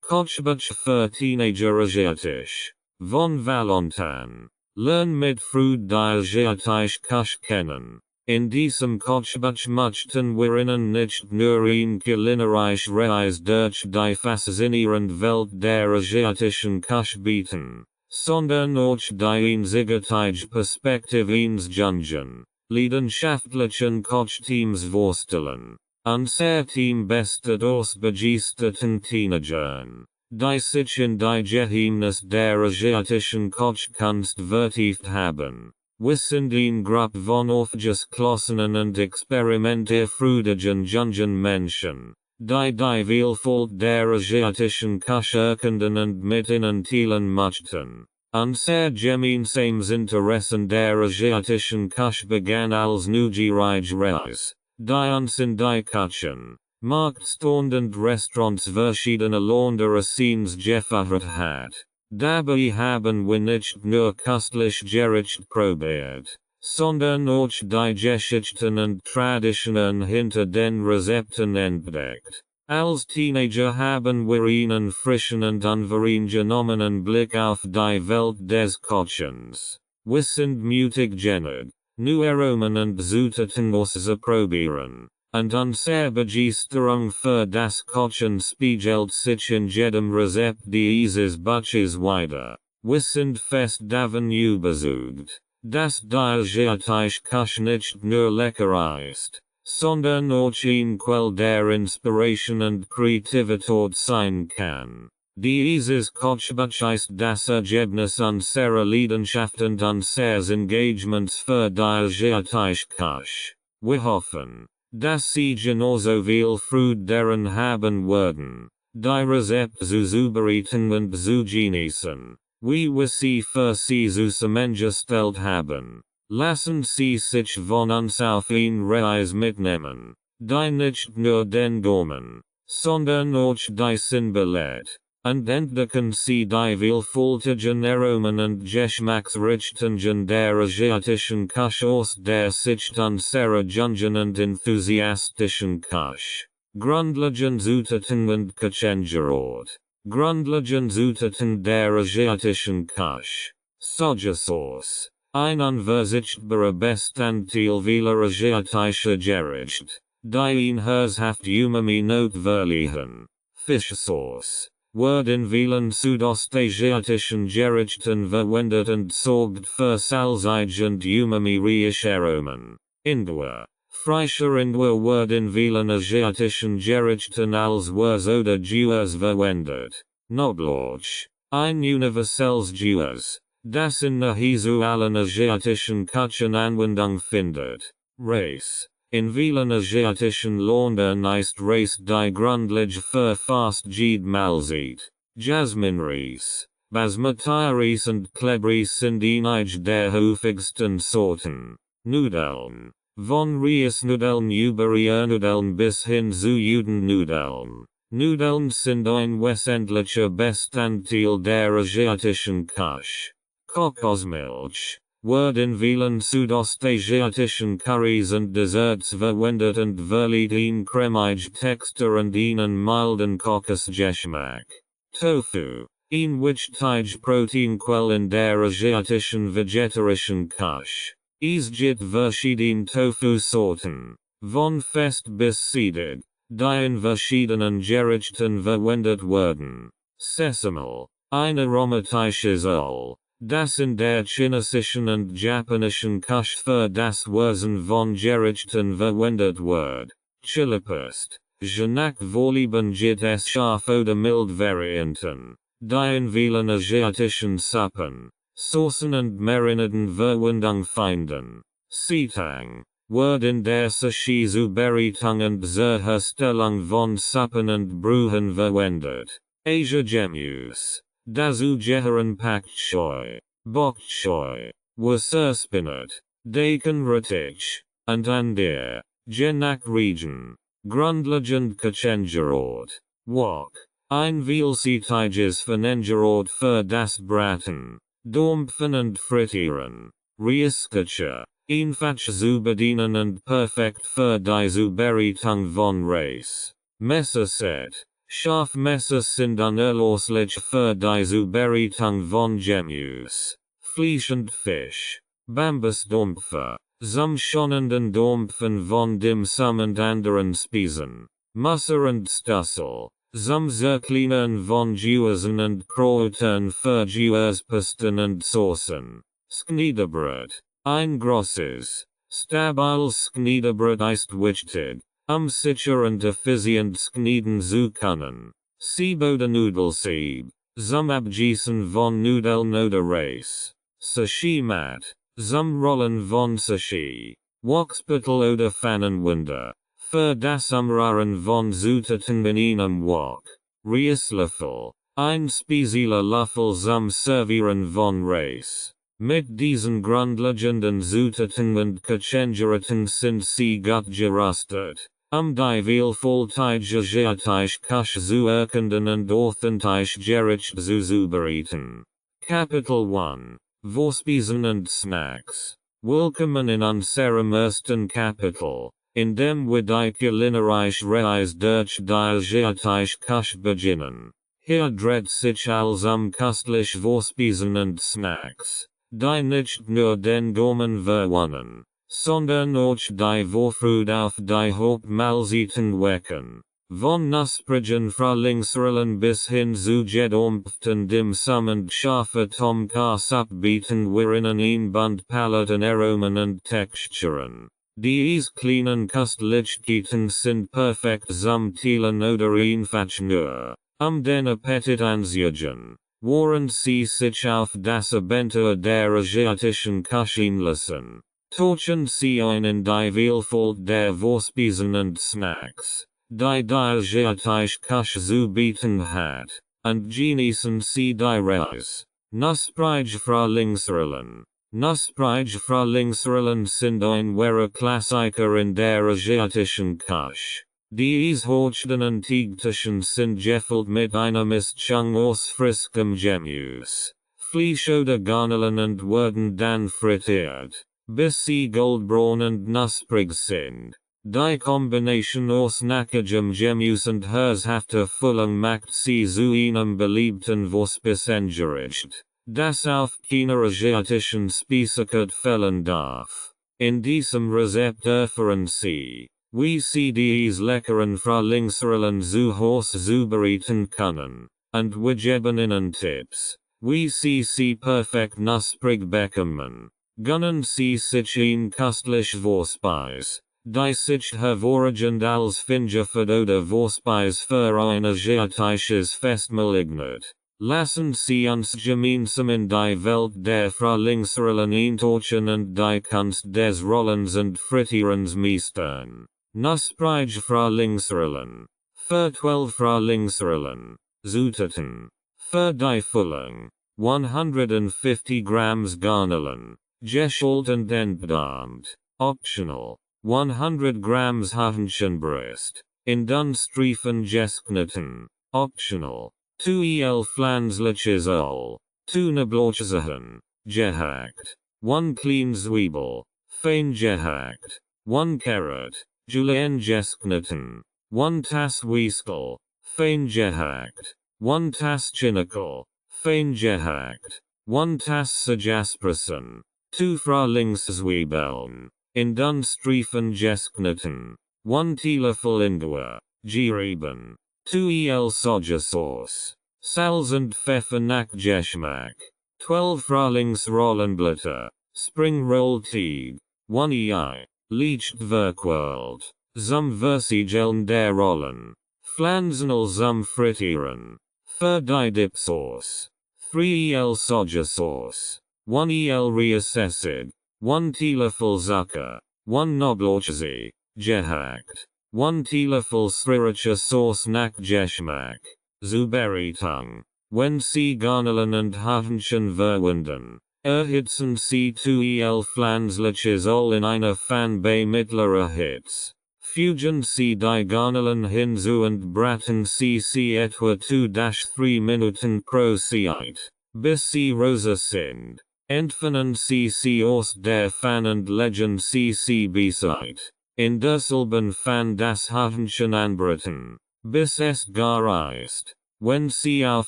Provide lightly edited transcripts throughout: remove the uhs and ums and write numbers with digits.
Kochbuch für Teenager asiatisch. Von Valentin. Lern mit Freude die asiatische kennen. In diesem Kochbuch möchten wir Ihnen nicht nur ein kulinarisch Reis durch die faszinierende Welt der asiatischen Küche bieten, sondern auch die einzigartige Perspektive eines jungen, leidenschaftlichen Kochteams vorstellen. Unser Team besteht aus begeisterten Teenagern, die sich in die Geheimnisse der asiatischen Kochkunst vertieft haben. Wir sind eine Gruppe von aufgeschlossenen und experimentierfreudigen jungen Menschen, die Vielfalt der asiatischen Küche erkunden und mit ihnen teilen möchten. Unser gemeinsames Interessen der asiatischen Küche begann als neugierige Reise, die uns in die Küchen, Marktstand und Restaurants verschiedener Länder Scenes geführt hat. Dabei haben wir nicht nur köstlich Gericht probiert, sondern auch die Geschichten und Traditionen hinter den Rezepten entdeckt. Als Teenager haben wir einen frischen und unvoreingenommenen Blick auf die Welt des Kochens. Wir sind mutig genug, neue Aromen und Zutaten auszuprobieren. Und unsere Begeisterung für das Kochen spiegelt sich in jedem Rezept dieses Buches wider. Wir sind fest davon überzeugt, dass die asiatische Küche nicht nur lecker ist, sondern auch eine Quelle der Inspiration und Kreativität sein kann. Dieses Kochbuch ist das Ergebnis unserer Leidenschaft und unseres Engagements für die asiatische Küche. Wir hoffen, dass Sie genauso viel Freude daran haben werden, die Rezepte zu zubereiten und zu genießen, wie wir sie für Sie zusammengestellt haben. Lassen Sie sich von uns auf eine Reise mitnehmen, die nicht nur den Gaumen, sondern auch die Sinn belehrt, und entdecken Sie die vielfältigen Aromen und Geschmacksrichtungen der asiatischen Küche aus der Sicht unserer jungen und enthusiastischen Küche. Grundlegende Zutaten und Kochengerät. Grundlegende Zutaten der asiatischen Küche. Sojasauce. Ein unverzichtbarer Bestandteil vieler asiatischer Gerichte, die ein herzhaft Umami notwendigen. Fischsauce. Wird in vielen südostasiatischen Gerichten verwendet und sorgt für salzig und umami-reiche Aromen. Ingwer. Frischer Ingwer wird in vielen asiatischen Gerichten als Wurz oder Gewürz verwendet. Knoblauch. Ein universelles Gewürz, das in nahezu allen asiatischen Küchen Anwendung findet. Reis. In vielen asiatischen Ländern ist Reis die Grundlage für fast jede Mahlzeit. Jasminreis, Basmati-Reis und Klebreis sind einige der häufigsten Sorten. Nudeln. Von Reisnudeln über Nudeln bis hin zu Judennudeln. Nudeln sind ein wesentlicher Bestandteil der asiatischen Küche. Kokosmilch. Wird in vielen südostasiatischen Currys und Desserts verwendet und verleiht eine cremige Textur und einen milden Kokosgeschmack. Tofu. Ein wichtige Proteinquelle in der asiatischen vegetarischen Küche. Es gibt verschiedene Tofu-Sorten, von fest bis seidig, die in verschiedenen Gerichten verwendet werden. Sesame. Ein aromatisches Öl, das in der chinesischen und japanischen Küche für das Würzen von Gerichten verwendet wird. Chilipaste. Je nach Vorlieben gibt es scharf oder mild Varianten, die in vielen asiatischen Suppen, Saucen und Marinaden Verwendung finden. Seetang. Wird in der Zubereitung und zur Herstellung von Suppen und Brühen verwendet. Asia Gemüse. Dazu gehören Pak Choi, Bok Choy, Wasserspinat, Daikon Rettich, und Andir, je nach Region. Grundlegend Kochengerät. Wok. Ein vielseitiges Vernengerät für das Braten, Dampfen und Frittieren. Reiskocher. Einfach zu bedienen und perfekt für die Zubereitung von Reis. Messerset. Scharfmesser sind unerlässlich für die Zubereitung von Gemüse, Fleisch und Fisch. Bambusdampfer, zum schonenden Dampfen von Dimsum und anderen Speisen. Messer und Stussel, zum Zerkleinern von Gewürzen und Kräutern für Gewürzpasten und Saucen. Schneedebrot, ein großes, stabiles Schneedebrot ist wichtig, sicher und effizient schneiden zu können. Sieb oder Nudelsieb, zum Abgießen von Nudeln oder Reis. Sashi-Mat, zum Rollen von Sashi. Wokspittel oder Pfannenwender, für das Umrühren von Zutaten in einem Wok. Reislöffel, ein spezieller Löffel zum Servieren von Reis. Mit diesen grundlegenden Zutaten und Kachengeriten sind sie gut gerüstet, die vielfältige asiatisch Küche zu erkunden und authentisch gericht zu zubereiten. Kapitel 1. Vorspeisen und Snacks. Willkommen in unserem ersten Kapitel, in dem wir die kulinarische Reise durch die asiatische Küche beginnen. Hier dreht sich alles köstliche Vorspeisen und Snacks, die nicht nur den Gaumen verwöhnen, sondern auch die Vorfreude auf die Hauptmahlzeiten wecken. Von knusprigen Frühlingsrollen bis hin zu gedampften Dimsum und scharfe Tomkas bieten wir Ihnen ein Bund Paletten Aromen und Texturen. Diese kleinen Köstlichkeiten sind perfekt zum Teilen oder einfach nur, den Appetit anzuregen, während sie sich auf das Abenteuer der asiatischen Küche einlassen. Tauchen sie ein in die Vielfalt der Vorspeisen und Snacks, die asiatische Küche zu bieten hat, und genießen sie die Reise. Knusprige Frühlingsrollen. Knusprige Frühlingsrollen sind ein wahrer Klassiker in der asiatischen Küche. Diese hochsten Antiegtischen sind gefüllt mit einer Mischung aus frischem Gemüse, Fleisch oder Garnelen und werden dann frittiert, bis sie goldbraun und knusprig sind. Die Kombination aus knackigem Gemüse und herzhafter Füllung macht sie zu einem beliebten Vorspeis angericht, das auf keiner asiatischen Speisekarte fehlen darf. In diesem Rezept erfahren sie, wie sie diese leckeren Frühlingsrollen zu Hause zubereiten können, und wir geben ihnen Tipps, wie sie perfekt knusprig bekommen. Gönnen sie sich ein köstlich Vorspeis, die sich hervorragend als Fingerfood oder Vorspeis für ein asiatisches Festmahl eignet. Lassen Sie uns gemeinsam in die Welt der Frühlingsrollen eintauchen und die Kunst des Rollens und Frittierens meistern. Knusprige Frühlingsrollen. Für 12 Frühlingsrollen. Zutaten. Für die Füllung. 150 Grams Garnelen, geschält und entdarmt. Optional. 100 Grams Hähnchenbrust, in dünn Streifen geschnitten. Optional. 2 el pflanzliches Öl, 2 Knoblauchzehen, gehackt. 1 kleine Zwiebel, fein gehackt. 1 Carrot, julienne geschnitten. 1 Tass Weiskel, fein gehackt. 1 Tass Chinikel, fein gehackt. 1 Tass Sajaspressen, 2 Frühlingszwiebeln, in dünn Streifen geschnitten. 1 Teelöffel Ingwer, gerieben. 2 el Sojasauce. Salz und Pfeffer nach Geschmack. 12 Frühlingsrollenblätter. Spring Roll Teig. 1 ei. Leicht verquirlt. Zum Versiegeln der Rollen. Pflanzenöl zum Frittieren. Für die Dipsauce. 3 el Sojasauce. 1 el Reisessig. 1 Teelöffel Zucker. 1 Knoblauchzeh, gehackt. 1 Teelöffel sriracha Sauce nach Geschmack. Zubereitung. Wenn Sie Garnelen und Hähnchen verwenden, erhitzen Sie 2 el pflanzliches Öl in einer Pfanne bei mittlerer Hitze. Fügen Sie die Garnelen hinzu und braten Sie etwa 2-3 Minuten pro Zeit, bis sie rosa sind. Entfernen Sie aus der Pfanne und legen Sie beiseite. In derselben Pfanne das Hähnchen anbraten, bis es gar ist. Wenn sie auf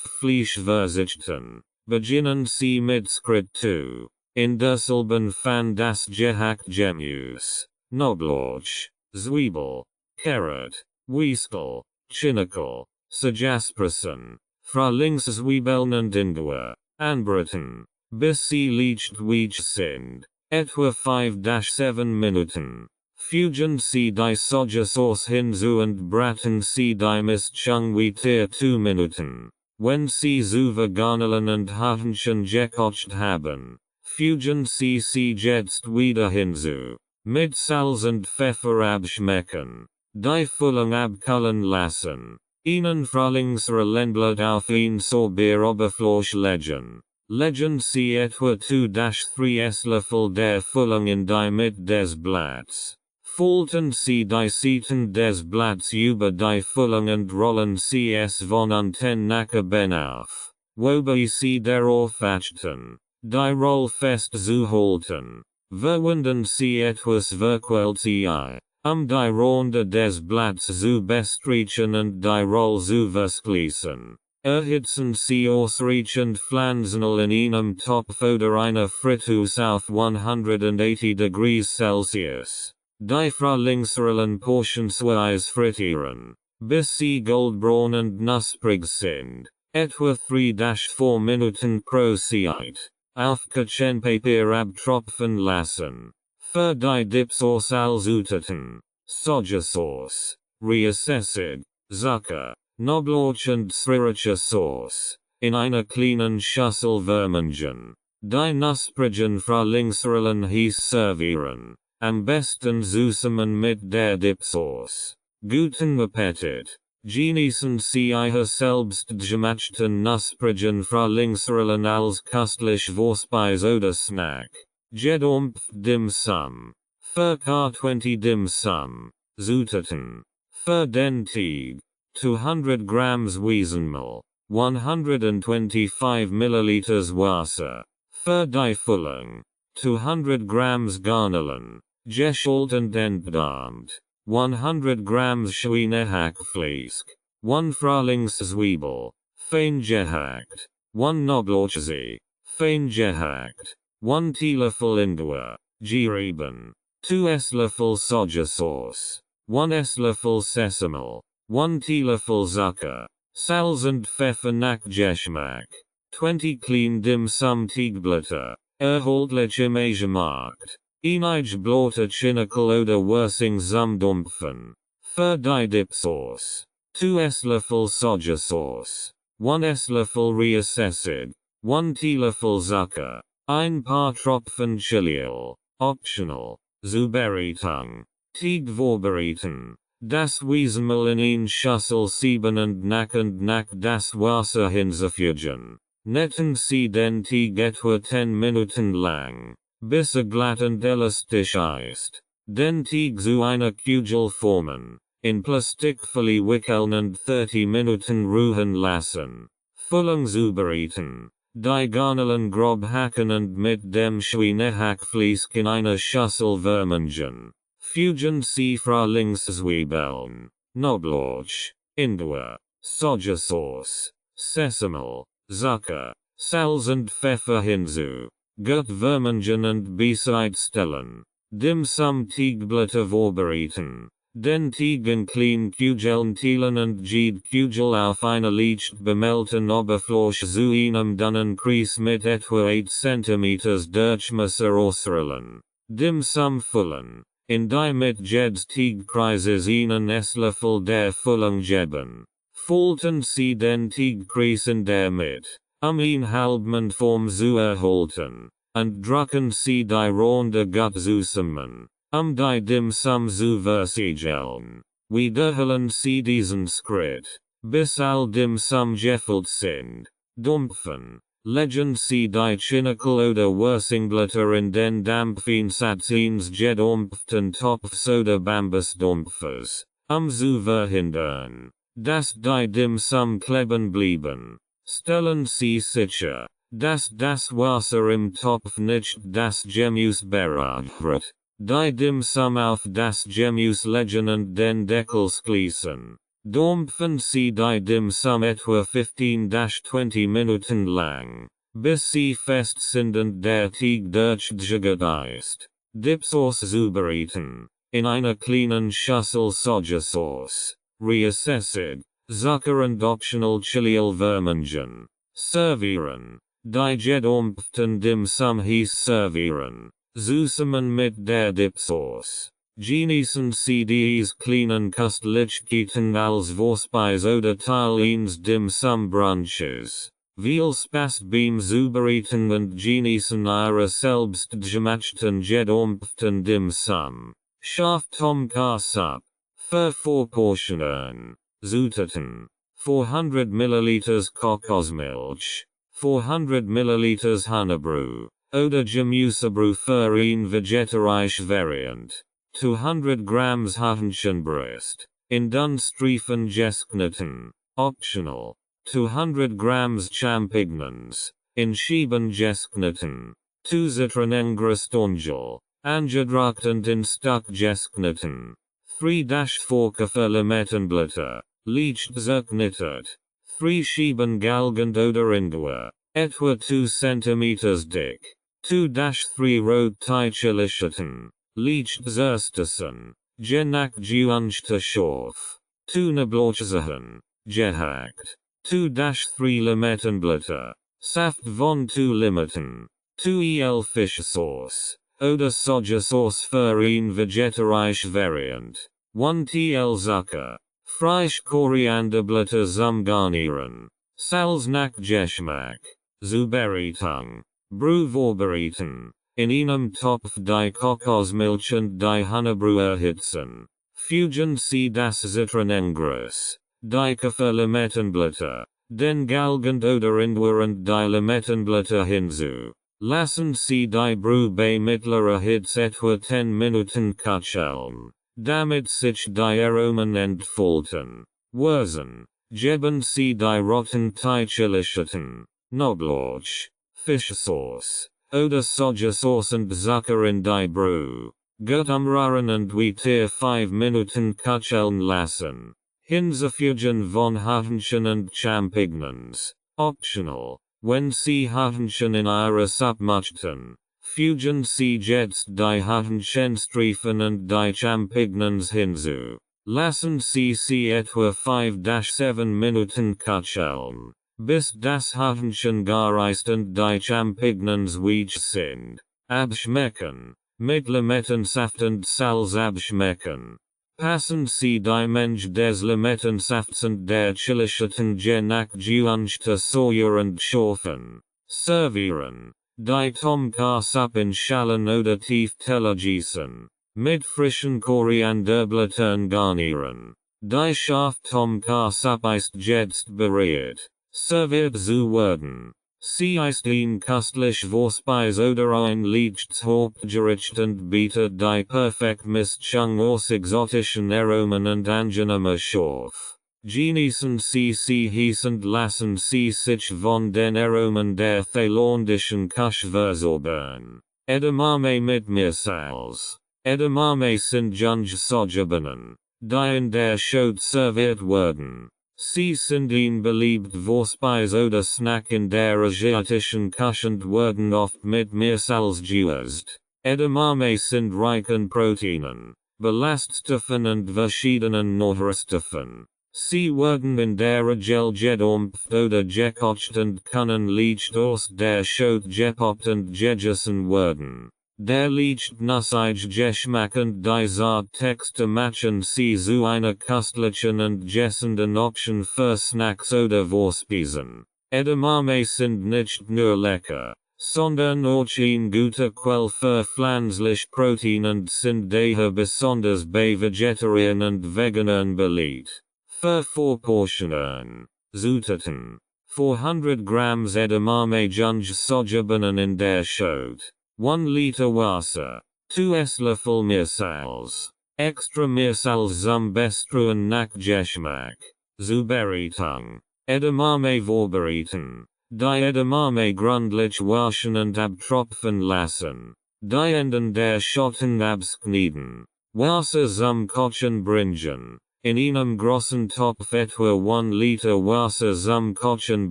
Fleisch verzichten, beginnen sie mit Schritt 2. In derselben van das Gehackt Gemüse, Knoblauch, Zwiebel, Carrot, Weiskel, Chinikel, Sajaspressen, Frühlingszwiebeln und Ingwer, anbraten, bis sie leicht weich sind, etwa 5-7 Minuten. Fügen sie die Sojasauce hinzu und braten sie die Mischung weiter 2 Minuten. Wenn sie Zuvergarnelen und Hähnchen gekocht haben, fügen sie jetzt wieder hinzu. Mit Salz und Pfeffer abschmecken. Die Füllung abkühlen lassen. Ihnen Frühlingsrellenblatt auf ein sauber Oberfläche legen. Legen sie etwa 2-3 Esslöffel der Füllung in die Mitte des Blatts. Falten sie die Seiten des Blatts über die Füllung und rollen sie es von unten nach oben auf. Wobei sie darauf achten, die Roll fest zu halten. Verwenden sie etwas Verquältei, die Ronde des Blatts zu bestreichen und die Roll zu verschließen. Erhitzen sie ausreichend Pflanzenöl in einem Topf oder einer Fritteuse auf 180 degrees Celsius. Die Frühlingsrollen portionsweise frittieren, bis sie goldbraun und knusprig sind, etwa 3-4 Minuten pro Zeit. Auf Küchenpapier abtropfen lassen. Für die Dipsauce zutaten, Sojasauce, Reassessig, Zucker, Knoblauch und Sriracha Sauce, in einer kleinen Schüssel vermengen. Die knusprigen Frühlingsrollen heiß servieren, am besten zusammen mit der Dipsauce. Guten Appetit! Genießen Sie Ihre selbst gemachten knusprigen Frühlingsrollen als köstlich Vorspeise oder Snack. Gedampft Dim Sum. Für K20 Dim Sum. Zutaten. Für den Teig. 200 Grams Weizenmehl. 125 Milliliters Wasser. Für die Füllung. 200 Grams Garnelen. Geschält und entdarmt. 100 Grams Schweinehackfleisch. 1 Frühlingszwiebel. Fein gehackt. 1 Knoblauchzeh. Fein gehackt. 1 Teelöffel Ingwer. Gerieben. 2 Esslöffel Sojasauce. 1 Esslöffel Sesamöl. 1 Teelöffel Zucker. Salz und Pfeffer nach Geschmack. 20 clean Dim Sum Teigblätter. Erhältlich im Asiamarkt. Einige Blatte Chinikel oder Würzing zum Dampfen. Für die Dipsauce. 2 Esslöffel Sojasauce. 1 Esslöffel Reassessig. 1 Teelöffel Zucker. Ein paar Tropfen Chiliöl. Optional. Zubereitung. Teig vorbereiten. Das Weizenmehl in ein Schüssel sieben und nach das Wasser hinzufügen. Netten Sie den Teig etwa 10 Minuten lang, bis glatt und elastisch ist. Den Teig zu einer Kugel formen, in Plastikfolie wickeln und 30 Minuten ruhen lassen. Füllung zubereiten. Die Garnelen grob hacken und mit dem Schweinehackfleisch in einer Schüssel vermengen. Fügen Sie Frühlingszwiebeln, Knoblauch, Ingwer, Sojasauce, Sesamöl, Zucker, Salz und Pfeffer hinzu. Gut vermengen und bereitstellen. Dim Sum Teigblätter vorbereiten. Den Teig in klein Kugeln teilen und jede Kugel auf einer leicht bemehlten Oberfläche zu einem dünnen Kreis mit etwa 8 cm Durchmesser ausrollen. Dim Sum füllen. In die mit jeds Teigkreises einen Esslöffel der Füllung geben. Falten Sie den Teigkreis in der Mitte, ein Halbmondform zu erhalten, und drücken Sie die Ronde gut zusammen, die Dim Sum zu versiegeln. Wiederholen Sie diesen Schritt, bis all Dim Sum gefüllt sind. Dampfen. Legen Sie die Chinikel oder Würzingblätter in den Dampfinsatz eines gedampften Topfs oder Bambusdampfers, zu verhindern, dass die Dim Sum kleben blieben. Stellen Sie sicher, dass das Wasser im Topf nicht das Gemüse berührt. Die Dim Sum auf das Gemüse legen und den Deckel schließen. Dormpfen sie die dim sum etwa 15-20 Minuten lang, bis sie fest sind und der Teig durchgegangen ist. Dipsauce zubereiten. In einer kleinen Schüssel Sojasauce. Reassessig. Zucker und optional Chilial vermengen. Servieren. Die gedormpften dim sum hieß servieren. Zusammen mit der Dipsauce. Genießen sie dies kleinen Köstlichkeiten als Vorspeise oder Teil eines dim sum Brunches. Viel Spaß beim Zubereiten und Genießen ihrer selbst gemachten gedormpften dim sum. Scharf Tom Sup. Für Vorportionen. Zutaten. 400 ml Kokosmilch. 400 ml Honeybrau. Oder Gemüsebrau für ein vegetarische Variant. 200 grams Hähnchenbrust. In Dunstreifen geschnitten. Optional. 200 grams Champignons. In Scheiben geschnitten. 2 Zitronengristongel. Angedruckt und in Stück geschnitten. 3-4 Kaffee Limettenblätter. Leicht zerknittert. 3 Scheiben galgend oder Ingwer. Etwa 2 cm dick. 2-3 Rotteigelischeten. Leicht zerstessen. Genack geunchte Schorf. 2 Neblochsachen. Gehackt. 2-3 Limettenblätter. Saft von 2 Limetten. 2 el Fischsauce. Oder Sojasauce für ein vegetarische Variant. 1 tl Zucker. Frisch Korianderblätter zum Garnieren. Salz nach Geschmack. Zubereitung. Brühe vorbereiten. In einem Topf die Kokosmilch und die Honeybrau erhitzen. Fügen Sie das Zitronengrus. Die Kaffee-Limettenblätter. Den galgend oder Ingwer und die Limettenblätter hinzu. Lassen Sie die Brühe bei mittlerer Hitze etwa 10 Minuten köcheln. Damit sich die Aromen entfalten. Würzen. Geben Sie die roten Teigelischeten. Knoblauch. Fischsauce. Oder Sojasauce und Zucker in die Brühe. Gut umrühren und weiter 5 Minuten köcheln lassen. Hinzufügen von Hähnchen und Champignons. Optional. Wenn Sie Hähnchen in Ihrer Suppe möchten, fügen Sie jetzt die Hähnchenstreifen und die Champignons hinzu. Lassen Sie sie etwa 5-7 Minuten köcheln, bis das Hähnchen gar ist und die Champignons weich sind. Abschmecken. Mit Limettensaft und Salz abschmecken. Passen Sie die Menge des Limettensafts und der Chilischeten nach geunchte Soja und Schorfen. Servieren. Die Tomka-Suppe in Schalen oder Tiefteller gießen. Mit frischen Korianderblättern garnieren. Die scharf Tomka-Suppe ist jetzt bereit. Serviert zu werden. Sie ist ein köstlich Vorspeise oder ein leichtes Hauptgericht und bietet die perfekt Mischung aus exotischen Aromen und angenehmer Schorf. Genießen Sie sie hieß und lassen Sie sich von den Aromen der thailändischen Küche versorgen. Edamame mit Meersalz. Edamame sind junge Sojabohnen, die in der Schot serviert werden. Sie sind ein beliebt Vorspeise oder Snack in der asiatischen Küche und werden oft mit Meersalz gewürzt. Edamame sind reich an Proteinen, Ballaststoffen und verschiedenen Nährstoffen. Sie werden in der Regel gedämpft oder gekocht und können leicht aus der Schot gepoppt und gegessen werden. Der leicht nussige Geschmack und die Zarttexte machen sie zu einer köstlichen und gessenden Option für Snacks oder Vorspeisen. Edamame sind nicht nur lecker, sondern auch eine gute Quelle für pflanzlich Protein und sind daher besonders bei Vegetariern und Veganern beliebt. Für Vorportionen. Zutaten. 400 grams Edamame junge Sojabohnen in der Schot. 1 Liter Wasser. 2 Esslöffel Meersalz. Extra Meersalz zum Bestruen nach Geschmack. Zubereitung. Edamame vorbereiten. Die Edamame gründlich waschen und abtropfen lassen. Die Enden der Schoten abschneiden. Wasser zum Kochen bringen. in einem großen Topf etwa 1 Liter Wasser zum Kochen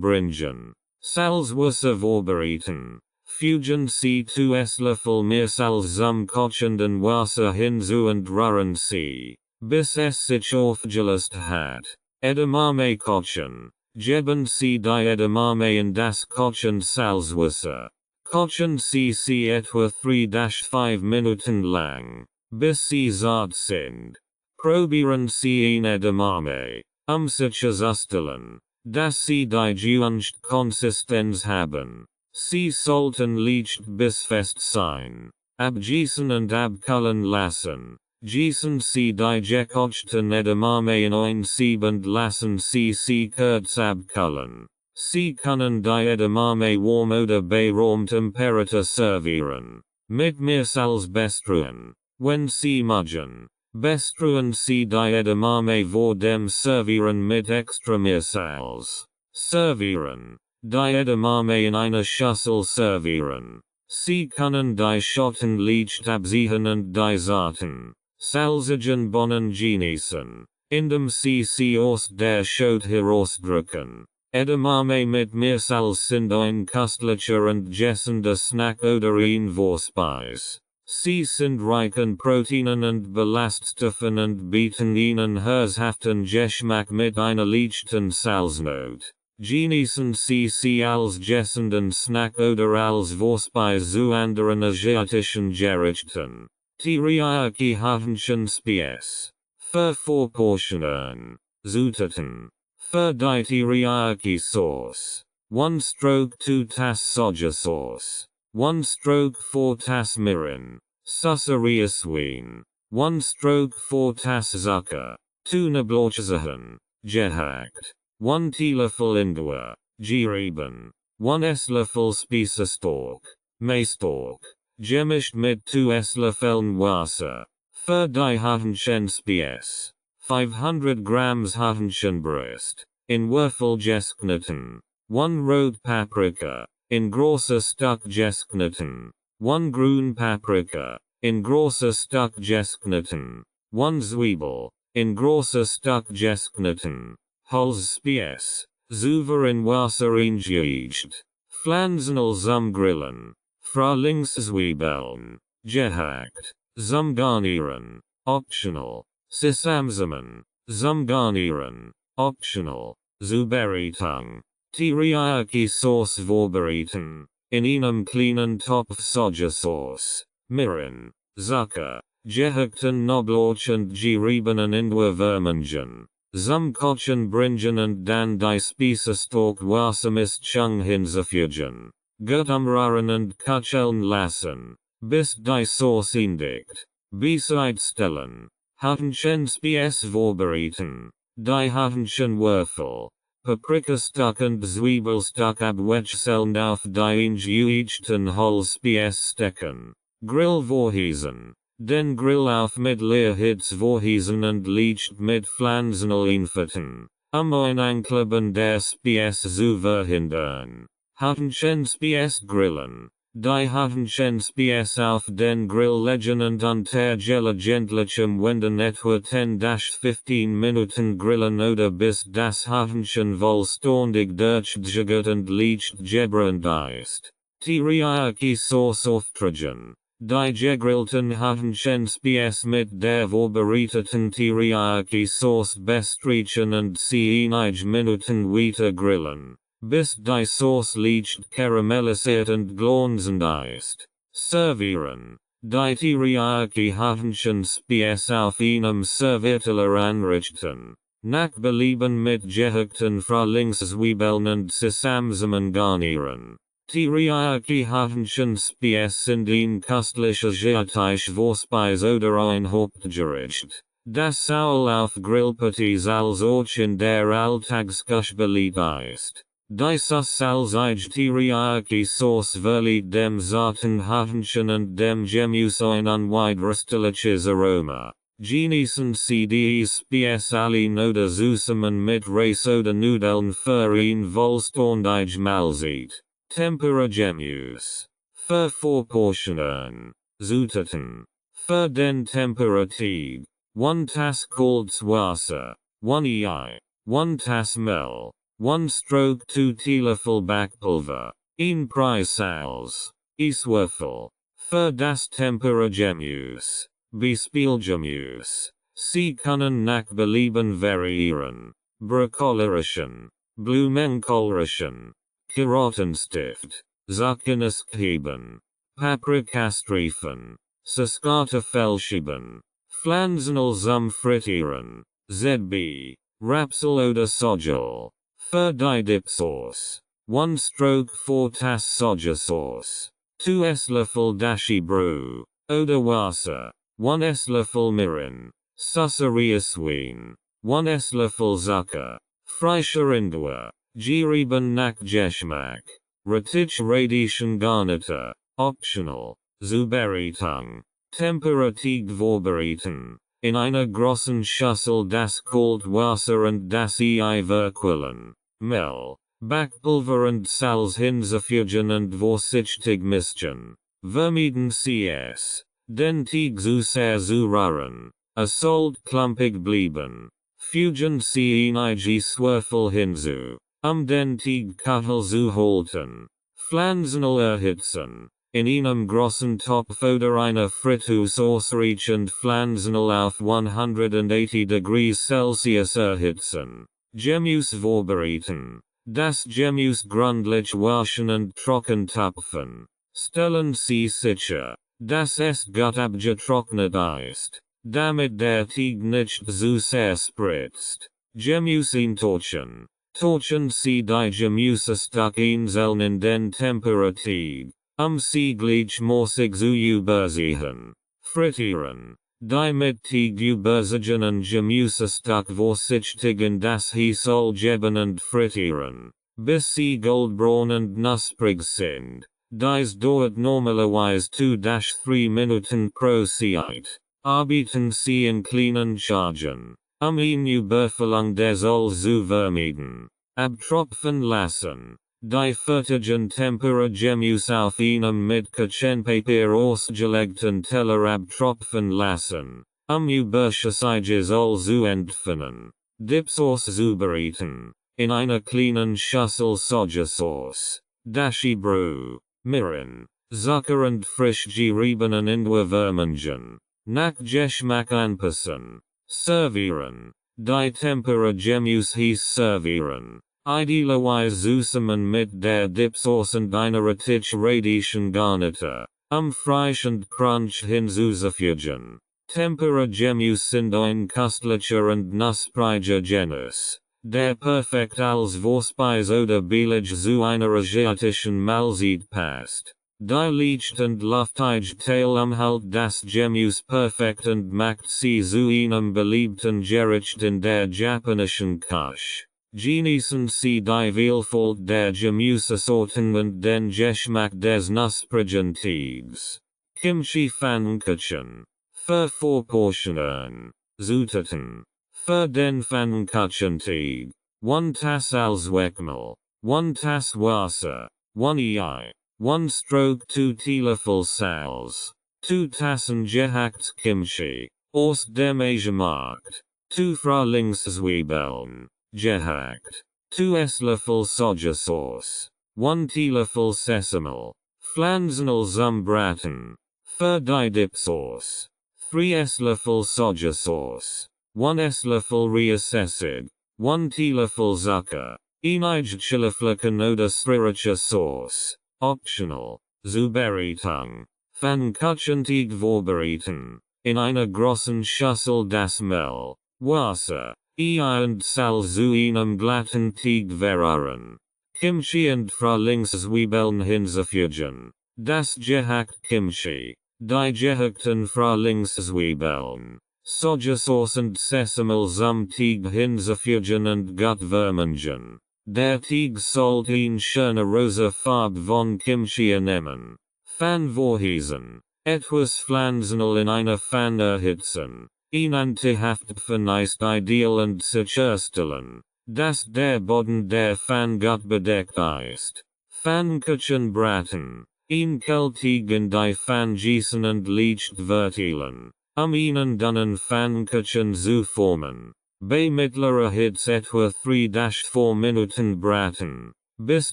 bringen. Salzwasser vorbereiten. Fügen Sie 2 Esslöffel Meersalz zum kochenden Wasser hinzu und rühren Sie, bis es sich aufgelöst hat. Edamame kochen. Geben Sie die Edamame in das kochende Salzwasser. Kochen Sie etwa 3-5 Minuten lang, bis sie zart sind. Probieren Sie in Edamame, sicherzustellen, dass Sie die gewünschte Konsistenz haben. Sie sollten leicht bis fest sein. Abgießen und abkühlen lassen. Gießen Sie die gekochten Edamame in ein Sieb und lassen Sie kurz abkühlen. Sie können die Edamame warm oder bei Raumtemperatur servieren. Mit Meersalz bestruen. Wenn Sie mögen, bestruen Sie die Edamame vor dem Servieren mit extra Meersalz. Servieren. Die Edamame in einer Schüssel servieren. Sie können die Schotten leicht abziehen und die zarten, salzigen Bohnen genießen, indem Sie aus der Schote herausdrücken. Edamame mit Meersalz sind ein köstlicher und gessender Snack oder ein Vorspeise. Sie sind reich an Proteinen und Ballaststoffen und bieten Ihnen herzhaften Geschmack mit einer leichten Salznot. Genießen Sie als gessenden Snack oder als Vorspeise zu anderen asiatischen Gerichten. Teriyaki Hähnchen Spieß. Für Vorportionen. Zutaten. Für die Teriyaki Sauce. 1 stroke 2 Tass Soja Sauce. 1 stroke 4 Tass Mirin. Susseria Sween. 1 stroke 4 Tass Zucker. 2 Knoblauchzehen. Gehackt. 1 Teelöffel Ingwer. Gerieben. 1 Esslöffel Spießestalk. Maistalk. Gemischt mit 2 Esslöffeln Wasser. Für die Hähnchenspieß. 500 Grams Hähnchenbrust. In Würfel geschnitten. 1 Rot Paprika. In große Stück geschnitten. 1 Grün Paprika. In große Stück geschnitten. 1 Zwiebel. In große Stück geschnitten. Holzspieß. Zuver in Wasser eingeaged. Pflanzenl zum Grillen. Frühlingszwiebeln. Gehackt. Zum Garnieren. Optional. Sesamsamen. Zum Garnieren. Optional. Zubereitung. Teriyaki Sauce vorbereiten. In einem kleinen Topf Sojasauce. Mirin. Zucker. Gehackten Knoblauch und geriebenen Ingwer vermengen. Zum Kochen bringen und dann die Spießestalk Wassermischung hinzufügen. Gut umrühren und köcheln lassen, bis die Sauce indickt. Bereitstellen. Hähnchenspieß vorbereiten. Die Hähnchenwürfel. Paprikastück und Zwiebelstück abwechselnd auf die eingeagten Holzspieß stecken. Grill vorheizen. Den Grill auf mittlerer Hitze vorheizen und leicht mit Pflanzenöl einfetten, ein Ankleben der Spieß zu verhindern. Hähnchenspieß grillen. Die Hähnchenspieß auf den Grill legen und unter gelegentlichem Wenden etwa 10-15 Minuten grillen oder bis das Hähnchen vollständig durchgejagt und leicht gebrannt ist. Teriyaki Sauce auftragen. Die gegrillten Hähnchenspieß mit der vorbereiteten Teriyaki Sauce bestreichen und sie einige Minuten weiter grillen, bis die Sauce leicht karamellisiert und glänzend ist. Servieren. Die Teriyaki Hähnchenspieß auf einem Servierteller anrichten. Nach Belieben mit gehackten Frühlingszwiebeln und Sesamsamen garnieren. Teriyaki Hähnchenspieß sind ein köstlicher asiatisch Vorspeise oder ein Hauptgericht, das sowohl auf Grillpartys als auch in der Alltagsküche beliebt ist. Die Sauce als Teriyaki Sauce verleiht dem zarten Hähnchen und dem Gemüse ein unwiderstehliches Aroma. Genießen Sie die Spieß allein oder zusammen mit Reis oder Nudeln für ein vollständig Mahlzeit. Tempura Gemüse. Für Vorportionen. Zutaten. Für den Tempura-Teig. 1 Tas Kalts Wasser, 1 ei, 1 Tas Mel, 1 stroke 2 Teelöffel Backpulver, 1 Preisals, Iswürfel, für das Temperagemüse, Bespielgemüse. Sie können nach Belieben variieren. Brokkoliischen, Blumenkohlrischen, Karottenstift, Zucchiniskeben, Paprikastreifen, Saskatafelschieben, Pflanzenöl zum Frittieren, ZB, Rapsöl oder Sojal, für die Dipsauce, 1 stroke 4 Tas Sojasauce, 2 Esslöffel Dashi Brew, oder Wasser, 1 Esslöffel Mirin, Susseriaswien, 1 Esslöffel Zucker, frischer Ingwer, gerieben nach Geschmack, Rettich radischen Garnitur, optional, Zubereitung, temperativ vorbereiten, in einer großen Schüssel das Kaltwasser und das Ei verquillen, Mehl, Backpulver und Salz hinzufügen und vorsichtig mischen, vermieden CS, den Teig zu sehr zu rühren, sollt klumpig bleiben, fügen Sie einige Swürfel hinzu, den Teig kachel zu halten, Pflanzenöl erhitzen, in einem großen Topf oder einer Fritteuse ausreichend Pflanzenöl auf 180 degrees Celsius erhitzen, Gemüse vorbereiten, das Gemüse gründlich waschen und trockentupfen, stellen Sie sicher, dass es gut abgetrocknet ist, damit der Teig nicht zu sehr spritzt. Gemüse eintorchen. Torchen Sie die Gemüsestück einzeln in den Temperativ, Sie gleichmäßig zu übersehen. Frittieren. Die mit Teig übersehenen Gemüsestück vorsichtig in das Heisol geben und frittieren, bis sie goldbraun und knusprig sind. Dies dauert normalerweise 2-3 Minuten pro Zeit. Arbeiten Sie in kleinen Chargen, ihn Überfüllung des Öls zu vermeiden. Abtropfen lassen. Die fertigen Temperagemüse auf einem mit Küchenpapier ausgelegten Teller abtropfen lassen, überschüssiges Öl zu entfernen. Dipsauce zubereiten. In einer kleinen Schüssel Sojasauce, Dashi Brew, Mirin, Zucker und frisch geriebenen Ingwer vermengen. Nach Geschmack anpassen. Servieren. Die Temperagemüse hieß servieren. Idealerweise zusammen mit der Dipsauce und einer Rettich radischen Garnitur, frisch und crunch hinzuzufügen. Temperagemüse sind ein köstlicher und knuspriger Genuss, der perfekt als Vorspeise oder Beilage zu einer asiatischen Mahlzeit passt. Die leicht und luftige Teil hält das Gemüse perfekt und macht sie zu einem beliebten Gericht in der japanischen Küche. Genießen Sie die Vielfalt der Gemüsesorten und den Geschmack des knusprigen Teigs. Kimchi Pfannkuchen. Für Vorportionen. Zutaten. Für den Pfannkuchenteig. 1 Tas Alsweckmehl. 1 Tas Wasser. 1 Ei. 1 stroke 2 Teelöffel Salz. 2 Tassen gehacktes Kimchi, aus dem Asiamarkt. 2 Frühlingszwiebeln, gehackt. 2 Esslöffel Sojasauce. 1 Teelöffel Sesamöl. Pflanzenöl zum Braten. Für die Dipsauce. 3 Esslöffel Sojasauce. 1 Esslöffel Reisessig. 1 Teelöffel Zucker. Einige Chiliflecken oder sriracha Sauce. Optional. Zubereitung. Pfannkuchenteig vorbereiten. In einer großen Schüssel das Mehl, Wasser, Ei und Salz zu einem glatten Teig verrühren. Kimchi und Frühlingszwiebeln hinzufügen. Das gehackt Kimchi. Die gehackten Frühlingszwiebeln. Sojasauce und Sesamöl zum Teig hinzufügen und gut vermengen. Der Teig sollt eine schöne rosa Farbe von Kimchi annehmen. Pfann vorheizen. Etwas Pflanzenöl in einer Pfanne erhitzen. Antihaftpfen ist ideal und sicherstellen, dass der Boden der Pfanne gut bedeckt ist. Pfannkuchen braten. Ein Teig in die Pfanne gießen und leicht verteilen. Ihnen dunnen Fankuchen zu formen. Bei mittlerer Hitze etwa 3-4 Minuten braten, bis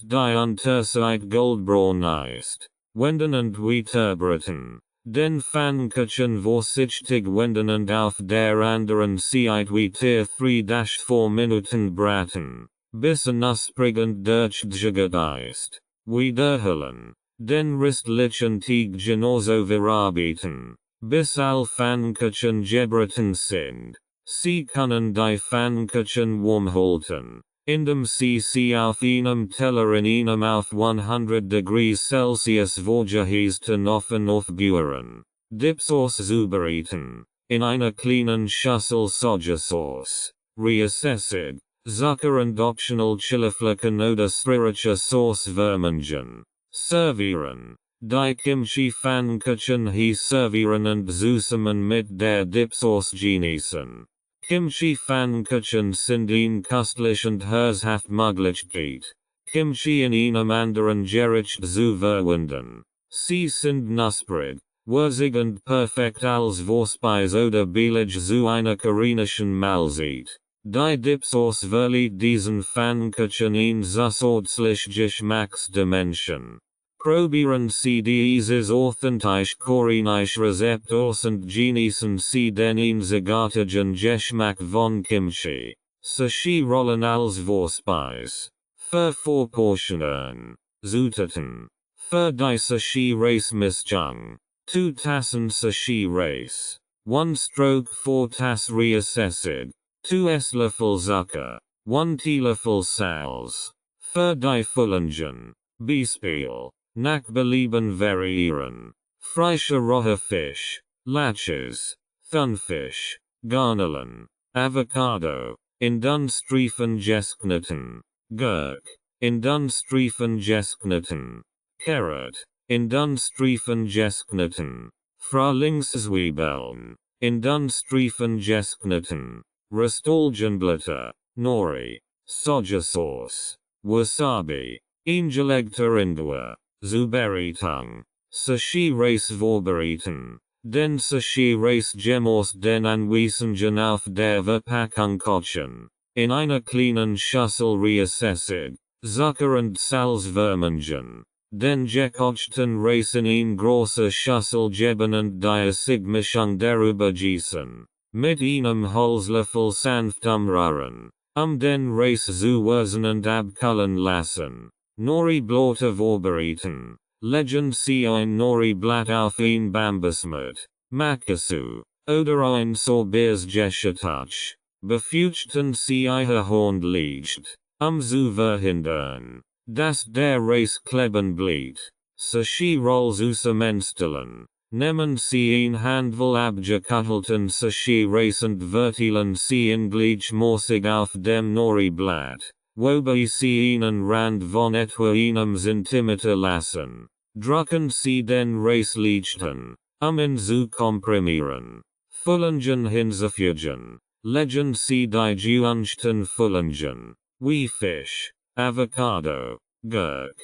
die Unterseite goldbraun ist. Wenden und weiterbraten. Den Fankuchen vorsichtig wenden und auf der anderen Seite weiter 3-4 Minuten braten, bis knusprig und durchgejagt ist. Wiederholen. Den restlichen Teig genauso verarbeiten, bis alle Fankuchen gebraten sind. Sie können die Fankuchen warm halten, indem sie auf einem Teller in einem auf 100 degrees Celsius vorgeheizten Ofen aufbüren. Dipsauce zubereiten, in einer kleinen Schüssel Sojasauce, reassessig, Zucker und optional Chiliflecken oder Sriracha Sauce vermengen. Servieren. Die Kimchi Fankuchen servieren und zusammen mit der Dipsauce genießen. Kimchi Fankuchen sind ein köstlich und herzhaft Möglichkeit, Kimchi in einem anderen Gericht zu verwenden. Sie sind knusprig, würzig und perfekt als Vorspeise oder billig zu einer koreanischen Mahlzeit. Die Dipsauce verleiht diesen Fankuchen ein zusätzlich Geschmacksdimension. Probieren Sie dieses authentisch koreanisch Rezept aus und genießen Sie den einzigartigen Geschmack von Kimchi. Sushi Rollen als Vorspeise. Für Vorportionen. Zutaten. Für die Sushi Race Mischung. 2 Tassen Sushi Race. 1 Stroke 4 Tass reassessig. 2 Esslöffel Zucker. 1 Teelöffel Salz. Für die Füllungen. Beispiel. Nach Belieben variieren. Frischer roher Fisch. Laches. Thunfisch. Garnelen. Avocado. In Dunstreifen gesknitten. Gurk. In Dunstreifen gesknitten. Carrot. In Dunstreifen gesknitten. Frühlingszwiebeln. In Dunstreifen gesknitten. Röstalgenblätter. Nori. Sojasauce. Wasabi. Eingelegter Ingwer. Zubereitung. Sushi Race vorbereiten. Den Sushi Race Gemos den Anweisungen auf der Verpackung kochen. In einer kleinen Schüssel reassessig. Zucker und Salz vermengen. Den gekochten Reis in eine große Schüssel geben und die Sigmischung darüber gießen. Mit einem Holzlöffel sanft umrühren. Den Reis zu würzen und abkühlen lassen. Nori Blatte vorbereiten. Legen Sie ein Nori-Blatt auf ein Bambusmut. Makasu. Oder ein Sorbets Geschirrtuch. Befürchten Sie Ihr Horn liegt. Zu verhindern, dass der Reis kleben bleibt. Sushi Rolls zusammenstellen. Nehmen Sie ein Handvoll abgekühlten Sushi Reis und verteilen Sie ihn gleichmäßig auf dem Nori-Blatt. Wobei Sie einen Rand von etwa einem Zentimeter lassen. Drücken Sie den Reis leichten, ihn zu komprimieren. Füllungen hinzufügen. Legen Sie die gewünschten Füllungen, wie Fisch, Avocado, Gurk,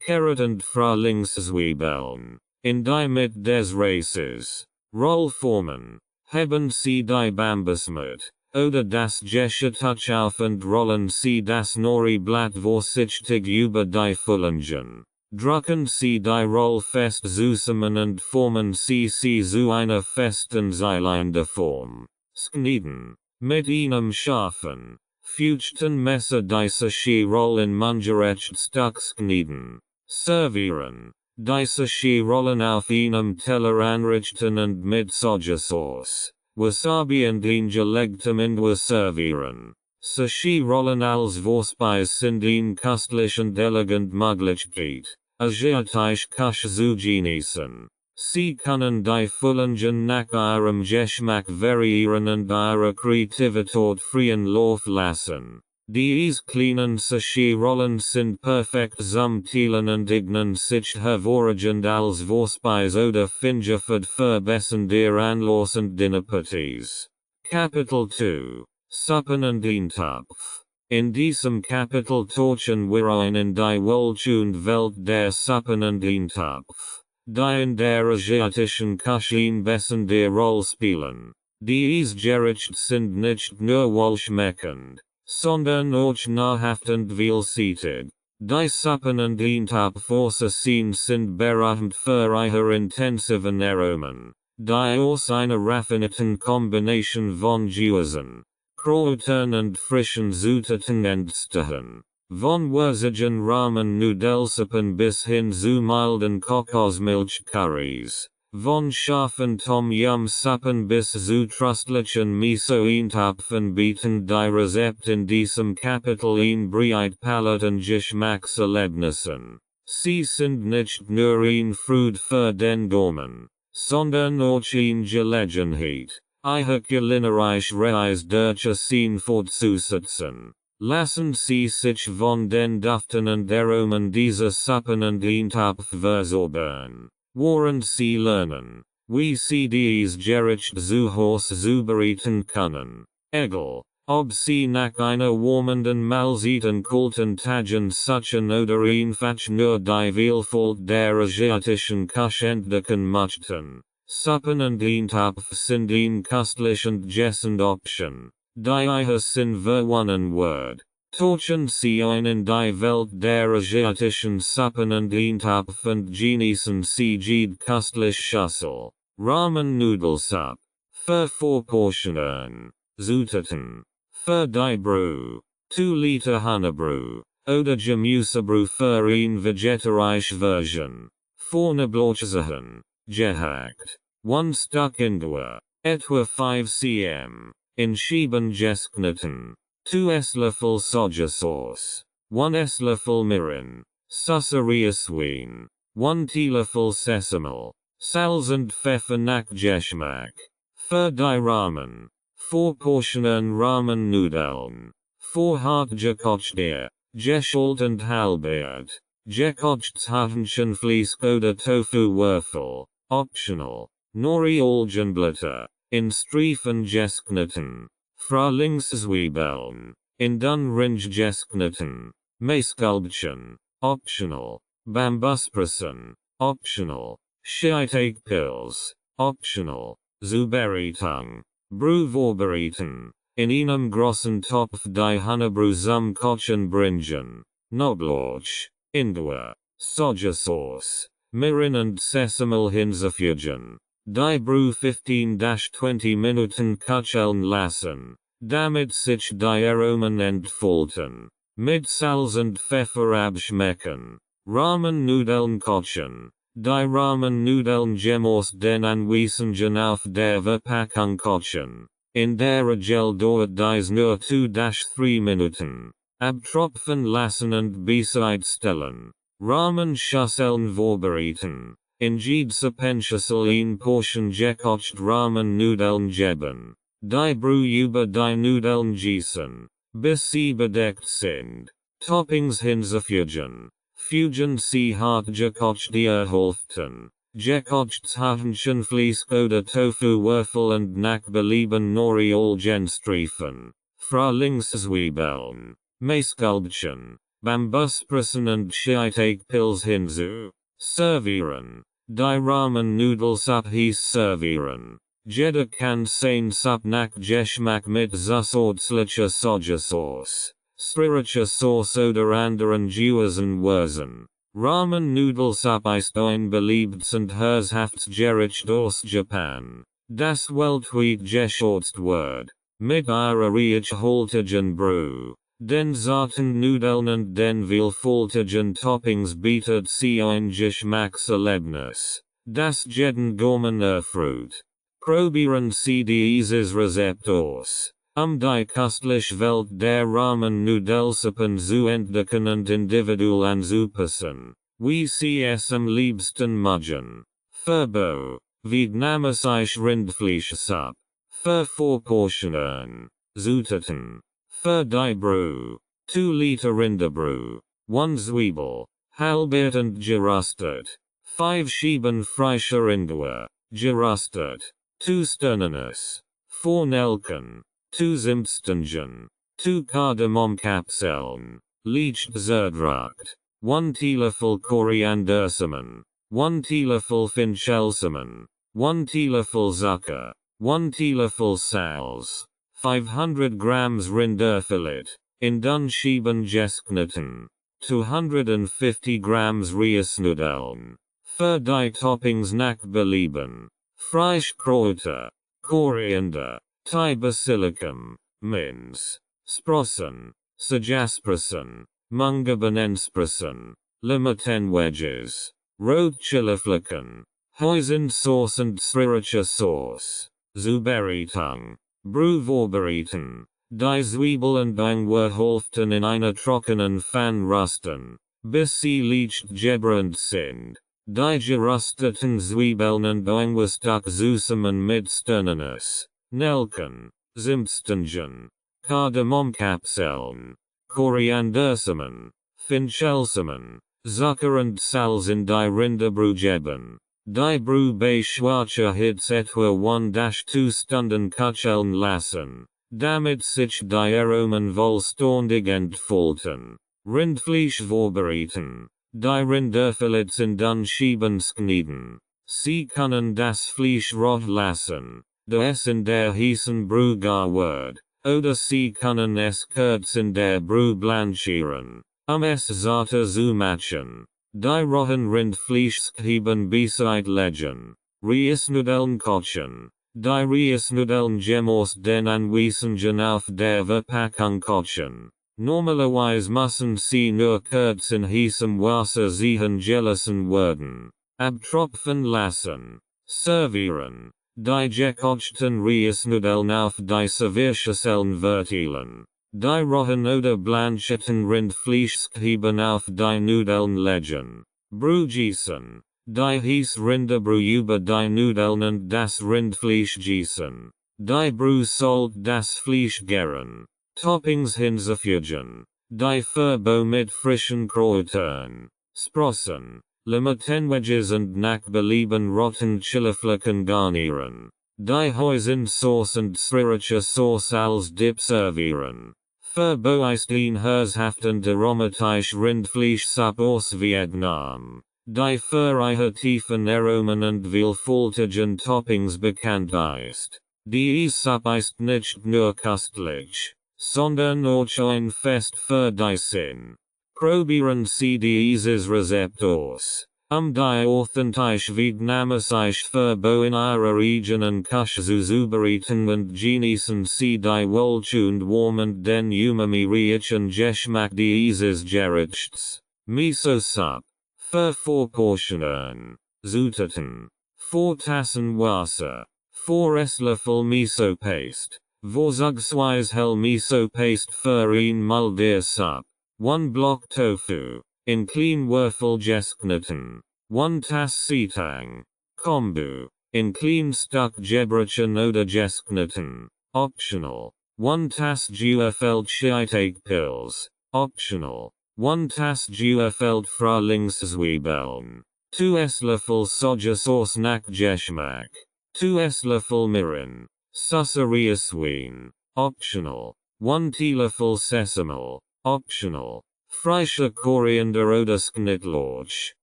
Carrot und Frühlingszwiebeln, in die Mitte des Reises. Rollformen. Heben Sie die Bambusmut oder das Geschirrtuch auf und rollen Sie das Nori-Blatt vorsichtig über die Füllungen. Drücken Sie die Roll fest zusammen und formen Sie sie zu einer festen Zylinder Form. Schneiden. Mit einem scharfen, feuchten Messer die Sushi-Roll in mundgerecht Stück schneiden. Servieren. Die Sushi-Rollen auf einem Teller anrichten und mit Sojasauce, Wasabi und eingelegtem Ingwer servieren. Sushi-Rollen als Vorspeise sind ein köstlich und elegant Möglichkeit, asiatisch Küche zu genießen. Sie können die Füllungen nach Ihrem Geschmack variieren und Ihre Kreativität freien Lauf lassen. Diese kleinen Sushi-Rollen sind perfekt zum Teilen und eignen sich hervorragend als Vorspeise oder Fingerfood verbessern der Anlass und Dinnerpartys. Kapitel 2. Suppen und Eintopf. In diesem Kapitel tauchen wir ein in die wohltuende Welt der Suppen und Eintopf. die in der asiatischen Küche besser die Rolle spielen. Dies gericht sind nicht nur wohlschmeckend, sondern auch nahrhaftend vielseitig. Die Suppen und Eintopfsoßen sind berühmt für ihre intensiven Aromen, die aus einer raffinierten Kombination von Gewürzen, Kräutern und frischen Zutaten entstehen. Von würzigen Ramen-Nudelsuppen bis hin zu milden Kokosmilch-Curries. Von scharfen Tom-Yum-Suppen bis zu tröstlichen Miso-Eintopfen bieten die Rezept in diesem Kapitel ein breit Palet und Geschmackserlebnissen. Sie sind nicht nur ein Freude für den Gaumen, sondern auch eine Gelegenheit, ihre kulinarische Reise durch sie fortzusetzen. Lassen Sie sich von den Düften und Aromen dieser Suppen und Eintopf verzaubern. Während Sie lernen, wie Sie dies gericht zu Hause zubereiten können. Egal, ob Sie nach einer wärmenden Mahlzeit an kalten Tagen suchen oder einfach nur die Vielfalt der asiatischen Küche entdecken möchten. Suppen und Eintopf sind ein köstlich und gessend Option, die ihr Sinn verwonnen wird. Tauchen Sie ein in die Welt der asiatischen Suppen und Eintopf und genießen Sie jede köstliche Schüssel. Ramen Nudelsuppe. Für 4 Portionen. Zutaten. Für die Brühe. 2 Liter Honeybrühe. Oder Gemüsebrühe für eine vegetarische Version. Vorne Blausachen. Gehackt. 1 Stück Ingwer. Etwa 5 cm. In Scheiben geschnitten. 2 Esslöffel Sojasauce. 1 Esslöffel Mirin. Susseriaswein. 1 Teelöffel Sesame. Salz und Pfeffer nach Geschmack. Für die Ramen. 4 Portionen Ramen Nudeln. 4 hart gekochte, geschält und halbiert. Gekochtes Hähnchenfleisch oder Tofu-Würfel. Optional. Nori Algenblätter. In Streifen geschnitten. Frühlingszwiebeln. In Dunringe geschnitten. Maiskolbchen. Optional. Bambusspressen. Optional. Shiitake-Pilz. Optional. Zubereitung. Brühe vorbereiten. In einem großen Topf die Honeybrühe zum Kochen bringen. Knoblauch. Ingwer. Sojasauce. Mirin und Sesame hinzufügen. Die Brühe 15-20 Minuten köcheln lassen, damit sich die Aromen entfalten. Mit Salz und Pfeffer abschmecken. Ramen-Nudeln kochen. Die Ramen-Nudeln gemäß den Anweisungen auf der Verpackung kochen. In der Regel dauert dies nur 2-3 Minuten. Abtropfen lassen und bereitstellen. Ramen-Schüsseln vorbereiten. In jede Suppenschüssel ein Portion gekocht Ramen-Nudeln geben. Die Brühe über die Nudeln gießen, bis sie bedeckt sind. Toppings hinzufügen. Fügen Sie hart gekochte Erhalten, gekochtes Hähnchenfleisch oder Tofu-Würfel und nach Belieben Nori Algenstreifen. Frühlingszwiebeln, Maiskolbchen, Bambusspressen und Shiitake-Pilz hinzu. Servieren. Die Ramen-Nudelsuppe hieß servieren. Jeder kann sein Suppe nach Geschmack mit zusätzlicher Sojasauce, sriracha Sauce oder anderen Gewürzen würzen. Ramen-Nudelsuppe ist ein beliebtes und herzhaftes Gericht aus Japan, das weltweit geschätzt wird. Mit ihrer reichhaltigen Brühe, den zarten Nudeln und den vielfältigen Toppings bietet sie ein Geschmackserlebnis, das jeden Gaumen erfreut. Probieren Sie dieses Rezept aus, die köstliche Welt der Ramen-Nudelsuppen zu entdecken und individuell anzupassen, wie Sie es am liebsten mögen. Furbo, vietnamesische Rindfleischsuppe. Für 4 Portionen. Zutaten. Für die Brühe. 2 Liter Rinderbrühe. 1 Zwiebel. Halbiert und geröstet. 5 Scheiben frischer Ingwer. Geröstet. 2 Sternanis. 4 Nelken. 2 Zimtstungen. 2 Kardamomkapseln. Leicht zerdrückt. 1 Teelöffel Koriandersamen. 1 Teelöffel Finchelsamen, 1 Teelöffel Zucker, 1 Teelöffel Salz, 500 grams Rinderfilet, in Dunschieben gesknitten, 250 grams Reisnudeln, für die Toppings nach Belieben, Frischkräuter, Koriander, Thai Basilicum, Minz, Sprossen, Sajaspressen, Mungebenenspressen, Limetenwedges, Rote Chiliflecken, Hoisin und Sriracha Sauce, Zuberitung, Brühvorbereiten, die Zwiebeln Bangwerholften in einer trockenen Pfanne rösten, bis sie leicht gebrannt sind. Die gerösteten Zwiebeln und Bangwerstück zusammen mit Sternanis, Nelken, Zimtstungen, Kardamomkapseln, Koriandersamen, Finchelsamen, Zucker und Salz in die Rinderbrühe geben. Die Brühe bei schwarzer Hitze etwa 1-2 Stunden köcheln lassen, damit sich die Aromen vollständig entfalten. Rindfleisch vorbereiten. Die Rinderfilets in Dunschieben schneiden. Sie können das Fleisch rot lassen, da es in der heißen Brühe gar wird, oder Sie können es kurz in der Brühe blanchieren, es zarter zu machen. Die rohen Rindfleischscheiben beiseite legen. Reisnudeln kochen. Die Reisnudeln gemäß den Anweisungen auf der Verpackung kochen. Normalerweise müssen sie nur kurz in heißem Wasser ziehen gelassen werden. Abtropfen lassen. Servieren. Die gekochten Reisnudeln auf die Servierschüsseln verteilen. Die rohen oder blancheten Rindfleischscheiben auf die Nudeln legen. Brühe gießen. Die heiße Rinderbrühe über die Nudeln und das Rindfleisch gießen. Die Brühe sollte das Fleisch gären. Toppings hinzufügen. Die Furbo mit frischen Kräutern, Sprossen, Limetenwedges und nach Belieben roten Chiliflecken garnieren. Die Hoisin und Sriracha Sauce als Dip servieren. Furbo ist ein herzhaften aromatisch Rindfleischsuppe aus Vietnam. Die für ihre tiefen Aromen und vielfältigen Toppings bekannt ist. Die Suppe ist nicht nur köstlich, sondern auch ein Fest für die Sinn. Probieren Sie dieses Rezept aus, die authentisch vietnamesische Furbo in ihrer eigenen Küche zu zubereiten und genießen Sie die wohltuend warm den umami-reichen Geschmack dieses Gerichts. Miso Suppe. Für 4 Portionen. Zutaten. 4 Tassen Wasser. 4 Esslöffel Miso Paste. Vorzugsweise hell Miso Paste für mal der Suppe. 1 Block Tofu. In klein Würfel gesknitten. 1 Tass Seitan. Kombu. In klein Stück gebrochen oder gesknitten. Optional. 1 Tass Gefüllt Pills. Optional. 1 Tass gefüllt Frühlingszwiebeln. 2 Esslöffel Sojasauce nach Geschmack. 2 Esslöffel Mirin. Susserieswein. Optional. 1 Teelöffel Sesame. Optional. Frische Koriander oder Schnittlauch.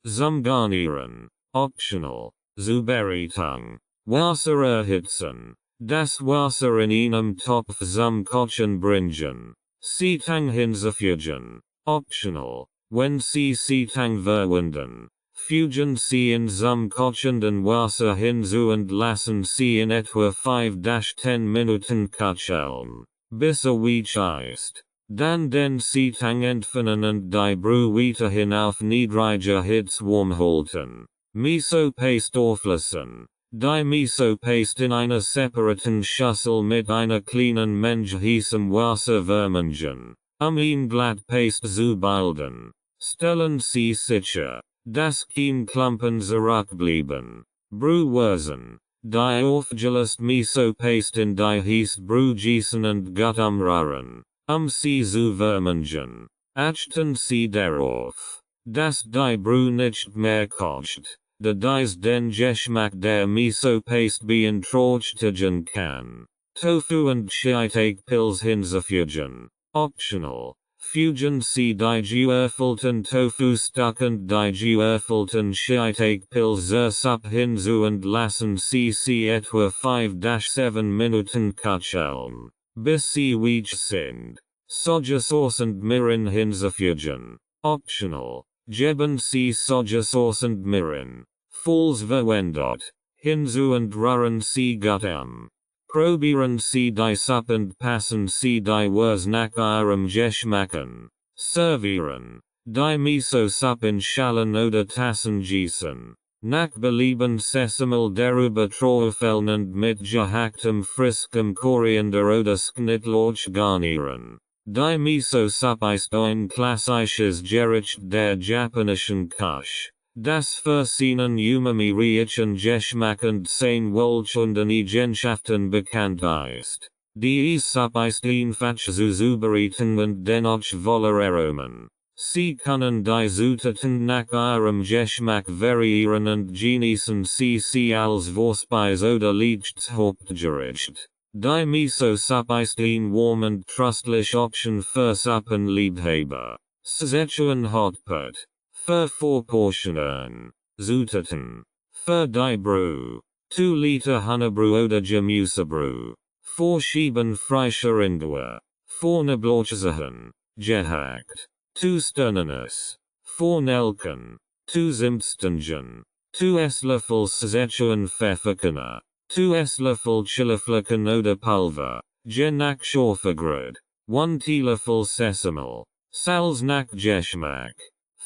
Zum Garnieren. Optional. Zuberitung. Wasser erhitzen. Das Wasser in einem Topf zum Kochen bringen. Seitan hinzufügen. Optional. Wenn Sie Seitan verwenden, fügen Sie in zum kochenden Wasser hinzu und lassen Sie in etwa 5-10 Minuten köcheln, bis weich ist. Dann den Seitan entfernen und die Brühe weiterhin auf niedriger Hitze warm halten. Miso Paste auflassen. Die Miso Paste in einer separaten Schüssel mit einer kleinen Menge heißem Wasser vermengen. Ihn glatt Paste zu bilden. Stellen Sie sicher, dass kein Klumpen zurückbleiben. Brühwürzen. Die aufgelöst Miso Paste in die heiße Brühe gießen und gut umrühren. Sie zu vermengen. Achten Sie darauf, dass die Brühe nicht mehr kocht, da dies den Geschmack der Miso Paste beeinträchtigen kann. Tofu und Shiitake Pills hinzufügen. Optional. Fugen C. Die Geurfelten Tofu Stuckend die Geurfelten Shiitake Pilzer Sup Hinzu und Lassen CC etwa 5-7 Minuten Kacheln. Bis sie weich sind. Soja und Mirin hinzufügen. Optional. Geben Sie Soja und Mirin. Falls verwendet. Hinzu und rühren Sie gut Probieren Sie die Sup und passen Sie die Wurst nach Ihrem Geschmacken. Servieren. Die Miso-Sup in Schalen oder Tassen gießen. Nach Belieben Sessamel darüber träufeln und mit gehacktem friskem Koriander oder Schnittlauch garnieren. Die Miso-Sup ist ein klassisches Gericht der japanischen Küche. Das für seinen umami-reichen Geschmack und seine wohltuenden Eigenschaften bekannt ist. Die Sup ist einfach zuzubereiten und dennoch voller Aromen. Sie können die Zutaten nach ihrem Geschmack variieren und genießen sie als Vorspeise oder Hauptgericht. Die Miso-Sup ist ein warm und tröstlich Option für Suppenliebhaber. Szechuan Hotpot. Für Vorportionen. Zutaten. Für die Brew. 2 Liter Honeybrühe oder Gemüsebrühe. Vorschieben frischer Ingwer. Vorneblochsachen. Gehackt. 2 Sternenes. Vornelken. 2 Zimtstungen. 2 Esslöffel Szechuan Pfefferkerne. 2 Esslöffel Chiliflaken oder Pulver. Nach Schorfegrad. 1 Teelöffel Sessamel. Salz nach Geschmack.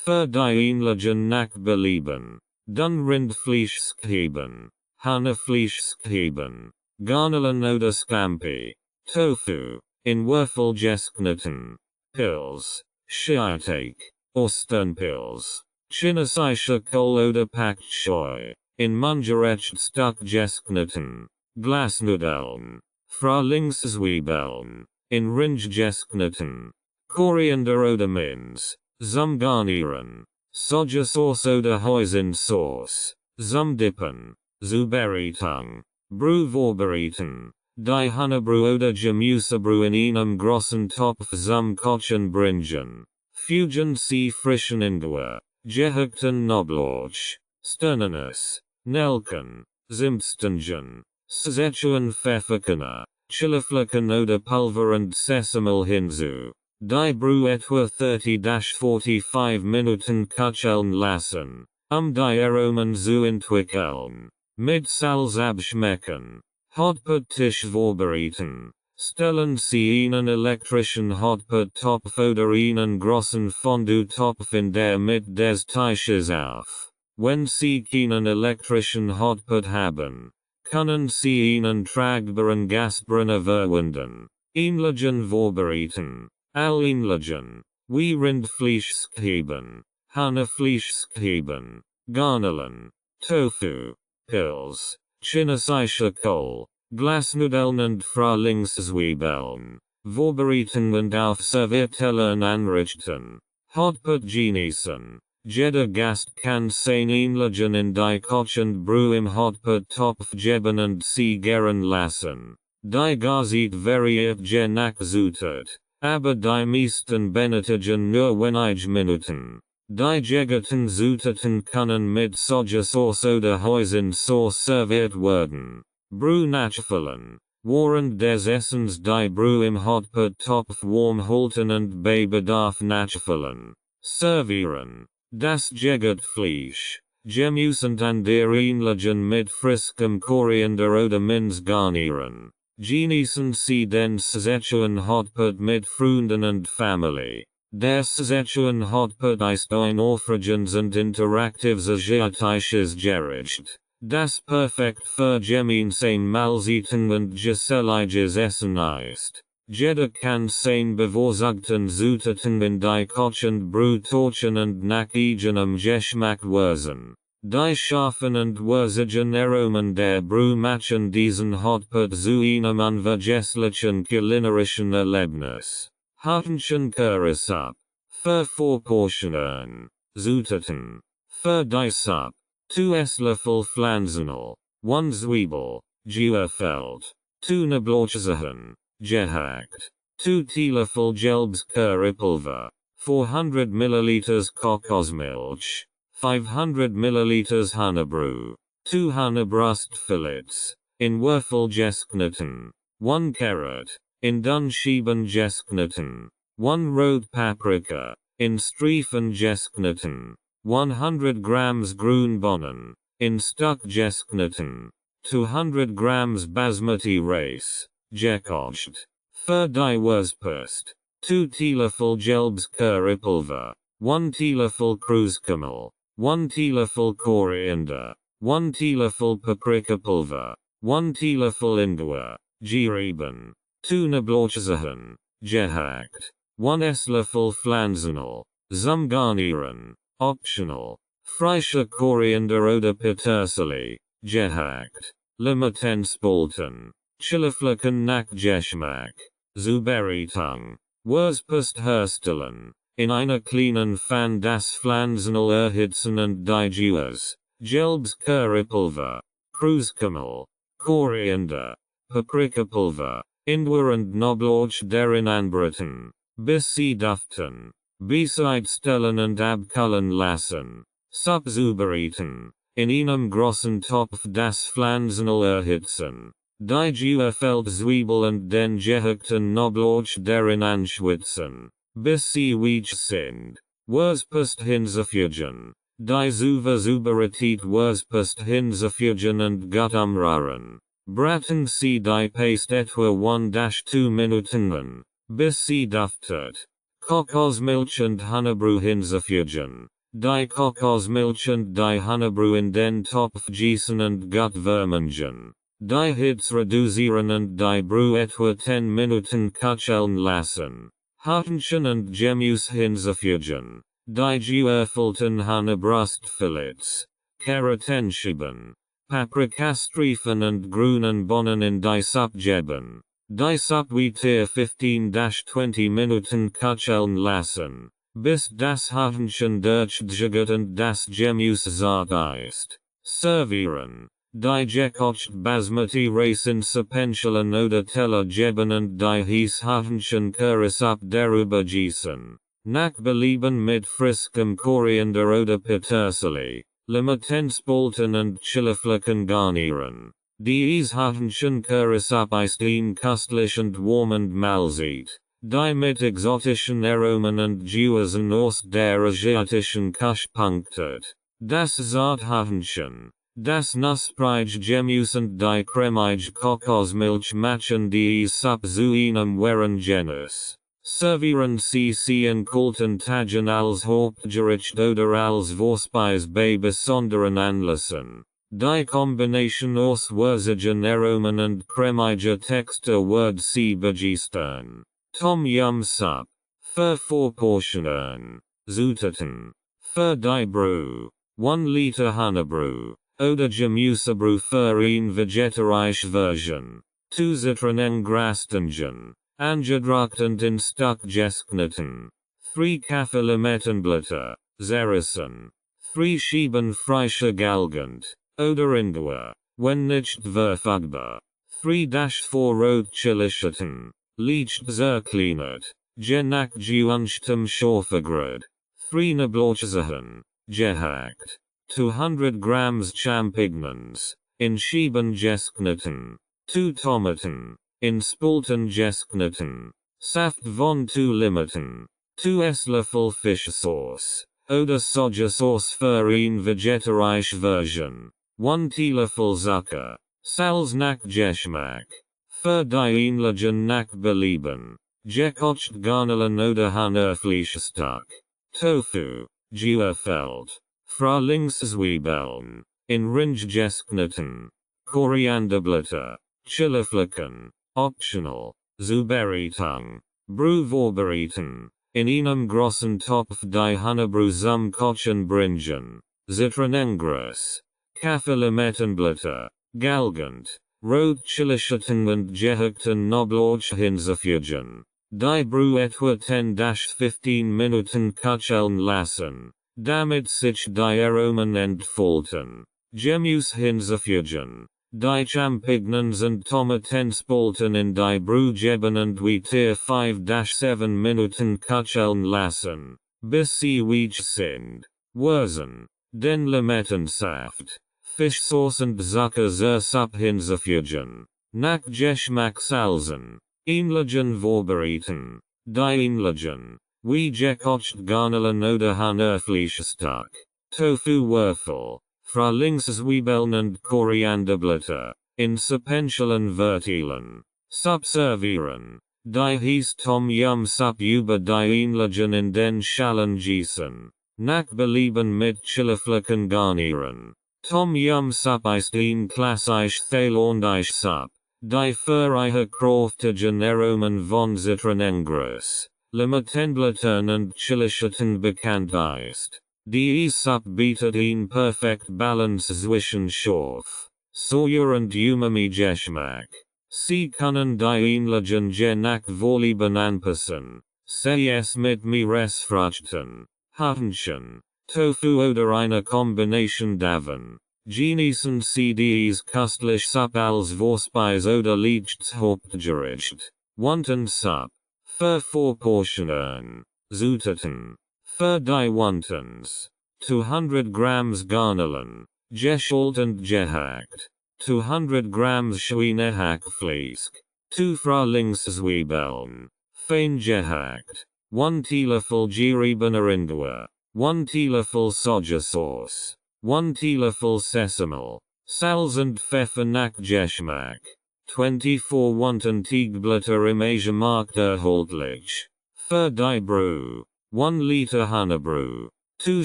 Für die Ähnlichen nach Belieben. Dann Rindfleisch schäben. Hanefleisch schäben. Garnelen oder Scampi. Tofu. In Würfel geschnitten. Pilz. Shiitake. Osternpilz. Chinesische Kohl oder Paktschoi. In Mungerecht Stuck geschnitten. Glasnudeln. Frühlingszwiebeln. In Ringe geschnitten. Koriander oder Minz. Zum Garnieren. Sojasauce oder Hoisin-Sauce. Zum Dippen. Zubereitung. Brew vorbereiten. Die Honeybrühe oder Gemüsebrühe in einem großen Topf zum Kochen bringen. Fugen Sie frischen Ingwer. Gehackten Knoblauch. Sternenes. Nelken. Zimtstungen. Szechuan Pfefferkerne. Chiliflaken oder Pulver und Sessamel hinzu. Die Brew etwa 30-45 Minuten köcheln lassen. Die Aromen zu entwickeln. Mit Salz abschmecken. Hotpot-Tisch vorbereiten. Stellen Sie einen elektrischen Hotpot-Topf oder einen großen Fondue-Topf in der Mitte des Tisches auf. Wenn Sie keinen elektrischen Hotpot haben, können Sie einen tragbaren Gasbrenner verwenden. Ähnlichen vorbereiten. Ähnlichen. Wie Rindfleisch schäben. Hanefleisch schäben. Garnelen. Tofu. Pilz. Chinesische Kohl. Glasnudeln und Frühlingszwiebeln. Vorbereiten und auf Serviertellern anrichten. Hotpot genießen. Jeder Gast kann sein Ähnlichen in die kochende Brew im Hotpot-Topf geben und sie gären lassen. Die Gazit variiert je nach Zutat. Aber die meisten benötigen nur wenige Minuten. Die gegatten Zutaten können mit Sojasauce oder Hoisin-Sauce serviert werden. Brew nachfüllen. Während des Essens die Brew im Hotpot-Topf warm halten und bei Bedarf nachfüllen. Servieren. Das gegat Fleisch. Gemüse und der Ähnlichen mit friskem Koriander oder Minz garnieren. Genießen Sie den Szechuan Hotpot mit Freunden und Familie. Der Szechuan Hotpot ist ein aufregendes und interaktives asiatisches Gericht. Das perfekt für gemeinsame Mahlzeiten und geselliges Essen ist. Jeder kann sein bevorzugten Zutaten in die kochende Brew torchen und nach eigenem Geschmack würzen. Die scharfen und würzigen Aromen der Brew matchen diesen Hotpot zu einem unvergesslichen kulinarischen Erlebnis. Hartenchen Curry-Sup. Für Vorportionen. Zutaten. Für die Sup. 2 Esslöffel Pflanzenöl. 1 Zwiebel. Geurfeld. 2 Knoblauchzehen. Gehackt. 2 teelöffel gelbes currypulver, 400 ml kokosmilch, 500 ml honeydew, 2 honeybrust fillets, in Würfel gesknitten, 1 carrot, in dun Scheiben gesknitten, 1 rote paprika, in Streifen gesknitten, 100 grams Grünbohnen, in Stück gesknitten, 200 grams basmati rice, gekocht, für die Wurstpaste, 2 teelöffel gelbes currypulver, 1 teelöffel Kreuzkümmel, 1 teelöffel coriander, 1 teelöffel paprikapulver, 1 teelöffel Ingwer, gerieben, 2 Knoblauchzehen, gehackt, 1 Esslöffel Pflanzenöl, zum Garnieren, optional, frische Koriander oder Petersilie, gehackt, Limettenspalten, Chiliflecken nach Geschmack, Zubereitung, Wurstpaste herstellen, in einer kleinen Pfanne das Pflanzenöl erhitzen und die Juice, gelbes Currypulver, Kreuzkümmel, Koriander, Paprikapulver, Ingwer und Knoblauch darin anbraten, bis sie duften, beseit stellen und abkühlen lassen, subzubereiten, in einem großen Topf das Pflanzenöl erhitzen, die Zwiebel und den gehackten Knoblauch darin anschwitzen, bis sie weich sind, Wurstpaste hinzufügen, die zubereitet Wurstpaste hinzufügen und gut umrühren. Braten sie die Paste etwa 1-2 Minuten an, bis sie duftet. Kokosmilch und Honeydew hinzufügen. Die Kokosmilch und die Honeydew in den Topf gießen und gut vermengen. Die Hitze reduzieren und die Brew etwa 10 Minuten köcheln lassen. Hähnchen und Gemüse hinzufügen. Die geöffneten Honeybrustfillets. Carrotenscheiben. Paprikastreifen und grünen Bohnen in die Suppe geben. Die Suppe weiter 15-20 Minuten köcheln lassen, bis das Hähnchen durchgegart und das Gemüse zart ist. Servieren. Die gekocht Basmati Rice in Suppenschalen oder Teller geben und die heiß Hähnchen Currysuppe darüber gießen. Nach Belieben mit frischem Koriander oder Petersilie. Limettenspalten und Chiliflecken garnieren. Dies Hähnchen Currysuppe ist ein köstlich und warm und malzig. Die mit exotischen Aromen und Gewürzen aus der asiatischen Küche punktet. Das Zarthähnchen, das knusprige Gemüse und die cremige Kokosmilch machen die Suppe zu einem wahren Genuss. Servieren sie in kalten Tagen als Hauptgericht oder als Vorspeise bei besonderen Anlässen. Die Kombination aus würzigen Aromen und cremiger Textur wird sie begeistern. Tom Yum Suppe. Für Vorportionen. Zutaten. Für die Brew. 1 Liter Honeydew. Oder Gemüsebrew für eine vegetarische Version. 2 Zitronengrastungen. Angedruckt und in Stück gesknitten. 3 Kaffeelimettenblätter, zerrissen. 3 Scheiben frische Galgant, oder Ingwer, wenn nicht verfügbar. 3-4 Rotchilischeten, leicht zerkleinert, je nach gewünschtem Schärfegrad. 3 Knoblauchzehen, gehackt. 200 Grams Champignons, in Scheiben gesknitten. 2 Tomaten, in Spalten gesknitten. Saft von 2 Limetten. 2 Esslöffel Fischsauce. Oder Sojasauce für eine vegetarische Version. 1 Teelöffel Zucker. Salz nach Geschmack. Für die Ähnlichen nach Belieben. Gekocht Garnelen oder Hühnerfleischstück. Tofu. Geöffelt. Frühlingszwiebeln. In Ringe gesknitten. Korianderblätter. Chiliflecken. Optional. Zubereitung. Brew vorbereiten. In einem großen Topf die Honeydew zum Kochen bringen. Zitronengras. Kaffeelimettenblätter. Galgant. Rotchilischeten und gehackten Knoblauch hinzufügen. Die Brew etwa 10-15 Minuten köcheln lassen, damit sich die Aromen entfalten. Gemüse hinzufügen. Die Champignons und Tomatenspalten in die Brühgeben und Wietier 5-7 Minuten köcheln lassen, bis sie weich sind. Wurzen, den Limettensaft, Fischsauce und Zucker zur Suppe hinzufügen. Nach Geschmack salzen, ähnlichen vorbereiten. Die ähnlichen, wie gekocht Garnelen oder Hahnöfleischstück, Tofu-Würfel, Frühlingszwiebeln und Korianderblätter, in Suppenschalen verteilen. Suppe servieren, die heiße Tom Yum Suppe über die ähnlichen in den Schalen gießen. Nach Belieben mit Chiliflecken garnieren. Tom Yum Suppe ist ein klassisch thailändische Suppe, die für ihre kräftigen Aromen von Zitronengrus, Limettenblättern und Chilischoten bekannt ist. Die Suppe bietet ein perfekt Balance zwischen Schorf, Säure und Umami-Geschmack. Sie können die ähnlichen je nach Vorlieben anpassen, sei es mit Meeresfrüchten, Hähnchen, Tofu oder eine Kombination davon. Genießen Sie dies köstlich Suppe als Vorspeise oder leichtes Hauptgericht. Wonton-Suppe. Für 4 Portionen. Zutaten. Für die Wontons. 200 Grams Garnelen, geschält und gehackt. 200 Grams Schweinehackfleisch. 2 Frühlingszwiebeln, fein gehackt. 1 Teelöffel geriebener Ingwer. 1 Teelöffel Sojasauce. 1 Teelöffel Sesame. Salz und Pfeffer nach Geschmack. 24 Wonton-Teigblätter im Asiamarkt erhältlich. Für die Brühe. 1 Liter Hannebrühe. 2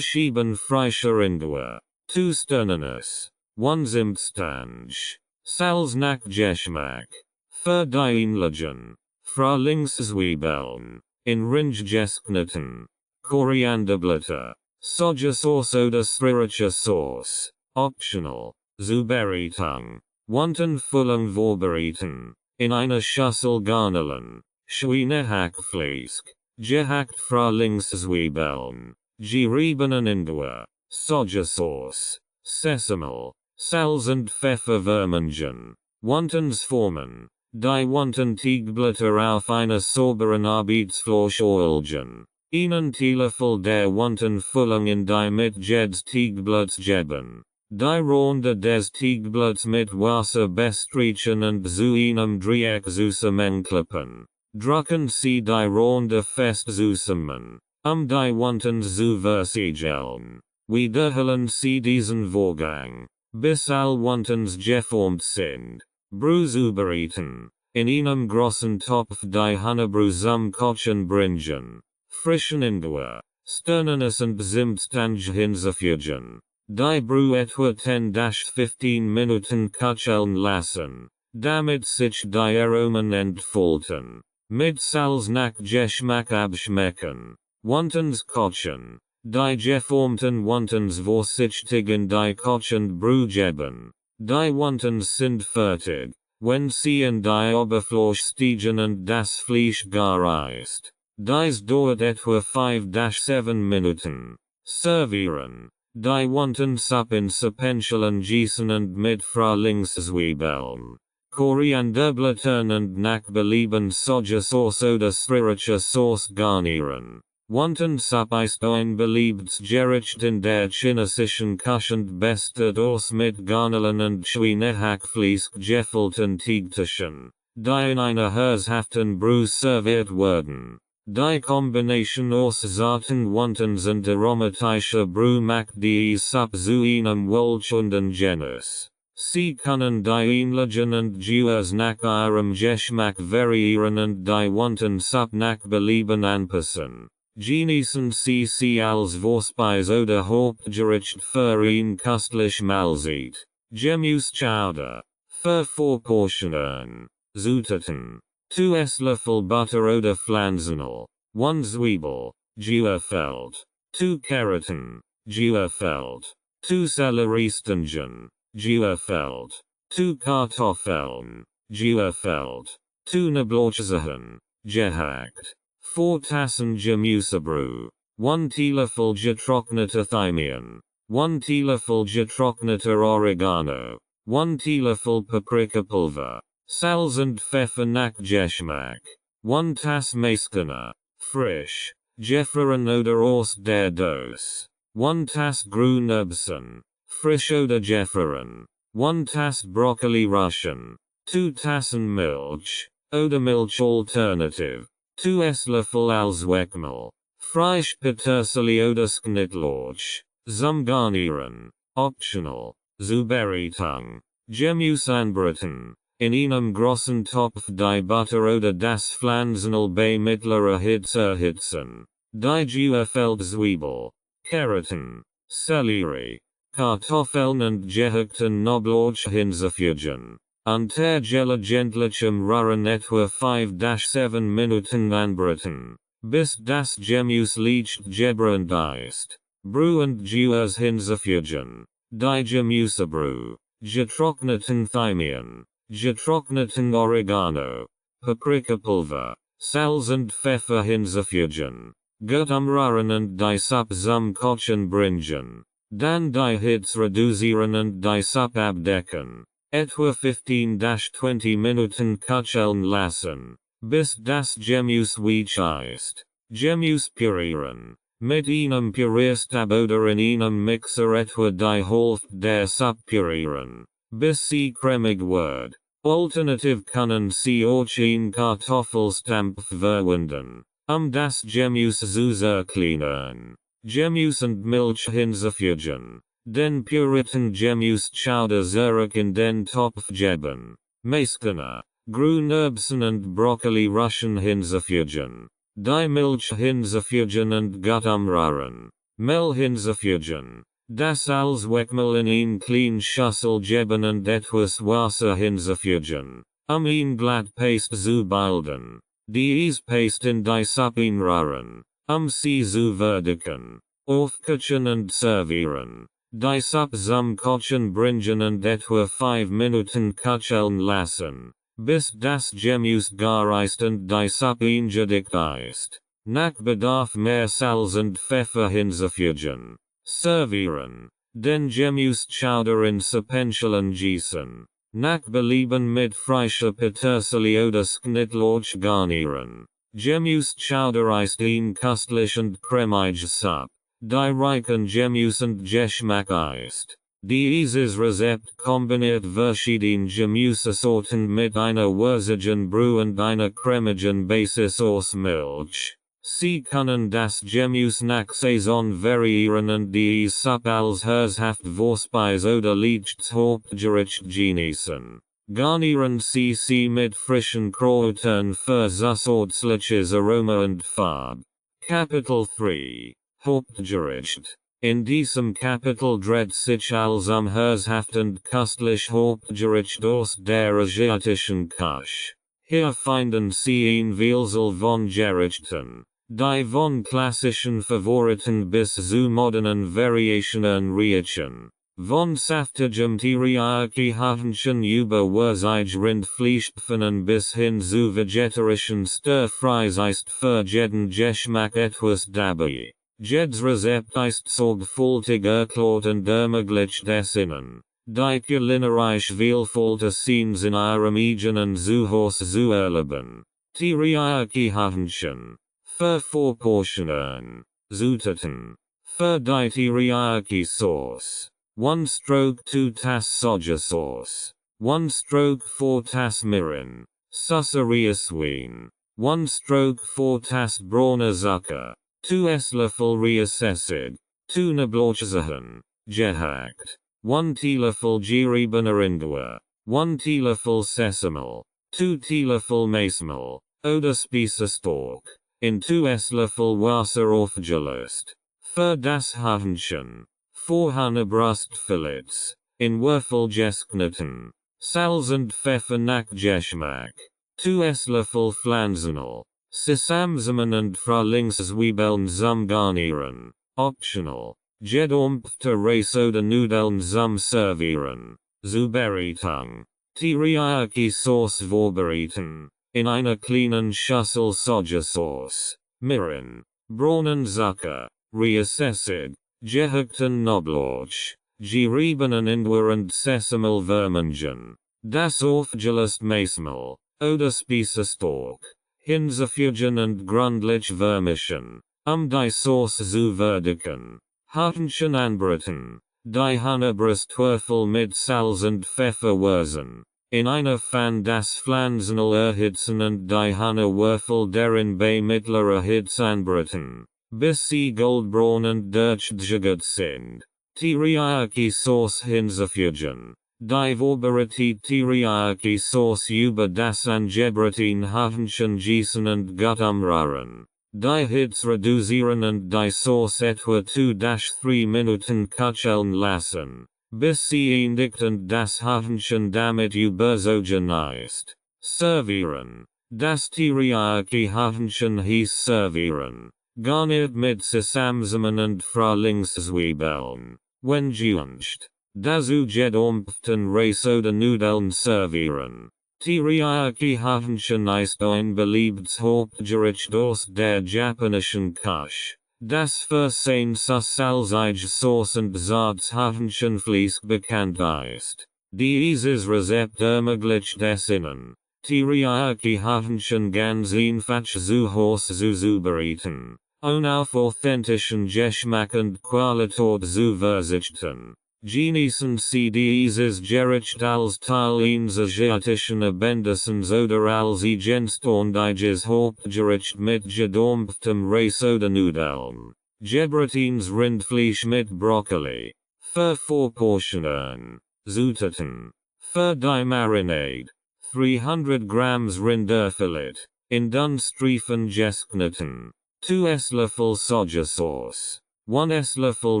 Scheiben frischer Ingwer. 2 Sternanis. 1 Zimtstange. Salz nach Geschmack. Für die ähnlichen. Frühlingszwiebeln. In Ringe geschnitten. Korianderblätter. Sojasauce oder sriracha sauce. Optional. Zubereitung. Wonton-Füllung vorbereiten. In einer Schüssel Garnelen. Schweinehackfleisch. Gehackt Frühlingszwiebeln. Geriebenen Ingwer. Sojasauce. Sesame. Salz und Pfeffer vermengen. Wontons formen. Die Wonton-Teigblätter auf einer sauberen Arbeitsfläche oilgen. Einen Teelöffel der Wonton-Füllung in die mit des Teigblatts geben. Die Runde des Teigblatts mit Wasser bestreichen und zu einem Dreieck zusammenklippen. Drücken Sie die Runde fest zusammen, die Wontons zu versiegeln. Wiederholen Sie diesen Vorgang, bis alle Wontons geformt sind. Brühe zubereiten. In einem großen Topf die Hannebrühe zum Kochen bringen. Frischen Ingwer, Sternanis und Zimtstange hinzufügen. Die Brühe etwa 10-15 Minuten köcheln lassen, damit sich die Aromen entfalten. Mit Salz nach Geschmack abschmecken. Wontons kochen. Die geformten Wontons vorsichtig in die kochende Brühe geben. Die Wontons sind fertig, wenn sie in die Oberfläche stiegen und das Fleisch gar ist. Dies dauert etwa 5-7 Minuten. Servieren. Die Wonton-Suppe in Suppenschalen gießen und mit Frühlingszwiebeln, Korianderblättern und nach Belieben Sojasauce oder Sriracha Sauce garnieren. Wonton-Suppe ist ein beliebtes Gericht in der chinesischen Küche und besteht aus mit Garnelen und Schweinehackfleisch gefüllten Teigtaschen, die in einer herzhaften Brühe serviert werden. Die Kombination aus zarten Wontons und aromatischer Brühe macht die Suppe zu einem wohltuenden Genuss. Sie können die ähnlichen und Duers nach ihrem Geschmack variieren und die Wonton-Suppe nach Belieben anpassen. Genießen Sie als Vorspeise oder Hauptgericht für ein köstlich Mahlzeit. Gemüsechowder. Für 4 Portionen. Zutaten. 2 Esslöffel Butter oder Pflanzenöl. 1 Zwiebel, geöffelt. 2 Karotten, geöffelt. 2 Selleriestangen, geöffelt. 2 Kartoffeln, geöffelt. 2 Knoblauchzehen, gehackt. 4 Tassen Gemüsebrühe. 1 Teelöffel getrockneter Thymian. 1 Teelöffel getrockneter Oregano. 1 Teelöffel Paprikapulver, Salz und Pfeffer nach Geschmack. 1 Tass Maiskenner, frisch, Jefferen oder aus der Dose. 1 Tass Grünerbsen, frisch oder Jefferen. 1 Tass Broccoli Russian. 2 Tassen Milch, oder Milch Alternative. 2 Esslöffel Alsweckmehl, frisch Petersilie oder Schnittlauch. Zum Garnieren, optional, zur Beratung. Gemüse anbraten, in einem großen Topf die Butter oder das Pflanzenöl bei mittlerer Hitze erhitzen. Die Feldzwiebel, Karotten, Sellerie, Kartoffeln und gehackten Knoblauch hinzufügen. Unter gelegentlichem Rühren etwa 5-7 Minuten anbraten, bis das Gemüse leicht gebrannt ist. Brüh und Gewürz hinzufügen. Die Gemüsebrühe, getrockneten Thymian, getrockneten Oregano, Paprikapulver, Salz und Pfeffer hinzufügen. Gut umrühren und die Suppe zum Kochen bringen. Dann die Hitze reduzieren und die Suppe abdecken. Etwa 15-20 Minuten köcheln lassen, bis das Gemüse weich ist. Gemüse pürieren. Mit einem Pürierstab oder in einem Mixer etwa die Hälfte der Suppe pürieren, bis sie cremig wird. Alternativ können sie auch in Kartoffelstampf verwenden, das Gemüse zu zerkleinern. Gemüse und Milch hinzufügen. Den puriten Gemüse Chowder zurück in den Topf geben. Maiskenner, Grünerbsen und Broccoli Russian hinzufügen. Die Milch hinzufügen und gut umrühren. Mehl hinzufügen. Das Alsweckmehl in ein klein Schüssel geben und etwas Wasser hinzufügen. Ein glatt Paste zu bilden. Diese Paste in die Suppe rühren. Sie zu verdicken. Aufkochen und servieren. Die Suppe zum Kochen bringen und etwa 5 Minuten köcheln lassen, bis das Gemüse gar ist und die Suppe eingedickt ist. Nach Bedarf mehr Salz und Pfeffer hinzufügen. Servieren. Den Gemüse Chowder in Suppenschalen gießen. Nach Belieben mit frischer Petersilie oder Schnittlauch garnieren. Gemüse Chowder ist ein köstlich und cremige Suppe. Die reichen Gemüse und Geschmack ist. Dieses Rezept kombiniert verschiedene Gemüsesorten mit einer würzigen Brühe und einer cremigen Basis aus Milch. Sie können das Gemüse nach Saison variieren und die Suppe als herzhaft Vorspeise oder leicht Hauptgericht genießen. Garnieren Sie mit frischen Kräutern für zusätzliches Aroma und Farbe. Kapitel 3 Hauptgericht. In diesem Kapitel dreht sich als herzhaft und köstlich Hauptgericht aus der asiatischen Küche. Hier finden Sie ein Vielzahl von Gerichten, die von klassischen Favoriten bis zu modernen Variationen reichen. Von saftigem Teriyaki-Hähnchen über würzig Rindfleischpfannen bis hin zu vegetarischen Stir-Fries ist für jeden Geschmack etwas dabei. Jedes Rezept ist sorgfältig erklärt und ermöglicht es Ihnen, die kulinarische Vielfalt Scenes in Ihrem eigenen Zuhause zu erleben. Teriyaki-Hähnchen. Für Vorportionen. Zutaten. Für die Teriyaki-Sauce. 1 stroke 2 Tass Soja Sauce. 1 stroke 4 Tass Mirin. Susseria Sween. 1 stroke 4 Tass brauner Zucker. 2 Esslöffel Reisessig. 2 Knoblauchzehen. Gehackt. 1 Teelöffel geriebener Ingwer. 1 Teelöffel Sesammehl. 2 Teelöffel Maismehl. Oder Spießestalk. In 2 Esslöffel Wasser aufgelöst. Für das Hähnchen. 4 Hahnebrustfillets. In Würfel geschnitten. Salz und Pfeffer nach Geschmack. 2 Esslöffel Pflanzenöl. Sesamsamen und Frühlingszwiebeln zum Garnieren. Optional. Gedampfte Reis oder Nudeln zum Servieren. Zur Beratung. Teriyaki-Sauce vorbereiten. In einer kleinen Schüssel Sojasauce. Mirin. Braunen Zucker. Reisessig. Gehackten Knoblauch. Geriebenen Indwer und Sessamel Vermengen. Das Aufgelöst Maismel, oder Spießestork. Hinzufügen und gründlich vermischen. Die Sauce zu würdigen. Hartenchen anbraten. Die Hannebrustwürfel mit Salz und Pfeffer würzen. In einer Pfanne das Pflanzenöl erhitzen und die Hannewürfel darin bei mittlerer Hitze anbraten. Bis sie goldbraun und durchgejagt sind. Teriyaki-Sauce hinzufügen. Die vorbereitete Teriyaki-Sauce über das angebratene Hartenchen gießen und gut umrühren. Die Hitze reduzieren und die Sauce etwa 2-3 Minuten köcheln lassen, bis sie endigt und das Hartenchen damit überzogen ist. Servieren. Das Teriyaki-Hartenchen hieß servieren. Garniert mit Sesamsamen und Frühlingszwiebeln. Wenn gewünscht. Dazu gedampften Reis oder Nudeln servieren. Teriyaki-Hartenchen ist ein beliebtes Hauptgericht aus der japanischen Küche, das für sein salzige Sauce und zartes Hartenchenfleisch bekannt ist. Dieses Rezept ermöglicht es Ihnen, Teriyaki-Hartenchen ganz einfach zu Hause zuzubereiten, auf authentischen Geschmack und Qualität zu verzichten. Genießen Sie dieses Gericht als Teil eines asiatischen Abendessens oder als eigenständiges Hauptgericht mit gedampftem Reis oder Nudeln. Gebratenes Rindfleisch mit Brokkoli. Für Vorportionen. Zutaten. Für die Marinade. 300 Grams Rinderfilet. In Dunstreifen geschnitten. 2 Esslöffel Sojasauce. 1 Esslöffel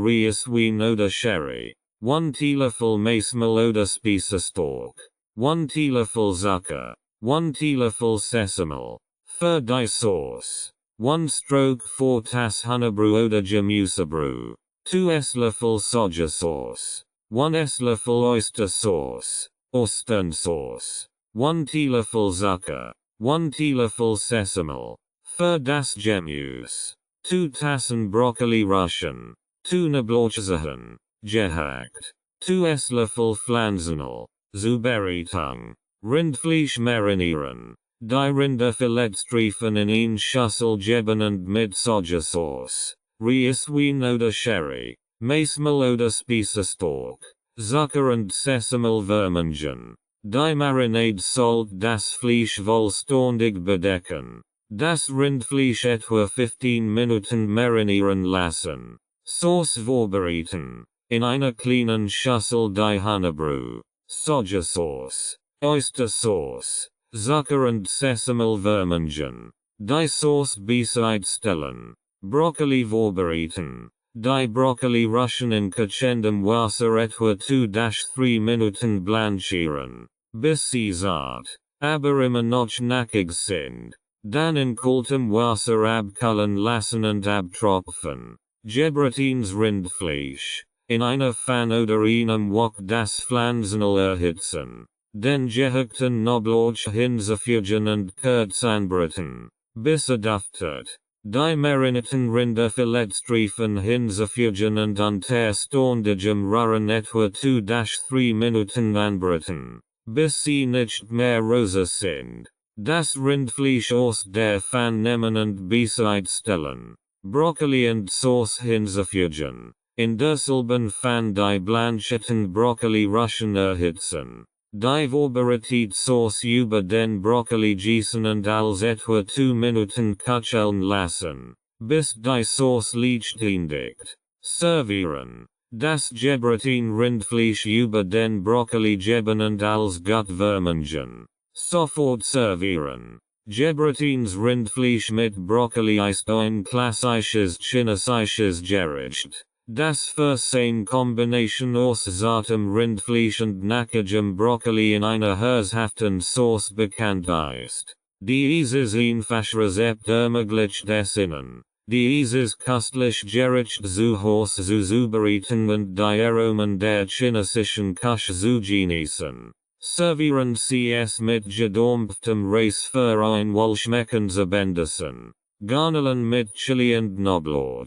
Reiswein oder Sherry. 1 Teelöffel Maismehl oder Spießestork. 1 Teelöffel Zucker. 1 Teelöffel Sessamel. Für die Sauce. 1 Stroke 4 Tass Honeybrü oder Gemüsebrü. 2 Esslöffel Sojasauce. 1 Esslöffel Oyster Sauce. Sauce. 1 Teelöffel Zucker. 1 Teelöffel Sessamel. Für das Gemüse. 2 Tassen Brokkoli Russian. 2 Knoblauchzehen. Gehackt. 2 Esslöffel Pflanzenöl. Zubereitung. Rindfleisch marinieren. Die Rinderfiletstreifen in eine Schüssel geben und mit Sojasauce. Reiswein oder Sherry. Maismehl oder Spießestork. Zucker und Sessamel vermengen. Die Marinade sollte das Fleisch vollständig bedecken. Das Rindfleisch etwa 15 Minuten marinieren lassen. Sauce vorbereiten. In einer kleinen Schüssel die Honeybrü, Sojasauce, Oystersauce, Zucker und Sessamel vermengen. Die Sauce bereitstellen. Brokkoli vorbereiten. Die Brokkoli Russian in kochendem Wasser etwa 2-3 Minuten blanchieren. Bis sie zart, aber immer noch nackig sind. Dann in kaltem Wasser abkühlen lassen und abtropfen. Gebratenes Rindfleisch. In einer Pfanne oder einem Wok das Pflanzenöl erhitzen. Den gehackten Knoblauch hinzufügen und kurz anbraten. Bis duftet. Die marinierten Rinderfiletstreifen hinzufügen und unter ständigem Rühren etwa 2-3 Minuten anbraten. Bis sie nicht mehr rosa sind. Das Rindfleisch aus der Pfanne nehmen und bereitstellen. Brokkoli und Sauce hinzufügen. In derselben Pfanne die blancheten Brokkoli Russian erhitzen. Die vorbereitete Sauce über den Brokkoli gießen und als etwa 2 Minuten köcheln lassen, bis die Sauce leicht endigt. Servieren. Das gebratene Rindfleisch über den Brokkoli geben und als gut vermengen. Sofort servieren. Gebratenes Rindfleisch mit Brokkoli ist ein klassisches chinesisches Gericht. Das für seine Kombination aus zartem Rindfleisch und nackigem Brokkoli in einer herzhaften Sauce bekannt ist. Dieses einfache Rezept ermöglicht es Ihnen, dieses köstlich Gericht zu Hause zubereiten und die Aromen der chinesischen Küche zu genießen. Servieren Sie es mit gedampftem Reis für ein wohlschmeckendes Abendessen. Garnelen mit Chili und Knoblauch.